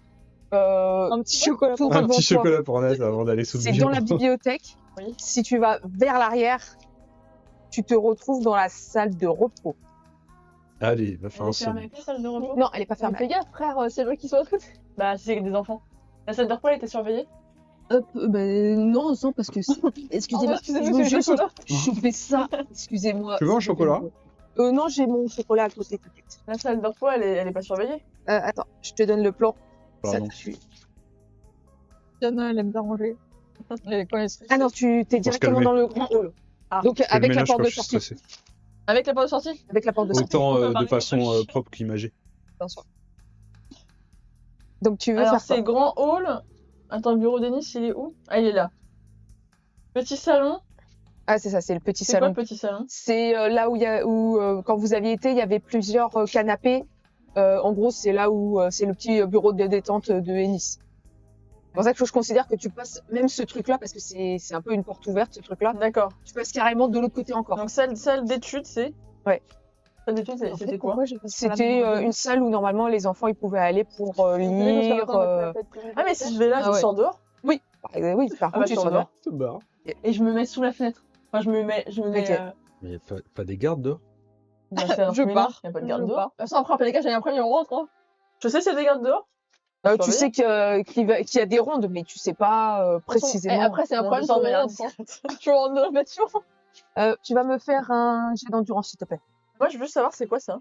[SPEAKER 7] Un petit chocolat.
[SPEAKER 1] tout
[SPEAKER 6] Un
[SPEAKER 1] devant
[SPEAKER 6] petit
[SPEAKER 1] toi,
[SPEAKER 6] chocolat pour Nat avant d'aller sous le
[SPEAKER 1] c'est
[SPEAKER 6] bureau.
[SPEAKER 1] dans la bibliothèque.
[SPEAKER 2] Oui.
[SPEAKER 1] Si tu vas vers l'arrière, tu te retrouves dans la salle de repos.
[SPEAKER 6] Allez, va faire
[SPEAKER 2] Elle
[SPEAKER 6] un
[SPEAKER 2] est fermée
[SPEAKER 6] saut.
[SPEAKER 2] avec la salle de repos.
[SPEAKER 1] Non, elle est pas fermée.
[SPEAKER 3] Fais gaffe, frère, c'est vrai qu'ils sont à côté.
[SPEAKER 2] Bah, si c'est des enfants. La salle de repos, elle était surveillée.
[SPEAKER 1] Non, non, parce que excusez-moi,
[SPEAKER 3] Excusez-moi,
[SPEAKER 1] je veux
[SPEAKER 3] c'est
[SPEAKER 1] juste
[SPEAKER 3] chocolat.
[SPEAKER 1] choper ça. Excusez-moi.
[SPEAKER 6] Tu veux un chocolat?
[SPEAKER 1] Non, j'ai mon chocolat à côté. T'inquiète.
[SPEAKER 2] La salle de repos, elle est pas surveillée.
[SPEAKER 1] Attends, je te donne le plan.
[SPEAKER 6] Pardon.
[SPEAKER 7] Diana, elle aime bien ranger. Et quand elle se
[SPEAKER 1] Ah non, tu t'es
[SPEAKER 6] Faut se
[SPEAKER 1] directement
[SPEAKER 6] calmer.
[SPEAKER 1] dans le grand hall.
[SPEAKER 2] Ah.
[SPEAKER 1] Donc
[SPEAKER 6] Je fais le
[SPEAKER 1] avec la
[SPEAKER 6] ménage
[SPEAKER 1] porte
[SPEAKER 6] quand
[SPEAKER 1] de
[SPEAKER 6] je suis
[SPEAKER 1] sortie.
[SPEAKER 6] stressé.
[SPEAKER 2] Avec la porte de sortie.
[SPEAKER 1] Avec la porte de sortie.
[SPEAKER 6] Autant
[SPEAKER 2] On peut
[SPEAKER 6] de
[SPEAKER 2] parler
[SPEAKER 6] façon
[SPEAKER 2] de-
[SPEAKER 6] propre qu'imagée.
[SPEAKER 1] Donc tu veux
[SPEAKER 2] Alors,
[SPEAKER 1] faire
[SPEAKER 2] c'est
[SPEAKER 1] quoi?
[SPEAKER 2] grand hall. Attends, le bureau d'Ennis, il est où? Ah, il est là. Petit salon.
[SPEAKER 1] Ah, c'est ça, c'est le petit
[SPEAKER 2] C'est quoi
[SPEAKER 1] salon.
[SPEAKER 2] le petit salon?
[SPEAKER 1] C'est là où quand vous aviez été, il y avait plusieurs canapés. En gros, c'est là où c'est le petit bureau de détente de Ennis. C'est pour ça que je considère que tu passes même ce truc-là, parce que c'est un peu une porte ouverte, ce truc-là.
[SPEAKER 2] D'accord.
[SPEAKER 1] Tu passes carrément de l'autre côté encore.
[SPEAKER 2] Donc salle d'études, c'est?
[SPEAKER 1] Ouais.
[SPEAKER 2] Salle d'études, c'était quoi?
[SPEAKER 1] C'était une salle où normalement les enfants ils pouvaient aller pour lire.
[SPEAKER 2] Ah, mais si je vais là,
[SPEAKER 7] Ah
[SPEAKER 2] je
[SPEAKER 7] ouais.
[SPEAKER 2] sors dehors
[SPEAKER 1] Oui, par
[SPEAKER 2] bah,
[SPEAKER 1] contre, tu
[SPEAKER 2] je
[SPEAKER 1] sors
[SPEAKER 2] dehors.
[SPEAKER 6] Se barre.
[SPEAKER 2] et je me mets sous la fenêtre. Enfin, je me mets.
[SPEAKER 1] Ok.
[SPEAKER 6] Mais y a pas des gardes dehors?
[SPEAKER 2] Bah, c'est un
[SPEAKER 7] Je
[SPEAKER 2] séminaire,
[SPEAKER 7] pars.
[SPEAKER 2] y a pas de garde dehors.
[SPEAKER 3] De toute façon, après, les gars, j'ai un premier, on rentre. Hein.
[SPEAKER 2] Je sais s'il y a des gardes dehors.
[SPEAKER 1] Tu sais qu'il y a des rondes, mais tu sais pas
[SPEAKER 3] De toute façon,
[SPEAKER 1] précisément.
[SPEAKER 3] Et après, c'est un
[SPEAKER 2] Bon,
[SPEAKER 3] problème
[SPEAKER 2] je
[SPEAKER 3] sur
[SPEAKER 2] sors
[SPEAKER 3] le
[SPEAKER 2] de la
[SPEAKER 3] rentre. Hein. Je rentre dans la voiture.
[SPEAKER 1] Tu vas me faire un jet d'endurance, s'il te plaît.
[SPEAKER 2] Moi, je veux juste savoir c'est quoi ça.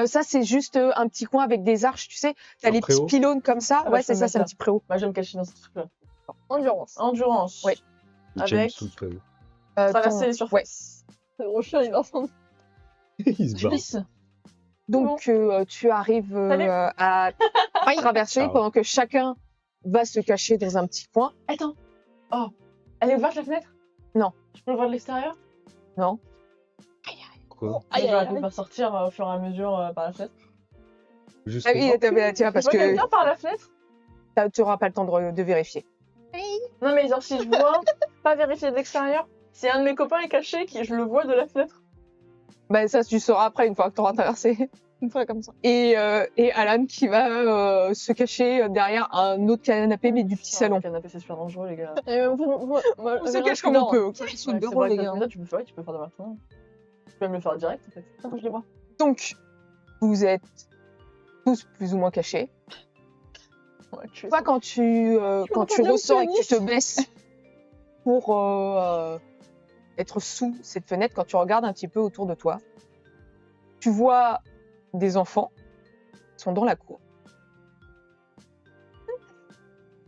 [SPEAKER 1] Ça, c'est juste un petit coin avec des arches, tu sais. T'as
[SPEAKER 6] Un
[SPEAKER 1] les petits
[SPEAKER 6] préau?
[SPEAKER 1] pylônes comme ça.
[SPEAKER 2] Ah bah,
[SPEAKER 1] Ouais,
[SPEAKER 2] je
[SPEAKER 1] c'est
[SPEAKER 2] peux
[SPEAKER 1] ça,
[SPEAKER 2] mettre
[SPEAKER 1] c'est un
[SPEAKER 2] là.
[SPEAKER 1] petit préau.
[SPEAKER 2] Bah, je vais me cacher dans ce truc-là.
[SPEAKER 3] Endurance.
[SPEAKER 2] Endurance.
[SPEAKER 1] Ouais.
[SPEAKER 6] James
[SPEAKER 2] Avec
[SPEAKER 6] sous le préau.
[SPEAKER 2] traverser les
[SPEAKER 1] Ouais.
[SPEAKER 2] surfaces.
[SPEAKER 3] C'est gros chien, il va s'en.
[SPEAKER 6] Il se barre.
[SPEAKER 2] Glisse.
[SPEAKER 1] Donc, tu arrives
[SPEAKER 2] Salut.
[SPEAKER 1] à traverser
[SPEAKER 6] Ciao.
[SPEAKER 1] pendant que chacun va se cacher dans un petit coin.
[SPEAKER 2] Attends. Oh. Elle est ouverte la fenêtre?
[SPEAKER 1] Non.
[SPEAKER 2] Je peux le voir de l'extérieur?
[SPEAKER 1] Non.
[SPEAKER 6] Quoi?
[SPEAKER 3] Aïe,
[SPEAKER 2] J'aurais
[SPEAKER 3] aïe,
[SPEAKER 2] pu
[SPEAKER 3] aïe.
[SPEAKER 2] pas sortir au fur et à mesure par la fenêtre.
[SPEAKER 6] Juste
[SPEAKER 1] Ah oui, tiens, parce
[SPEAKER 2] Je vois
[SPEAKER 1] que
[SPEAKER 2] quelqu'un par la fenêtre?
[SPEAKER 1] tu n'auras pas le temps de vérifier.
[SPEAKER 2] Non, mais genre, si je vois pas vérifier de l'extérieur, si un de mes copains est caché, je le vois de la fenêtre.
[SPEAKER 1] Bah, ça, tu sauras après, une fois que tu auras traversé.
[SPEAKER 7] Une fois comme ça.
[SPEAKER 1] Et Alan qui va se cacher derrière un autre canapé, mais du petit salon.
[SPEAKER 2] Le canapé, c'est super dangereux, les gars.
[SPEAKER 3] Et
[SPEAKER 1] On se cache comme on peut, ok?
[SPEAKER 7] Sous le
[SPEAKER 2] Ouais, c'est
[SPEAKER 7] bureau,
[SPEAKER 2] vrai
[SPEAKER 7] les
[SPEAKER 2] que
[SPEAKER 7] gars.
[SPEAKER 2] ça, tu peux faire de maintenant. Tu peux même le faire direct, en fait.
[SPEAKER 3] Attends, je les vois.
[SPEAKER 1] Donc, vous êtes tous plus ou moins cachés.
[SPEAKER 2] Ouais, tu
[SPEAKER 1] Toi, quand tu
[SPEAKER 3] m'entends
[SPEAKER 1] ressors et
[SPEAKER 3] bien,
[SPEAKER 1] que tu te baisses pour être sous cette fenêtre, quand tu regardes un petit peu autour de toi, tu vois des enfants qui sont dans la cour.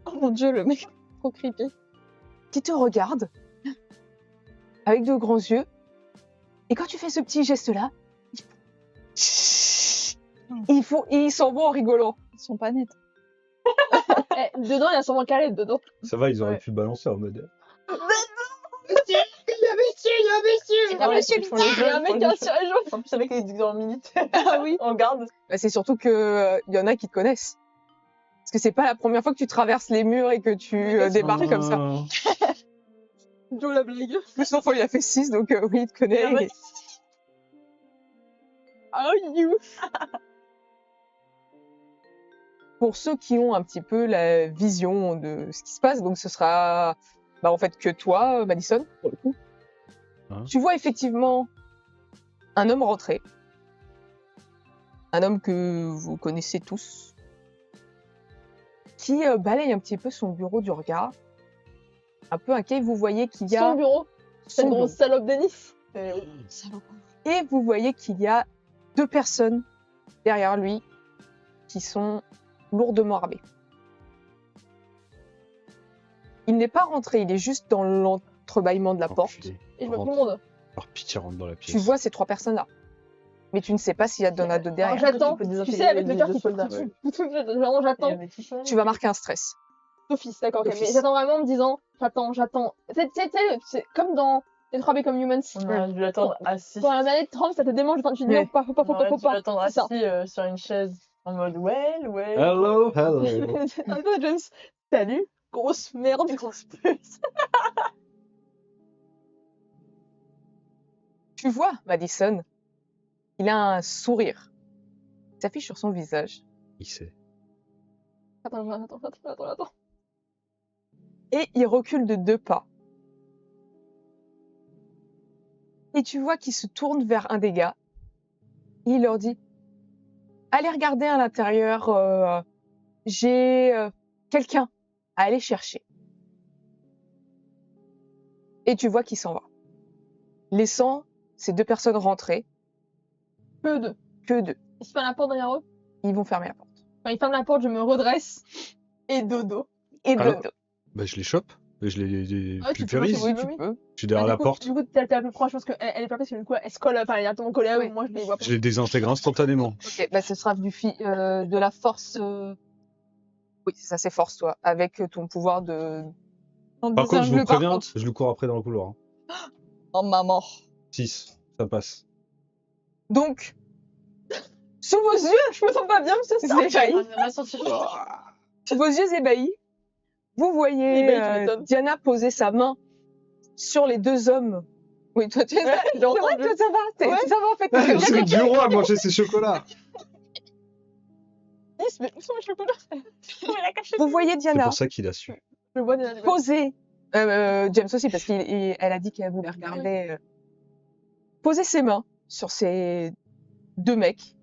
[SPEAKER 7] Oh mon dieu, le mec, trop creepy.
[SPEAKER 1] Qui te regardent avec de grands yeux. Et quand tu fais ce petit geste-là, ils s'en vont en rigolant.
[SPEAKER 7] Ils sont pas nets.
[SPEAKER 3] Dedans, il y a sûrement Caleb dedans.
[SPEAKER 6] Ça va, ils auraient
[SPEAKER 2] Ouais.
[SPEAKER 6] pu le balancer en mode.
[SPEAKER 2] Ah ouais, ils font les
[SPEAKER 3] Il y a un
[SPEAKER 2] jeux,
[SPEAKER 3] mec qui a un ciré jaune.
[SPEAKER 2] En plus, avec les examens militaires.
[SPEAKER 1] Ah oui.
[SPEAKER 2] En garde.
[SPEAKER 1] Bah, c'est surtout que y en a qui te connaissent. Parce que c'est pas la première fois que tu traverses les murs et que tu débarques comme ça.
[SPEAKER 3] Joe la blague.
[SPEAKER 1] Plus l'enfant il a fait 6, donc oui, il te connaît.
[SPEAKER 2] Ah ouais.
[SPEAKER 3] Oh, you.
[SPEAKER 1] Pour ceux qui ont un petit peu la vision de ce qui se passe, donc ce sera en fait que toi, Madison, pour le coup.
[SPEAKER 6] Hein?
[SPEAKER 1] Tu vois effectivement un homme rentrer. Un homme que vous connaissez tous. Qui balaye un petit peu son bureau du regard. Un peu inquiet, vous voyez qu'il y a
[SPEAKER 3] Son bureau. Cette
[SPEAKER 1] son
[SPEAKER 3] grosse salope Denis.
[SPEAKER 1] Et vous voyez qu'il y a 2 personnes derrière lui qui sont lourdement armées. Il n'est pas rentré, il est juste dans l'entrebâillement de la porte.
[SPEAKER 3] Et je vois tout le monde.
[SPEAKER 6] Par pitié, rentre dans la pièce.
[SPEAKER 1] Tu vois ces 3 personnes-là. Mais tu ne sais pas s'il y en a d'autres
[SPEAKER 3] Alors
[SPEAKER 1] derrière.
[SPEAKER 3] j'attends.
[SPEAKER 2] Tu peux
[SPEAKER 3] Tu
[SPEAKER 2] désintégrer
[SPEAKER 3] sais, avec
[SPEAKER 2] les
[SPEAKER 3] le cœur
[SPEAKER 2] deux
[SPEAKER 3] qui
[SPEAKER 2] soldats,
[SPEAKER 3] fait vraiment j'attends.
[SPEAKER 1] Tu vas marquer un stress.
[SPEAKER 3] D'office, d'accord, ok. Mais
[SPEAKER 1] D'office.
[SPEAKER 3] j'attends vraiment en me disant, j'attends. C'est comme dans les 3 Become Humans.
[SPEAKER 2] On aurait dû l'attendre assis.
[SPEAKER 3] Quand la manette tremble, ça te démange. Tu dis non,
[SPEAKER 1] Ouais.
[SPEAKER 3] faut
[SPEAKER 2] On aurait
[SPEAKER 3] pas.
[SPEAKER 2] dû l'attendre
[SPEAKER 3] C'est ça.
[SPEAKER 2] assis sur une chaise. En mode, well.
[SPEAKER 6] Hello, hello.
[SPEAKER 3] Un peu, James. Salut, grosse merde.
[SPEAKER 2] Grosse pute.
[SPEAKER 1] Tu vois, Madison, il a un sourire qui s'affiche sur son visage.
[SPEAKER 6] Il sait.
[SPEAKER 3] Attends.
[SPEAKER 1] Et il recule de 2 pas. Et tu vois qu'il se tourne vers un des gars. Et il leur dit « Allez regarder à l'intérieur, j'ai quelqu'un à aller chercher. » Et tu vois qu'il s'en va. Laissant ces 2 personnes rentrer,
[SPEAKER 3] Peu de.
[SPEAKER 1] que 2.
[SPEAKER 3] Ils se ferment la porte derrière eux.
[SPEAKER 1] Ils vont fermer la porte.
[SPEAKER 3] Quand ils ferment la porte, je me redresse. Et dodo.
[SPEAKER 1] Et
[SPEAKER 6] Alors,
[SPEAKER 1] dodo.
[SPEAKER 6] Bah, je les chope. Je les
[SPEAKER 3] Ah, tu peux,
[SPEAKER 6] pulvérise.
[SPEAKER 3] oui,
[SPEAKER 1] Tu
[SPEAKER 3] oui.
[SPEAKER 1] peux.
[SPEAKER 6] Je suis derrière
[SPEAKER 3] Bah,
[SPEAKER 6] la
[SPEAKER 3] du coup-
[SPEAKER 6] porte.
[SPEAKER 3] Du coup, t'es la plus proche parce qu'elle est pas parce que du coup, elle se colle, enfin, elle est directement collée à eux.
[SPEAKER 1] Oui.
[SPEAKER 3] Moi, je les vois pas.
[SPEAKER 6] Je les désintègre instantanément.
[SPEAKER 1] Ok, bah ce sera de la force. Oui, c'est ça, c'est force, toi. Avec ton pouvoir de.
[SPEAKER 6] Par contre, je vous préviens, je le cours après dans le couloir. Hein.
[SPEAKER 7] Oh, maman.
[SPEAKER 6] 6, ça passe.
[SPEAKER 1] Donc, sous vos yeux,
[SPEAKER 3] Je me sens pas bien, monsieur Stark.
[SPEAKER 1] ébahis,
[SPEAKER 2] On a senti.
[SPEAKER 1] sous vos yeux ébahis, vous voyez
[SPEAKER 3] Ébahis, tu m'étonnes.
[SPEAKER 1] Diana poser sa main sur les deux hommes. Oui, toi, tu es ça.
[SPEAKER 3] j'ai
[SPEAKER 1] C'est vrai,
[SPEAKER 3] entendu.
[SPEAKER 1] toi, ça va. Ça va, en fait. t'as bien
[SPEAKER 6] C'est
[SPEAKER 1] compris.
[SPEAKER 6] du roi à manger ses chocolats.
[SPEAKER 3] Nice, mais où sont mes chocolats?
[SPEAKER 1] Vous voyez
[SPEAKER 6] C'est
[SPEAKER 1] Diana
[SPEAKER 6] pour ça qu'il a su.
[SPEAKER 3] Je vois des
[SPEAKER 1] poser, James aussi, parce qu'elle a dit qu'elle voulait regarder, poser ses mains sur ces deux mecs,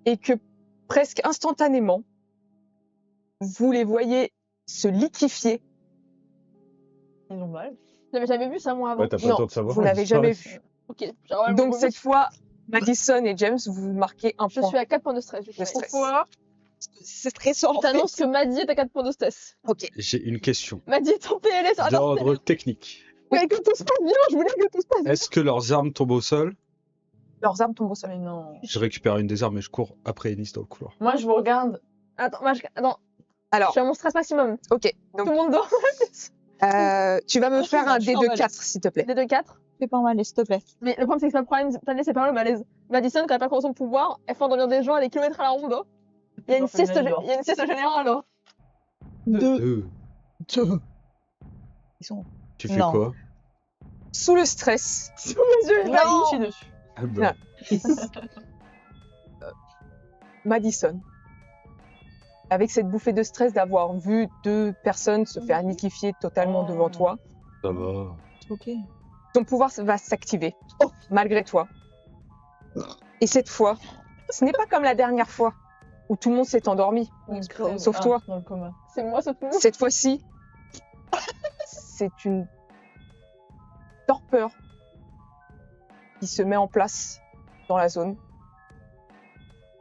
[SPEAKER 1] et que presque instantanément, vous les voyez se liquéfier.
[SPEAKER 2] Ils ont mal.
[SPEAKER 3] J'avais jamais vu ça, moi, avant.
[SPEAKER 6] Ouais, t'as pas
[SPEAKER 1] Non,
[SPEAKER 6] le temps de savoir.
[SPEAKER 1] vous l'avez jamais vu.
[SPEAKER 3] Ok, j'aurais
[SPEAKER 1] Donc cette fois, Madison et James, vous marquez un
[SPEAKER 3] Je
[SPEAKER 1] point
[SPEAKER 3] suis à 4 points de stress.
[SPEAKER 1] de stress.
[SPEAKER 3] Pourquoi
[SPEAKER 7] C'est stressant.
[SPEAKER 3] Je t'annonce que Maddy est à 4 points de stress.
[SPEAKER 1] Ok.
[SPEAKER 6] J'ai une question
[SPEAKER 3] Maddy est en PLS. Attends,
[SPEAKER 6] d'ordre technique.
[SPEAKER 3] mais que tout se passe bien, je voulais que tout se passe bien.
[SPEAKER 6] Est-ce que leurs armes tombent au sol?
[SPEAKER 1] Leurs armes tombent au sol.
[SPEAKER 2] Mais non.
[SPEAKER 6] Je récupère une des armes et je cours après Ennis dans le couloir.
[SPEAKER 2] Moi, je vous regarde.
[SPEAKER 3] Attends, attends, je
[SPEAKER 1] Alors,
[SPEAKER 3] suis à mon stress maximum.
[SPEAKER 1] ok.
[SPEAKER 3] Tout
[SPEAKER 1] Donc,
[SPEAKER 3] le monde dort.
[SPEAKER 1] tu vas me faire un
[SPEAKER 7] je
[SPEAKER 1] dé
[SPEAKER 7] suis
[SPEAKER 1] de
[SPEAKER 7] en
[SPEAKER 1] 4, s'il te plaît.
[SPEAKER 3] Des 2-4.
[SPEAKER 7] Fais pas mal, s'il te plaît.
[SPEAKER 3] Mais le problème, c'est que c'est pas le problème, c'est pas le malaise. Madison, quand elle perd son pouvoir, elle fait endormir des gens à des kilomètres à la ronde. Hein. Il y a une sieste générale. Hein.
[SPEAKER 6] 2.
[SPEAKER 7] Ils sont...
[SPEAKER 6] Tu fais
[SPEAKER 7] Non.
[SPEAKER 6] quoi?
[SPEAKER 1] Sous le stress,
[SPEAKER 3] Sous mes yeux,
[SPEAKER 2] Il
[SPEAKER 3] non.
[SPEAKER 2] m'a chié dessus.
[SPEAKER 6] Ah bah,
[SPEAKER 1] Madison, avec cette bouffée de stress d'avoir vu deux personnes se faire liquéfier totalement devant toi,
[SPEAKER 6] ça va.
[SPEAKER 7] Ok.
[SPEAKER 1] ton pouvoir va s'activer, malgré toi. Et cette fois, ce n'est pas comme la dernière fois, où tout le monde s'est endormi, sauf toi.
[SPEAKER 2] Dans le coma.
[SPEAKER 3] C'est moi, sauf moi.
[SPEAKER 1] Cette fois-ci, c'est une torpeur qui se met en place dans la zone,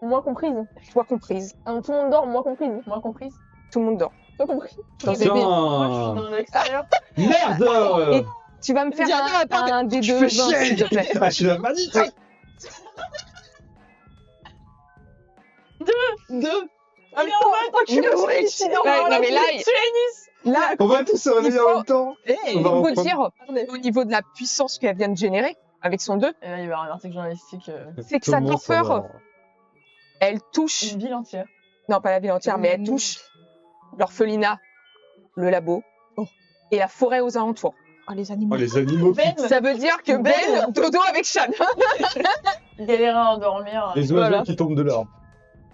[SPEAKER 3] Moi comprise.
[SPEAKER 1] toi comprise.
[SPEAKER 3] Ah, donc tout le monde dort, moi comprise.
[SPEAKER 2] Moi comprise.
[SPEAKER 1] Tout le monde dort.
[SPEAKER 3] Toi compris.
[SPEAKER 1] Dans des dés.
[SPEAKER 2] Moi, je suis
[SPEAKER 6] Putain!
[SPEAKER 2] dans l'extérieur.
[SPEAKER 6] Merde!
[SPEAKER 1] Tu vas me faire
[SPEAKER 3] Diana,
[SPEAKER 1] un des
[SPEAKER 6] Tu
[SPEAKER 1] deux
[SPEAKER 6] fais
[SPEAKER 1] 20,
[SPEAKER 6] chier!
[SPEAKER 1] s'il te plaît.
[SPEAKER 6] Ah, je l'ai pas dit!
[SPEAKER 3] Ah, mais attends, tu me vois ici dans
[SPEAKER 1] Ouais, non, mais là,
[SPEAKER 6] On va tous se réveiller
[SPEAKER 1] Il faut-
[SPEAKER 6] en même temps!
[SPEAKER 1] il
[SPEAKER 6] On va
[SPEAKER 1] faut
[SPEAKER 6] reprendre.
[SPEAKER 1] dire, au niveau de la puissance qu'elle vient de générer, avec son 2,
[SPEAKER 2] Et là, il va y avoir un article journalistique.
[SPEAKER 1] c'est que
[SPEAKER 6] Tout
[SPEAKER 1] sa
[SPEAKER 6] le monde
[SPEAKER 1] torpeur,
[SPEAKER 6] s'endort.
[SPEAKER 1] elle touche,
[SPEAKER 2] Une ville entière.
[SPEAKER 1] non pas la ville entière, mais elle touche l'orphelinat, le labo et la forêt aux alentours.
[SPEAKER 7] Ah, les animaux.
[SPEAKER 6] Oh, les animaux!
[SPEAKER 2] Ben
[SPEAKER 1] Ça veut dire que Ben, dodo avec Chad.
[SPEAKER 2] galère à endormir.
[SPEAKER 6] Les oiseaux
[SPEAKER 3] Voilà.
[SPEAKER 6] qui tombent de l'arbre.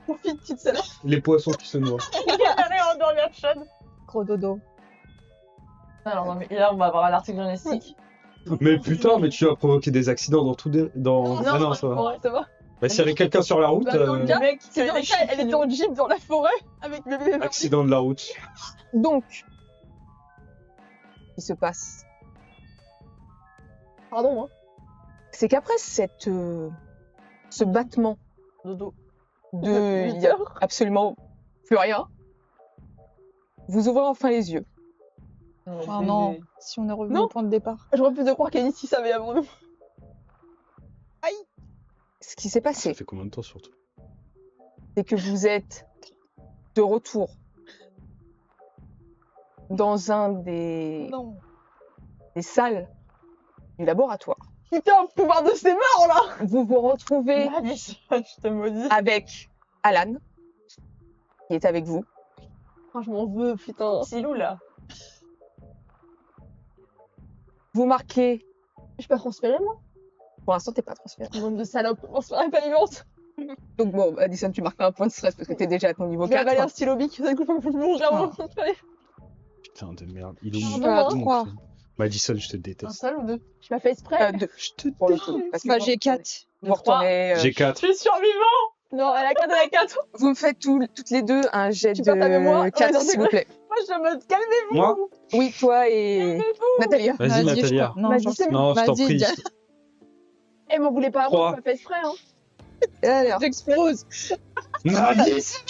[SPEAKER 3] Profite, petite salope.
[SPEAKER 6] Les poissons qui se noient.
[SPEAKER 2] Galère à endormir Sean.
[SPEAKER 7] Gros dodo.
[SPEAKER 2] Alors, non, mais là, on va avoir un article journalistique.
[SPEAKER 6] Mais putain, mais tu as provoqué des accidents dans tout dans... Ah non, ça va.
[SPEAKER 3] Ouais, ça va.
[SPEAKER 6] Bah, s'il y avait quelqu'un sur la route,
[SPEAKER 3] Bah, dans le
[SPEAKER 2] Le
[SPEAKER 3] gars,
[SPEAKER 2] mec,
[SPEAKER 3] c'est dans le cas, elle était en jeep dans la forêt avec bébé.
[SPEAKER 6] accident de la route.
[SPEAKER 1] Donc, ce qui se passe,
[SPEAKER 3] Pardon, hein.
[SPEAKER 1] c'est qu'après ce battement
[SPEAKER 2] Dodo.
[SPEAKER 1] de, il
[SPEAKER 3] 8
[SPEAKER 1] y a
[SPEAKER 3] heures.
[SPEAKER 1] absolument plus rien, vous ouvrez enfin les yeux.
[SPEAKER 7] Oh non, si on est revenu
[SPEAKER 3] Non.
[SPEAKER 7] au point de départ.
[SPEAKER 3] Je refuse de croire qu'Ennis savait avant nous.
[SPEAKER 1] Ce qui s'est
[SPEAKER 6] Ça
[SPEAKER 1] passé,
[SPEAKER 6] fait combien de temps surtout?
[SPEAKER 1] c'est que vous êtes de retour dans un des
[SPEAKER 7] Non.
[SPEAKER 1] salles du laboratoire.
[SPEAKER 3] Putain, pouvoir de ses morts là.
[SPEAKER 1] Vous vous retrouvez
[SPEAKER 2] Malice, je te maudis.
[SPEAKER 1] avec Alan, qui est avec vous.
[SPEAKER 3] Oh, je m'en veux, putain.
[SPEAKER 2] Silou, là.
[SPEAKER 1] Vous marquez,
[SPEAKER 3] Je peux pas transférer, moi.
[SPEAKER 1] pour l'instant t'es pas transféré.
[SPEAKER 3] Bande de salopes. Transférer pas vivante.
[SPEAKER 1] Donc bon, Addison, tu marques un point de stress parce que t'es déjà à ton niveau
[SPEAKER 3] Je vais avaler un
[SPEAKER 1] 4.
[SPEAKER 3] stylo bic. Ça coûte mon germe.
[SPEAKER 6] Putain de merde. Il est
[SPEAKER 3] Je
[SPEAKER 6] où?
[SPEAKER 3] suis
[SPEAKER 7] à
[SPEAKER 6] Mon
[SPEAKER 7] 3.
[SPEAKER 6] crâne. Madison, je te
[SPEAKER 2] Un
[SPEAKER 6] déteste.
[SPEAKER 2] seul ou deux?
[SPEAKER 3] Je m'ai fait exprès.
[SPEAKER 1] 2
[SPEAKER 6] Je te
[SPEAKER 1] pour le coup. Parce que
[SPEAKER 7] Bah, j'ai 4.
[SPEAKER 1] vous retournez.
[SPEAKER 6] J'ai 4.
[SPEAKER 2] Je suis survivant!
[SPEAKER 3] Non, elle a 4, elle a 4.
[SPEAKER 1] Vous me faites toutes les deux un jet
[SPEAKER 3] Tu perds ta mémoire.
[SPEAKER 1] de
[SPEAKER 3] Ouais,
[SPEAKER 1] 4
[SPEAKER 3] non,
[SPEAKER 1] s'il
[SPEAKER 3] c'est
[SPEAKER 1] vous plaît.
[SPEAKER 2] Moi, je me calmez-vous!
[SPEAKER 6] Moi?
[SPEAKER 1] Oui, toi et Nathalie.
[SPEAKER 6] Vas-y, Natalia.
[SPEAKER 7] Non,
[SPEAKER 3] Vas-y,
[SPEAKER 7] j'en
[SPEAKER 3] c'est
[SPEAKER 7] sais
[SPEAKER 6] Non, je t'en
[SPEAKER 7] Vas-y,
[SPEAKER 6] prie.
[SPEAKER 7] Diane.
[SPEAKER 3] Elle m'en voulait pas avant,
[SPEAKER 6] Trois.
[SPEAKER 3] je m'ai fait exprès. Hein.
[SPEAKER 1] Alors,
[SPEAKER 7] J'explose.
[SPEAKER 6] Nice!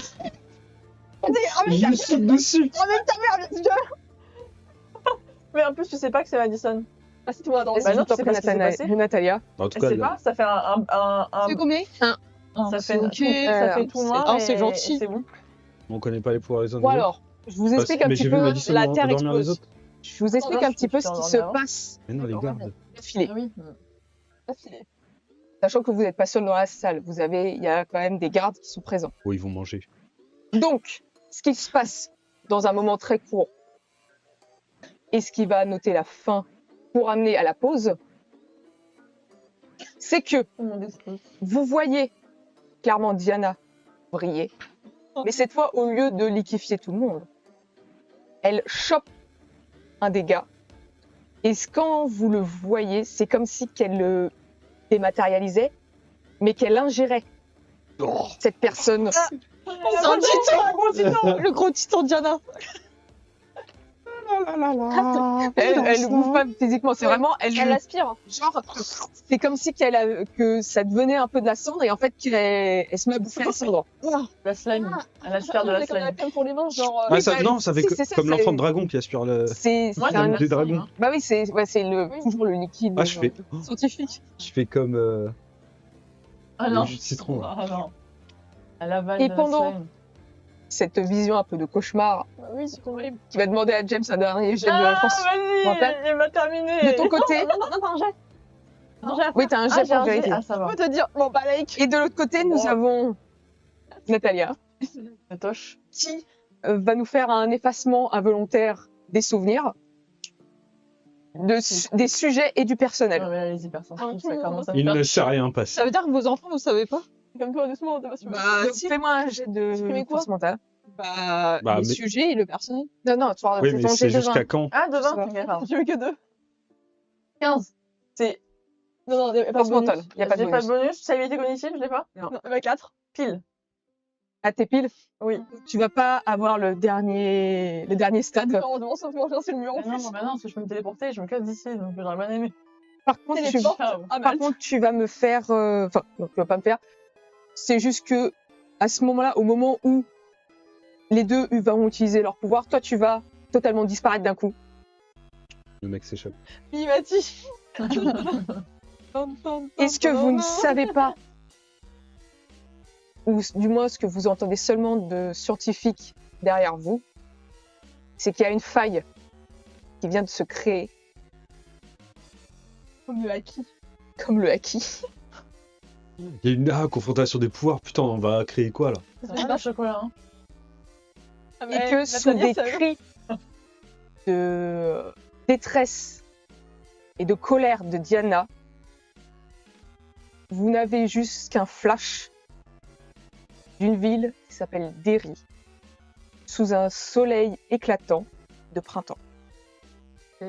[SPEAKER 6] Je me saute dessus!
[SPEAKER 3] Oh, même ta mère, bien sûr.
[SPEAKER 2] Mais en plus, tu sais pas que c'est Madison.
[SPEAKER 3] Ah, c'est toi, attends.
[SPEAKER 1] vas-y,
[SPEAKER 2] Bah non,
[SPEAKER 1] je t'en
[SPEAKER 2] tu sais
[SPEAKER 1] prie,
[SPEAKER 2] pas ce qui s'est passé.
[SPEAKER 1] Natalia.
[SPEAKER 6] En tout
[SPEAKER 2] Elle
[SPEAKER 6] cas,
[SPEAKER 2] sait pas, ça fait un
[SPEAKER 7] C'est combien
[SPEAKER 2] ça
[SPEAKER 7] c'est
[SPEAKER 2] fait,
[SPEAKER 7] ok.
[SPEAKER 2] ça fait tout noir.
[SPEAKER 7] Ah,
[SPEAKER 2] et-
[SPEAKER 7] c'est gentil.
[SPEAKER 2] et C'est bon.
[SPEAKER 6] on connaît pas les pouvoirs des uns des
[SPEAKER 1] Bon
[SPEAKER 6] autres.
[SPEAKER 1] alors, je vous explique un
[SPEAKER 6] Mais
[SPEAKER 1] petit
[SPEAKER 6] j'ai vu
[SPEAKER 1] peu.
[SPEAKER 6] Madison
[SPEAKER 1] La Terre
[SPEAKER 6] endormir les
[SPEAKER 1] explose.
[SPEAKER 6] autres.
[SPEAKER 1] Je vous explique un petit peu ce qui se passe
[SPEAKER 6] Mais non, les gardes.
[SPEAKER 1] d'affilée.
[SPEAKER 2] Ah oui.
[SPEAKER 1] Sachant que vous n'êtes pas seul dans la salle, il y a quand même des gardes qui sont présents.
[SPEAKER 6] Oh, ils vont manger.
[SPEAKER 1] Donc, ce qui se passe dans un moment très court et ce qui va noter la fin pour amener à la pause, c'est que vous voyez clairement Diana briller, mais cette fois, au lieu de liquéfier tout le monde, elle chope un des gars. Et quand vous le voyez, c'est comme si qu'elle le dématérialisait, mais qu'elle ingérait cette personne.
[SPEAKER 7] C'est un titan. Le gros titan Diana.
[SPEAKER 1] Elle bouge pas physiquement, c'est vraiment
[SPEAKER 3] Elle aspire.
[SPEAKER 1] genre c'est comme si que ça devenait un peu de la cendre et en fait elle se met à bouffer la cendre.
[SPEAKER 2] La slime. Elle aspire de la
[SPEAKER 3] Comme la
[SPEAKER 2] slime.
[SPEAKER 3] crème pour les mains, genre.
[SPEAKER 6] Ah, ça, non, ça fait
[SPEAKER 1] si, c'est ça,
[SPEAKER 6] comme
[SPEAKER 1] c'est-
[SPEAKER 6] l'enfant de dragon qui aspire le.
[SPEAKER 1] C'est
[SPEAKER 2] Moi,
[SPEAKER 1] un-
[SPEAKER 2] j'aime
[SPEAKER 6] des
[SPEAKER 2] la slime,
[SPEAKER 6] dragons.
[SPEAKER 2] hein.
[SPEAKER 1] bah oui, c'est toujours le liquide
[SPEAKER 6] Ah, je fais.
[SPEAKER 1] scientifique.
[SPEAKER 6] Je fais comme.
[SPEAKER 2] Ah
[SPEAKER 6] le
[SPEAKER 2] non.
[SPEAKER 6] jus de citron. Là.
[SPEAKER 2] Ah non. Elle avale
[SPEAKER 1] Et
[SPEAKER 2] de la
[SPEAKER 1] pendant-
[SPEAKER 2] slime.
[SPEAKER 1] Cette vision un peu de cauchemar
[SPEAKER 3] Oui, c'est horrible.
[SPEAKER 1] qui va demander à James un dernier jet de force. mentale.
[SPEAKER 2] Vas-y, il m'a terminé.
[SPEAKER 1] De ton côté,
[SPEAKER 3] Non, t'as un jet. Un jet à faire.
[SPEAKER 1] oui, t'as un jet
[SPEAKER 2] j'ai un
[SPEAKER 1] pour
[SPEAKER 2] jet.
[SPEAKER 1] vérifier.
[SPEAKER 2] Ah, ça va.
[SPEAKER 3] On peut te dire, bon, bah, like.
[SPEAKER 1] Et de l'autre côté, nous avons Natalia
[SPEAKER 2] Toche.
[SPEAKER 1] qui va nous faire un effacement involontaire des souvenirs, des sujets et du personnel.
[SPEAKER 2] Non, mais là, les hypersensibles, ça commence à me
[SPEAKER 6] Il
[SPEAKER 2] faire.
[SPEAKER 6] ne sait rien passer.
[SPEAKER 7] Ça veut dire que vos enfants, vous savez pas?
[SPEAKER 3] Comme toi, doucement, t'as pas su.
[SPEAKER 1] Donc, fais-moi un jet de
[SPEAKER 3] Exprimez quoi
[SPEAKER 1] force mentale.
[SPEAKER 7] Bah,
[SPEAKER 6] Bah,
[SPEAKER 7] les
[SPEAKER 6] mais-
[SPEAKER 7] sujets et le personnel.
[SPEAKER 1] Non, non, tu vois,
[SPEAKER 6] Oui,
[SPEAKER 1] c'est
[SPEAKER 6] mais
[SPEAKER 1] ton
[SPEAKER 6] c'est
[SPEAKER 1] jet de 20.
[SPEAKER 6] jusqu'à quand?
[SPEAKER 2] Ah, de
[SPEAKER 1] Ça
[SPEAKER 2] 20.
[SPEAKER 1] va.
[SPEAKER 2] Ok, pardon.
[SPEAKER 3] J'ai eu que 2.
[SPEAKER 2] 15. C'est.
[SPEAKER 3] Non, y a pas
[SPEAKER 1] Force
[SPEAKER 3] de bonus.
[SPEAKER 1] mentale, il n'y a pas de
[SPEAKER 2] J'ai pas
[SPEAKER 1] bonus.
[SPEAKER 2] de bonus. Stabilité cognitive, je l'ai pas.
[SPEAKER 3] Non, bah, 4.
[SPEAKER 2] Pile.
[SPEAKER 1] À tes piles,
[SPEAKER 2] Oui.
[SPEAKER 1] tu vas pas avoir le dernier stade.
[SPEAKER 3] Heureusement, sauf que c'est le mur en
[SPEAKER 2] Ah non,
[SPEAKER 3] plus.
[SPEAKER 2] bah non, parce que je peux me téléporter, je me casse d'ici, donc j'aurais bien aimé.
[SPEAKER 1] Par contre, tu,
[SPEAKER 3] Téléporte.
[SPEAKER 2] Ciao.
[SPEAKER 3] Ah,
[SPEAKER 1] par contre, tu vas me faire. Enfin, non, tu vas pas me faire. C'est juste que à ce moment-là, au moment où les deux vont utiliser leur pouvoir, toi, tu vas totalement disparaître d'un coup.
[SPEAKER 6] Le mec s'échappe.
[SPEAKER 3] Il m'a dit.
[SPEAKER 1] Est-ce que vous ne savez pas, ou du moins ce que vous entendez seulement de scientifiques derrière vous, c'est qu'il y a une faille qui vient de se créer,
[SPEAKER 3] Comme le haki.
[SPEAKER 1] comme le haki.
[SPEAKER 6] Il y a une confrontation des pouvoirs. Putain, on va créer quoi là?
[SPEAKER 2] Ça fait pas chocolat, hein.
[SPEAKER 3] Ah,
[SPEAKER 1] Et que sous des cris de détresse et de colère de Diana, vous n'avez juste qu'un flash d'une ville qui s'appelle Derry, sous un soleil éclatant de printemps. Et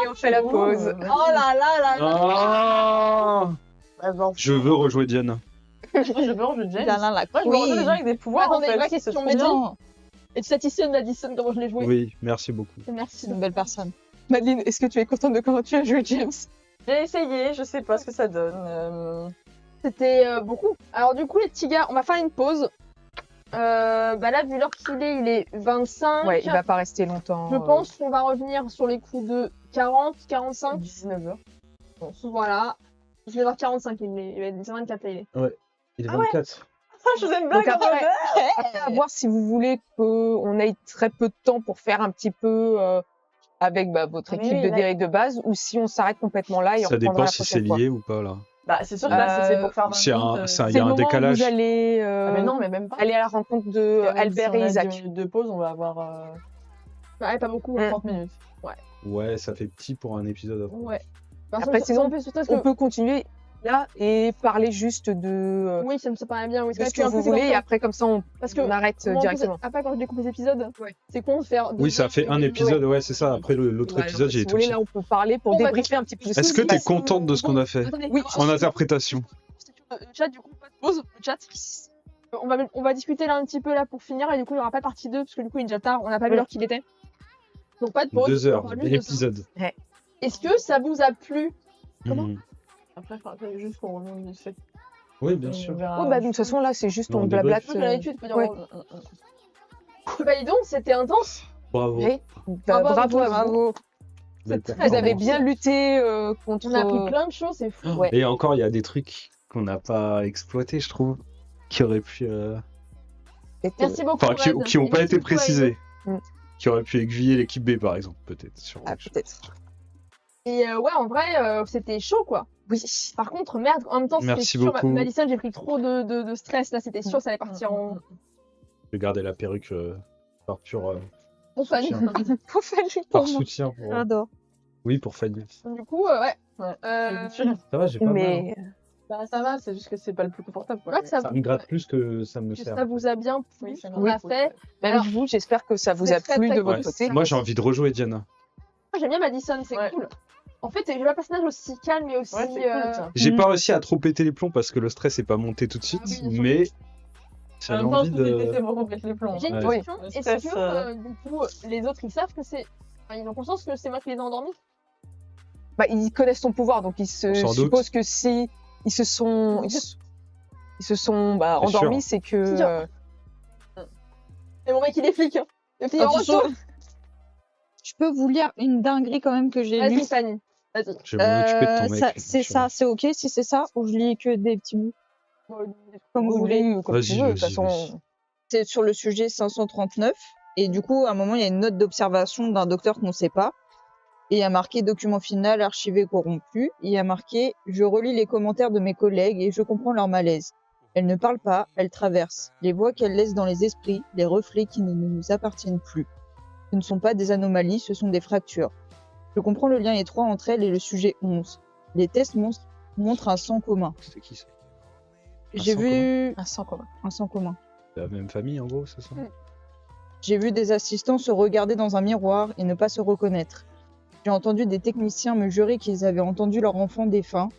[SPEAKER 1] on fait la pause.
[SPEAKER 3] Oh là là là là.
[SPEAKER 6] Ah, je veux rejouer Diana.
[SPEAKER 2] Moi, je veux en jeu de James.
[SPEAKER 7] Diana, la
[SPEAKER 2] Moi, je me rendais
[SPEAKER 7] queen.
[SPEAKER 2] déjà avec des pouvoirs.
[SPEAKER 3] Attendez,
[SPEAKER 2] en fait.
[SPEAKER 3] vraie question,
[SPEAKER 2] C'est trop
[SPEAKER 3] mais
[SPEAKER 2] bien.
[SPEAKER 3] dis- Et tu t'additionnes l'additionne comment je l'ai joué.
[SPEAKER 6] Oui, merci beaucoup.
[SPEAKER 3] Merci.
[SPEAKER 7] C'est une belle personne.
[SPEAKER 1] Madeleine, est-ce que tu es contente de comment tu as joué James?
[SPEAKER 2] J'ai essayé, je sais pas ce que ça donne.
[SPEAKER 3] C'était beaucoup. Alors du coup les petits gars, on va faire une pause. Bah là vu l'heure qu'il est, il est 25.
[SPEAKER 1] Ouais, il va pas rester longtemps.
[SPEAKER 3] Je pense qu'on va revenir sur les coups de 40, 45.
[SPEAKER 2] 19h.
[SPEAKER 3] Voilà. 19h45, il va être 24 là, il est.
[SPEAKER 6] Il est
[SPEAKER 2] Ah ouais.
[SPEAKER 6] 24.
[SPEAKER 2] Ah, je vous aime bien
[SPEAKER 1] Donc
[SPEAKER 2] quand
[SPEAKER 1] après, à voir si vous voulez qu'on ait très peu de temps pour faire un petit peu avec votre
[SPEAKER 2] Oui,
[SPEAKER 1] équipe
[SPEAKER 2] oui,
[SPEAKER 1] de
[SPEAKER 2] là-
[SPEAKER 1] direct de base ou si on s'arrête complètement là et on
[SPEAKER 6] Ça
[SPEAKER 1] reprendra
[SPEAKER 6] dépend
[SPEAKER 1] la
[SPEAKER 6] si c'est
[SPEAKER 1] prochaine fois.
[SPEAKER 6] lié ou pas là.
[SPEAKER 2] Bah, c'est sûr que là, c'est pour faire 20
[SPEAKER 6] C'est un-
[SPEAKER 2] minutes,
[SPEAKER 6] c'est un-
[SPEAKER 1] C'est
[SPEAKER 6] il y a
[SPEAKER 1] le
[SPEAKER 6] un
[SPEAKER 1] moment où
[SPEAKER 6] décalage.
[SPEAKER 1] vous allez
[SPEAKER 2] Ah, mais non, mais même pas.
[SPEAKER 1] aller à la rencontre de
[SPEAKER 2] Même
[SPEAKER 1] Albert
[SPEAKER 2] si on
[SPEAKER 1] et
[SPEAKER 2] a
[SPEAKER 1] Isaac.
[SPEAKER 2] 10 minutes de pause, on va avoir
[SPEAKER 3] Ouais, pas beaucoup.
[SPEAKER 2] 30 minutes.
[SPEAKER 6] Ouais, ça fait petit pour un épisode. après.
[SPEAKER 3] Ouais. Parce
[SPEAKER 1] Après,
[SPEAKER 3] que
[SPEAKER 1] sinon,
[SPEAKER 3] en plus, parce
[SPEAKER 1] On
[SPEAKER 3] que...
[SPEAKER 1] peut continuer là et parler juste de
[SPEAKER 3] Oui, ça me paraît bien. Oui,
[SPEAKER 1] de ce
[SPEAKER 3] puis
[SPEAKER 1] que
[SPEAKER 3] en
[SPEAKER 1] vous
[SPEAKER 3] plus, c'est
[SPEAKER 1] voulez
[SPEAKER 3] comme
[SPEAKER 1] et
[SPEAKER 3] ça.
[SPEAKER 1] après comme ça on
[SPEAKER 3] Parce que
[SPEAKER 1] arrête
[SPEAKER 3] moi, en plus,
[SPEAKER 1] directement.
[SPEAKER 3] après, quand je découpe les épisodes,
[SPEAKER 1] Ouais.
[SPEAKER 3] c'est con de faire.
[SPEAKER 6] Oui, ça fait un épisode, ouais, c'est ça. Après l'autre
[SPEAKER 1] Voilà,
[SPEAKER 6] épisode,
[SPEAKER 1] si
[SPEAKER 6] j'ai
[SPEAKER 1] vous
[SPEAKER 6] été
[SPEAKER 1] voulez
[SPEAKER 6] aussi.
[SPEAKER 1] là on peut parler pour
[SPEAKER 3] Bon, bah,
[SPEAKER 1] débriefer un petit peu.
[SPEAKER 6] Est-ce que t'es contente de ce qu'on a fait
[SPEAKER 3] Oui,
[SPEAKER 6] en interprétation?
[SPEAKER 3] Le chat, du coup, pas de pause. Le chat. On va discuter là un petit peu là pour finir et du coup il y aura pas partie 2 parce que du coup il est déjà tard, on n'a pas vu l'heure qu'il était. Donc pas de pause.
[SPEAKER 6] 2 heures,
[SPEAKER 3] on parle juste de ça.
[SPEAKER 6] l'épisode.
[SPEAKER 3] Est-ce que ça vous a plu? Comment
[SPEAKER 6] Mhm.
[SPEAKER 2] Après, il faudra juste qu'on revienne du fait.
[SPEAKER 6] Oui, bien sûr.
[SPEAKER 2] On verra.
[SPEAKER 1] Oh, bah, de toute façon là c'est juste
[SPEAKER 6] Non,
[SPEAKER 1] on
[SPEAKER 6] on
[SPEAKER 1] blablate.
[SPEAKER 3] Moi j'ai l'habitude de pas dire.
[SPEAKER 1] ouais.
[SPEAKER 3] Bah dis donc, c'était intense.
[SPEAKER 6] Bravo.
[SPEAKER 1] Oui.
[SPEAKER 3] Bravo à
[SPEAKER 1] Bravo
[SPEAKER 3] vous,
[SPEAKER 1] à vous.
[SPEAKER 7] Bravo.
[SPEAKER 6] Belle
[SPEAKER 3] très
[SPEAKER 1] Vous avez
[SPEAKER 6] performance.
[SPEAKER 1] bien lutté contre.
[SPEAKER 3] On a appris plein de choses, c'est fou.
[SPEAKER 1] Ouais.
[SPEAKER 6] Et encore, il y a des trucs qu'on n'a pas exploités, je trouve, qui auraient pu.
[SPEAKER 1] C'était-
[SPEAKER 3] Merci beaucoup.
[SPEAKER 6] Enfin,
[SPEAKER 3] Red.
[SPEAKER 6] qui ont
[SPEAKER 3] Et
[SPEAKER 6] pas
[SPEAKER 3] merci
[SPEAKER 6] été
[SPEAKER 3] beaucoup, Red.
[SPEAKER 6] précisés.
[SPEAKER 1] Mm.
[SPEAKER 6] Qui auraient pu aiguiller l'équipe B, par exemple, peut-être.
[SPEAKER 1] Ah, peut-être.
[SPEAKER 3] Et ouais, en vrai, c'était chaud, quoi.
[SPEAKER 1] Oui.
[SPEAKER 3] Par contre, merde, en même temps, c'était
[SPEAKER 6] Merci
[SPEAKER 3] sûr,
[SPEAKER 6] beaucoup.
[SPEAKER 3] Madison, j'ai pris trop de stress, là, c'était sûr, ça allait partir en...
[SPEAKER 6] Je vais garder la perruque par pur
[SPEAKER 3] en fan.
[SPEAKER 6] soutien.
[SPEAKER 1] Pour faire du
[SPEAKER 6] Par
[SPEAKER 1] tournoi.
[SPEAKER 6] soutien. Pour...
[SPEAKER 7] J'adore.
[SPEAKER 6] Oui, pour Fanny.
[SPEAKER 3] Du coup, ouais.
[SPEAKER 2] Ouais.
[SPEAKER 3] Euh,
[SPEAKER 6] Ça va, j'ai pas mal.
[SPEAKER 1] Mais
[SPEAKER 2] Bah, ça va, c'est juste que c'est pas le plus confortable. Quoi.
[SPEAKER 3] ouais, que ça,
[SPEAKER 6] Ça me gratte plus que ça me
[SPEAKER 3] que
[SPEAKER 6] sert.
[SPEAKER 3] ça vous a bien plu,
[SPEAKER 2] Oui,
[SPEAKER 3] ce
[SPEAKER 2] ça
[SPEAKER 3] qu'on
[SPEAKER 2] m'a
[SPEAKER 3] a
[SPEAKER 2] plu.
[SPEAKER 3] fait.
[SPEAKER 1] même
[SPEAKER 3] Alors,
[SPEAKER 1] vous, j'espère que ça vous
[SPEAKER 3] c'est
[SPEAKER 1] a
[SPEAKER 3] très,
[SPEAKER 1] plu
[SPEAKER 3] très
[SPEAKER 1] de
[SPEAKER 3] cool.
[SPEAKER 1] votre côté.
[SPEAKER 6] Moi, j'ai envie de rejouer Diana.
[SPEAKER 3] Moi, j'aime bien Madison, c'est
[SPEAKER 2] Ouais.
[SPEAKER 3] cool. En fait, j'ai pas un personnage aussi calme et aussi...
[SPEAKER 2] Ouais, c'est cool, tiens.
[SPEAKER 6] J'ai
[SPEAKER 7] Mm.
[SPEAKER 6] pas réussi à trop péter les plombs parce que le stress est pas monté tout de suite,
[SPEAKER 3] oui, bien sûr.
[SPEAKER 6] mais
[SPEAKER 2] En
[SPEAKER 6] j'avais
[SPEAKER 2] même temps,
[SPEAKER 6] envie
[SPEAKER 2] tout était
[SPEAKER 6] de.
[SPEAKER 2] pour remettre les plombs.
[SPEAKER 3] J'ai une
[SPEAKER 6] Ouais.
[SPEAKER 3] question,
[SPEAKER 2] Le
[SPEAKER 3] est-ce
[SPEAKER 2] stress,
[SPEAKER 3] que, du coup, les autres, ils savent que c'est... Enfin, ils ont conscience que c'est moi qui les ai endormis?
[SPEAKER 1] Bah, ils connaissent ton pouvoir, donc ils se
[SPEAKER 6] Sans doute.
[SPEAKER 1] supposent que si ils se sont, ils se sont bah,
[SPEAKER 6] C'est sûr.
[SPEAKER 1] endormis, c'est que
[SPEAKER 3] C'est sûr. Et mon mec, il est flic. Hein. Le flic en
[SPEAKER 7] Attention,
[SPEAKER 3] retour.
[SPEAKER 7] je peux vous lire une dinguerie quand même que j'ai lue.
[SPEAKER 3] Vas-y, Fanny. Vas-y.
[SPEAKER 6] Je vais m'en occuper de ton mec.
[SPEAKER 7] Ça- c'est ça, c'est ok si c'est ça ou je lis que des petits bouts comme vous voulez.
[SPEAKER 1] oui, comme
[SPEAKER 6] Vas-y,
[SPEAKER 1] tu veux. De toute
[SPEAKER 6] vas-y,
[SPEAKER 1] façon,
[SPEAKER 6] vas-y.
[SPEAKER 7] C'est sur le sujet 539 et du coup à un moment il y a une note d'observation d'un docteur qu'on ne sait pas et il y a marqué document final archivé corrompu. Il y a marqué je relis les commentaires de mes collègues et je comprends leur malaise. Elles ne parlent pas, elles traversent. Les voix qu'elles laissent dans les esprits, les reflets qui ne nous appartiennent plus. Ce ne sont pas des anomalies, ce sont des fractures. Je comprends le lien étroit entre elles et le sujet 11. Les tests montrent un sang commun.
[SPEAKER 6] C'était qui ça?
[SPEAKER 7] J'ai
[SPEAKER 6] sang
[SPEAKER 7] vu
[SPEAKER 1] un sang commun.
[SPEAKER 7] un sang commun.
[SPEAKER 6] La même famille, en gros, c'est ça?
[SPEAKER 7] J'ai vu des assistants se regarder dans un miroir et ne pas se reconnaître. J'ai entendu des techniciens me jurer qu'ils avaient entendu leur enfant défunt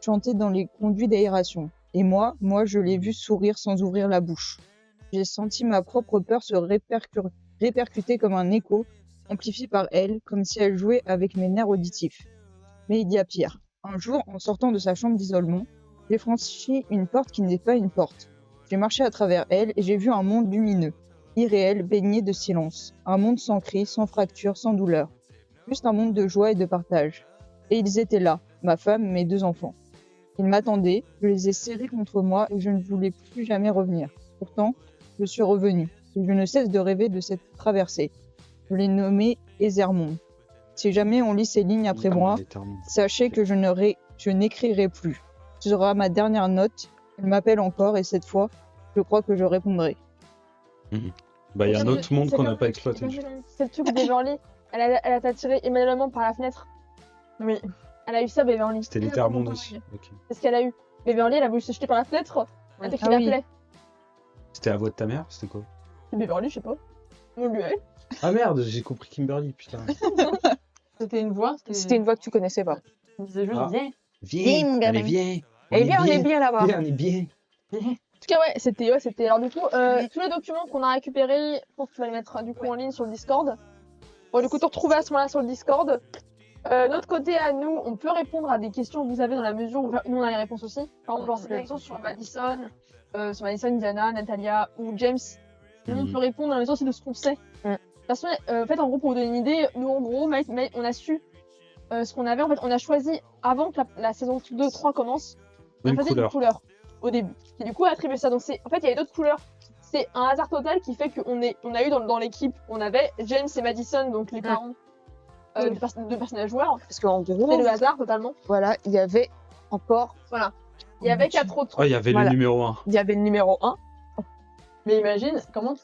[SPEAKER 7] chanter dans les conduits d'aération. Et moi, je l'ai vu sourire sans ouvrir la bouche. J'ai senti ma propre peur se répercuter comme un écho, amplifié par elle, comme si elle jouait avec mes nerfs auditifs. Mais il y a pire. Un jour, en sortant de sa chambre d'isolement, j'ai franchi une porte qui n'est pas une porte. J'ai marché à travers elle et j'ai vu un monde lumineux, irréel, baigné de silence. Un monde sans cris, sans fractures, sans douleur. Juste un monde de joie et de partage. Et ils étaient là, ma femme, mes 2 enfants. Ils m'attendaient, je les ai serrés contre moi et je ne voulais plus jamais revenir. Pourtant, je suis revenue et je ne cesse de rêver de cette traversée. Je l'ai nommée Ezermond. Si jamais on lit ces lignes après moi, sachez que je n'écrirai plus. Ce sera ma dernière note. Elle m'appelle encore et cette fois, je crois que je répondrai.
[SPEAKER 6] Bah, il y a un autre monde qu'on n'a pas exploité.
[SPEAKER 3] C'est le truc de Beverly. Elle a attiré Emmanuellement par la fenêtre.
[SPEAKER 2] Oui.
[SPEAKER 3] Elle a eu ça, Beverly.
[SPEAKER 6] C'était l'Ethermonde aussi. Ok.
[SPEAKER 3] C'est ce qu'elle a eu. Beverly, elle a voulu se jeter par la fenêtre. Elle a
[SPEAKER 7] Ah oui.
[SPEAKER 3] l'appelait.
[SPEAKER 6] C'était la voix de ta mère? C'était quoi?
[SPEAKER 3] C'est Beverly, je sais pas. On lui elle.
[SPEAKER 6] Ah merde, j'ai compris Kimberly, putain.
[SPEAKER 2] C'était une voix.
[SPEAKER 1] C'était une voix que tu connaissais pas.
[SPEAKER 2] On disait juste
[SPEAKER 6] Ah.
[SPEAKER 2] viens.
[SPEAKER 6] Viens, allez, viens.
[SPEAKER 1] Eh bien, on est bien là-bas.
[SPEAKER 6] Viens, on est bien.
[SPEAKER 3] En tout cas, ouais, c'était. Alors, du coup, tous les documents qu'on a récupérés, je pense que tu vas les mettre du coup en ligne sur le Discord. Bon, du coup, te retrouver à ce moment-là sur le Discord. Notre côté à nous, on peut répondre à des questions que vous avez dans la mesure où nous on a les réponses aussi. Par exemple, genre, c'est des questions sur Madison, Diana, Natalia ou James. Nous, on peut répondre dans la mesure aussi de ce qu'on sait. Parce que, en fait, en gros, pour vous donner une idée, nous, en gros, on a su ce qu'on avait. En fait, on a choisi, avant que la saison 2-3 commence, on a
[SPEAKER 6] Une
[SPEAKER 3] choisi une couleur au début. Qui, du coup, a attribué ça. Donc, en fait, il y avait d'autres couleurs. C'est un hasard total qui fait qu'on a eu dans l'équipe, on avait James et Madison, donc les parents de personnages joueurs.
[SPEAKER 1] Parce qu'en gros,
[SPEAKER 3] C'est le hasard totalement.
[SPEAKER 1] voilà, il y avait encore,
[SPEAKER 3] Voilà. Il y avait 4 autres.
[SPEAKER 6] Oh, il y avait
[SPEAKER 1] Voilà.
[SPEAKER 6] le numéro 1.
[SPEAKER 1] il y avait le numéro 1,
[SPEAKER 2] Mais imagine, comment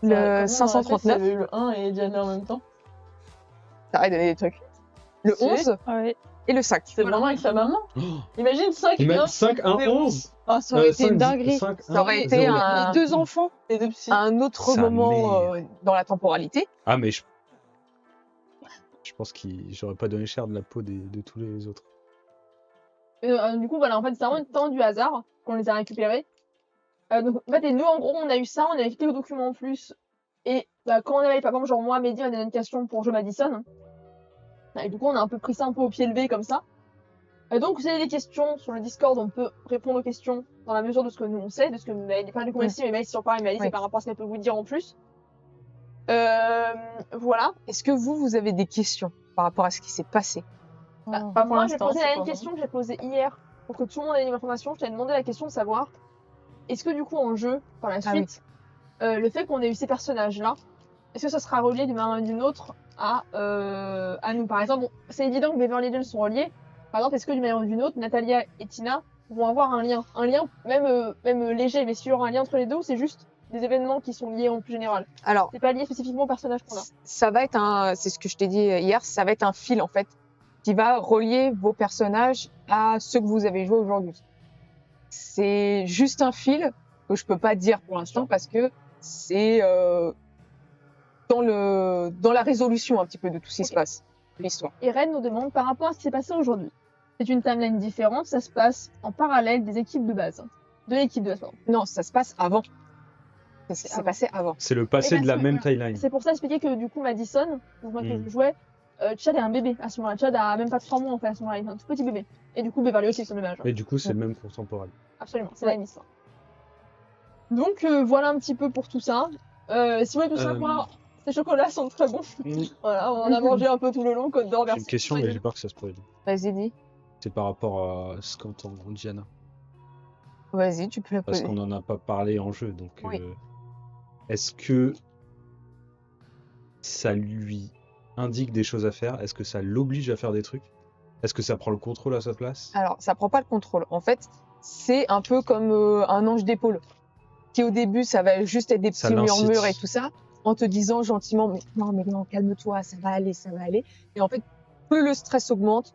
[SPEAKER 1] le
[SPEAKER 2] comment on aurait fait s'il y
[SPEAKER 1] 539,
[SPEAKER 2] avait eu le 1 et Diana en même temps.
[SPEAKER 1] ça a donné des trucs. Le
[SPEAKER 2] C'est-
[SPEAKER 1] 11
[SPEAKER 7] Ouais.
[SPEAKER 1] et le 5.
[SPEAKER 2] C'est vraiment avec sa maman. Imagine 5
[SPEAKER 6] Même 5, 1, 11.
[SPEAKER 7] Ah, ça aurait été une dinguerie.
[SPEAKER 1] Ça aurait été un-
[SPEAKER 7] Les 2 enfants.
[SPEAKER 2] et 2 psy.
[SPEAKER 1] À un autre
[SPEAKER 6] Sa
[SPEAKER 1] moment
[SPEAKER 6] mère.
[SPEAKER 1] dans la temporalité.
[SPEAKER 6] Ah, mais je pense que j'aurais pas donné cher de la peau de tous les autres.
[SPEAKER 3] Du coup, voilà, en fait, c'est vraiment tant du hasard qu'on les a récupérés. Donc, en fait, et nous, en gros, on a eu ça, on a eu quelques documents en plus. Et bah, quand on avait, par exemple, genre moi, Mehdi, on avait une question pour jouer Madison. Et du coup, on a un peu pris ça un peu au pied levé comme ça. Donc, vous avez des questions sur le Discord, on peut répondre aux questions dans la mesure de ce que nous on sait, de ce que Maëlle, pas du coup, Messi, mais Maëlle, c'est sur pareil, Maëlle,
[SPEAKER 1] Oui.
[SPEAKER 3] c'est par rapport à ce qu'elle peut vous dire en plus. Voilà.
[SPEAKER 1] Est-ce que vous avez des questions par rapport à ce qui s'est passé?
[SPEAKER 3] Bah,
[SPEAKER 2] Pas pour
[SPEAKER 3] moi, j'ai
[SPEAKER 2] l'instant,
[SPEAKER 3] posé
[SPEAKER 2] c'est
[SPEAKER 3] la
[SPEAKER 2] pas
[SPEAKER 3] même
[SPEAKER 2] vrai.
[SPEAKER 3] question que j'ai posée hier pour que tout le monde ait une information. Je t'avais demandé la question de savoir est-ce que du coup en jeu, par la
[SPEAKER 1] Ah oui.
[SPEAKER 3] suite, le fait qu'on ait eu ces personnages-là, est-ce que ça sera relié d'une manière ou d'une autre à nous? Par exemple, c'est évident que Beverly Hills sont reliés. Par exemple, est-ce que d'une manière ou d'une autre, Natalia et Tina vont avoir un lien même léger, mais s'il y aura un lien entre les deux, ou c'est juste des événements qui sont liés en plus général?
[SPEAKER 1] Alors,
[SPEAKER 3] C'est pas lié spécifiquement au personnage qu'on a.
[SPEAKER 1] ça va être c'est ce que je t'ai dit hier, ça va être un fil en fait, qui va relier vos personnages à ceux que vous avez joués aujourd'hui. C'est juste un fil que je peux pas dire pour l'instant parce que c'est dans la résolution un petit peu de tout ce qui se passe, de l'histoire.
[SPEAKER 3] Et Ren nous demande par rapport à ce qui s'est passé aujourd'hui. C'est une timeline différente, ça se passe en parallèle des équipes de base. De l'équipe de base, pardon.
[SPEAKER 1] Non, ça se passe avant. C'est
[SPEAKER 3] avant.
[SPEAKER 1] passé avant.
[SPEAKER 6] C'est le passé
[SPEAKER 3] Et
[SPEAKER 6] de la
[SPEAKER 3] parce
[SPEAKER 6] même
[SPEAKER 3] que-
[SPEAKER 6] timeline.
[SPEAKER 3] C'est pour ça expliquer que du coup Madison, donc moi que
[SPEAKER 6] Mm.
[SPEAKER 3] je jouais, Chad est un bébé à ce moment-là. Chad a même pas 3 mois en fait à ce moment-là, il est un tout petit bébé. Et du coup Beverly aussi, c'est le même âge.
[SPEAKER 6] Et du coup, c'est le même contemporain.
[SPEAKER 3] Absolument, c'est la même histoire. Donc voilà un petit peu pour tout ça. Si vous voulez tout savoir, ces chocolats sont très bons. Voilà, on en a mangé un peu tout le long, Côte d'Or.
[SPEAKER 6] J'ai
[SPEAKER 3] Merci.
[SPEAKER 6] une question, mais j'ai peur que ça spoil.
[SPEAKER 1] Vas-y, dis.
[SPEAKER 6] C'est par rapport à ce qu'entend Diana.
[SPEAKER 1] Vas-y, tu peux la
[SPEAKER 6] Parce
[SPEAKER 1] poser.
[SPEAKER 6] qu'on n'en a pas parlé en jeu. Donc,
[SPEAKER 1] Oui.
[SPEAKER 6] est-ce que ça lui indique des choses à faire? Est-ce que ça l'oblige à faire des trucs? Est-ce que ça prend le contrôle à sa place?
[SPEAKER 1] Alors, ça prend pas le contrôle. En fait, c'est un peu comme un ange d'épaule. Qui au début, ça va juste être des
[SPEAKER 6] Ça
[SPEAKER 1] petits
[SPEAKER 6] l'incite.
[SPEAKER 1] murmures et tout ça, en te disant gentiment, mais non, calme-toi, ça va aller, ça va aller. Et en fait, plus le stress augmente,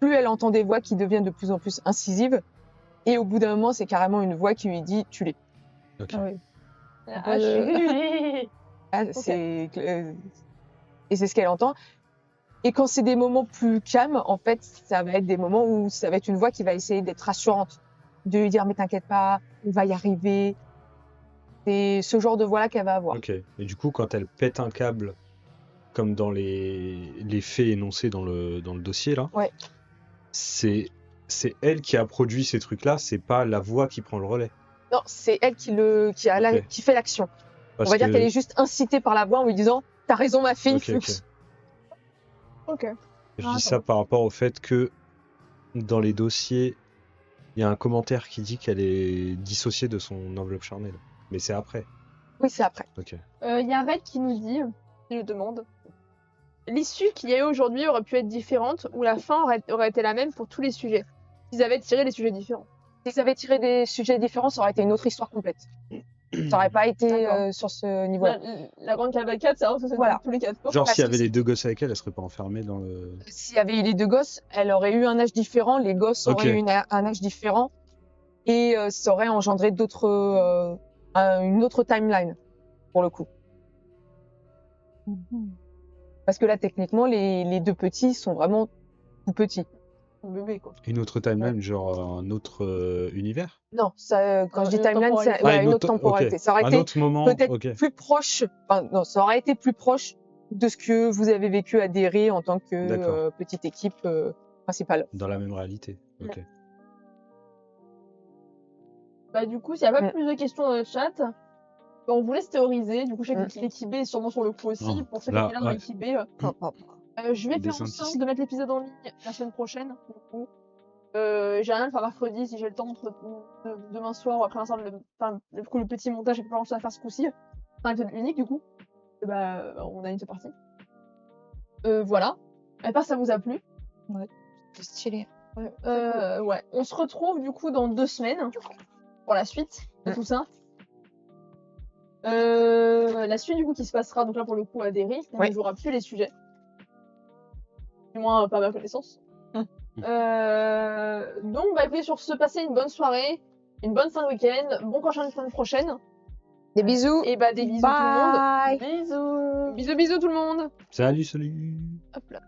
[SPEAKER 1] plus elle entend des voix qui deviennent de plus en plus incisives. Et au bout d'un moment, c'est carrément une voix qui lui dit, tue-les.
[SPEAKER 6] Ok.
[SPEAKER 1] Ah oui.
[SPEAKER 3] Ah, chérie.
[SPEAKER 1] Ah, et c'est ce qu'elle entend. Et quand c'est des moments plus calmes, en fait, ça va être des moments où ça va être une voix qui va essayer d'être rassurante, de lui dire mais t'inquiète pas, on va y arriver. C'est ce genre de voix-là qu'elle va avoir.
[SPEAKER 6] Ok. Et du coup, quand elle pète un câble, comme dans les faits énoncés dans le dossier là,
[SPEAKER 1] Ouais.
[SPEAKER 6] c'est elle qui a produit ces trucs-là, c'est pas la voix qui prend le relais.
[SPEAKER 1] Non, c'est elle qui fait l'action.
[SPEAKER 6] Parce
[SPEAKER 1] On va dire
[SPEAKER 6] que-
[SPEAKER 1] qu'elle est juste incitée par la voix en lui disant t'as raison ma fille.
[SPEAKER 6] Ok, ok.
[SPEAKER 3] Ok.
[SPEAKER 6] Je
[SPEAKER 3] Ah,
[SPEAKER 6] dis ça par rapport au fait que dans les dossiers, il y a un commentaire qui dit qu'elle est dissociée de son enveloppe charnelle. Mais c'est après.
[SPEAKER 1] Oui, c'est après.
[SPEAKER 6] Ok.
[SPEAKER 3] Il y a Red qui nous dit, je demande, l'issue qu'il y a eu aujourd'hui aurait pu être différente ou la fin aurait été la même pour tous les sujets. Ils avaient tiré des sujets différents.
[SPEAKER 1] S'ils avaient tiré des sujets différents, ça aurait été une autre histoire complète. Ça aurait pas été
[SPEAKER 3] D'accord.
[SPEAKER 1] sur ce niveau-là.
[SPEAKER 3] La grande cavalcade, ça c'est
[SPEAKER 1] Voilà.
[SPEAKER 3] tous les 4
[SPEAKER 6] Genre,
[SPEAKER 1] parce
[SPEAKER 6] s'il y
[SPEAKER 1] que
[SPEAKER 6] avait
[SPEAKER 1] c'est-
[SPEAKER 6] les deux gosses avec elle, elle serait pas enfermée dans le.
[SPEAKER 1] S'il y avait eu les deux gosses, elle aurait eu un âge différent, les gosses
[SPEAKER 6] Ok.
[SPEAKER 1] auraient eu un âge différent et ça aurait engendré une autre timeline pour le coup. Parce que là, techniquement, les deux petits sont vraiment tout petits.
[SPEAKER 3] bébé quoi.
[SPEAKER 6] Une autre timeline, genre un autre univers?
[SPEAKER 1] Non, ça, quand je dis
[SPEAKER 3] Une
[SPEAKER 1] timeline, c'est
[SPEAKER 3] temporalité.
[SPEAKER 1] ouais,
[SPEAKER 6] Ah,
[SPEAKER 1] une autre temporalité.
[SPEAKER 6] ok.
[SPEAKER 1] Ça aurait
[SPEAKER 6] Un
[SPEAKER 1] été
[SPEAKER 6] autre moment,
[SPEAKER 1] peut-être
[SPEAKER 6] ok.
[SPEAKER 1] plus proche. Enfin, non, ça aurait été plus proche de ce que vous avez vécu à Derry en tant que
[SPEAKER 6] D'accord.
[SPEAKER 1] petite équipe principale.
[SPEAKER 6] Dans la même réalité. Ok.
[SPEAKER 3] Bah du coup, s'il n'y a pas
[SPEAKER 1] Mm.
[SPEAKER 3] plus de questions dans le chat, bah, on vous laisse théoriser. Du coup, je sais que l'équipe B est sûrement sur le coup aussi.
[SPEAKER 6] Non,
[SPEAKER 3] Pour ceux
[SPEAKER 6] là,
[SPEAKER 3] qui sont là dans
[SPEAKER 6] ouais.
[SPEAKER 3] l'équipe B, je vais
[SPEAKER 6] Des
[SPEAKER 3] faire en
[SPEAKER 6] indices.
[SPEAKER 3] sorte de mettre l'épisode en ligne la semaine prochaine. Du coup. J'ai rien à le faire mercredi si j'ai le temps entre demain soir ou après l'instant. Du coup, le petit montage, j'ai pas grand chose à faire ce coup-ci. C'est un épisode unique du coup. Et bah, on a une partie. Voilà. J'espère que ça vous a plu.
[SPEAKER 1] C'est stylé.
[SPEAKER 3] Ouais. On se retrouve du coup dans 2 semaines pour la suite de tout ça. La suite du coup qui se passera donc là pour le coup à Derry, on ne jouera plus les sujets. Du moins pas à ma connaissance. Donc bah écoutez, sur ce, passez une bonne soirée, une bonne fin de week-end, bon courage la semaine prochaine.
[SPEAKER 1] Des bisous.
[SPEAKER 3] Et bah des bisous
[SPEAKER 1] Bye.
[SPEAKER 3] tout le monde. Bisous tout le monde.
[SPEAKER 6] Salut, salut!
[SPEAKER 3] Hop là.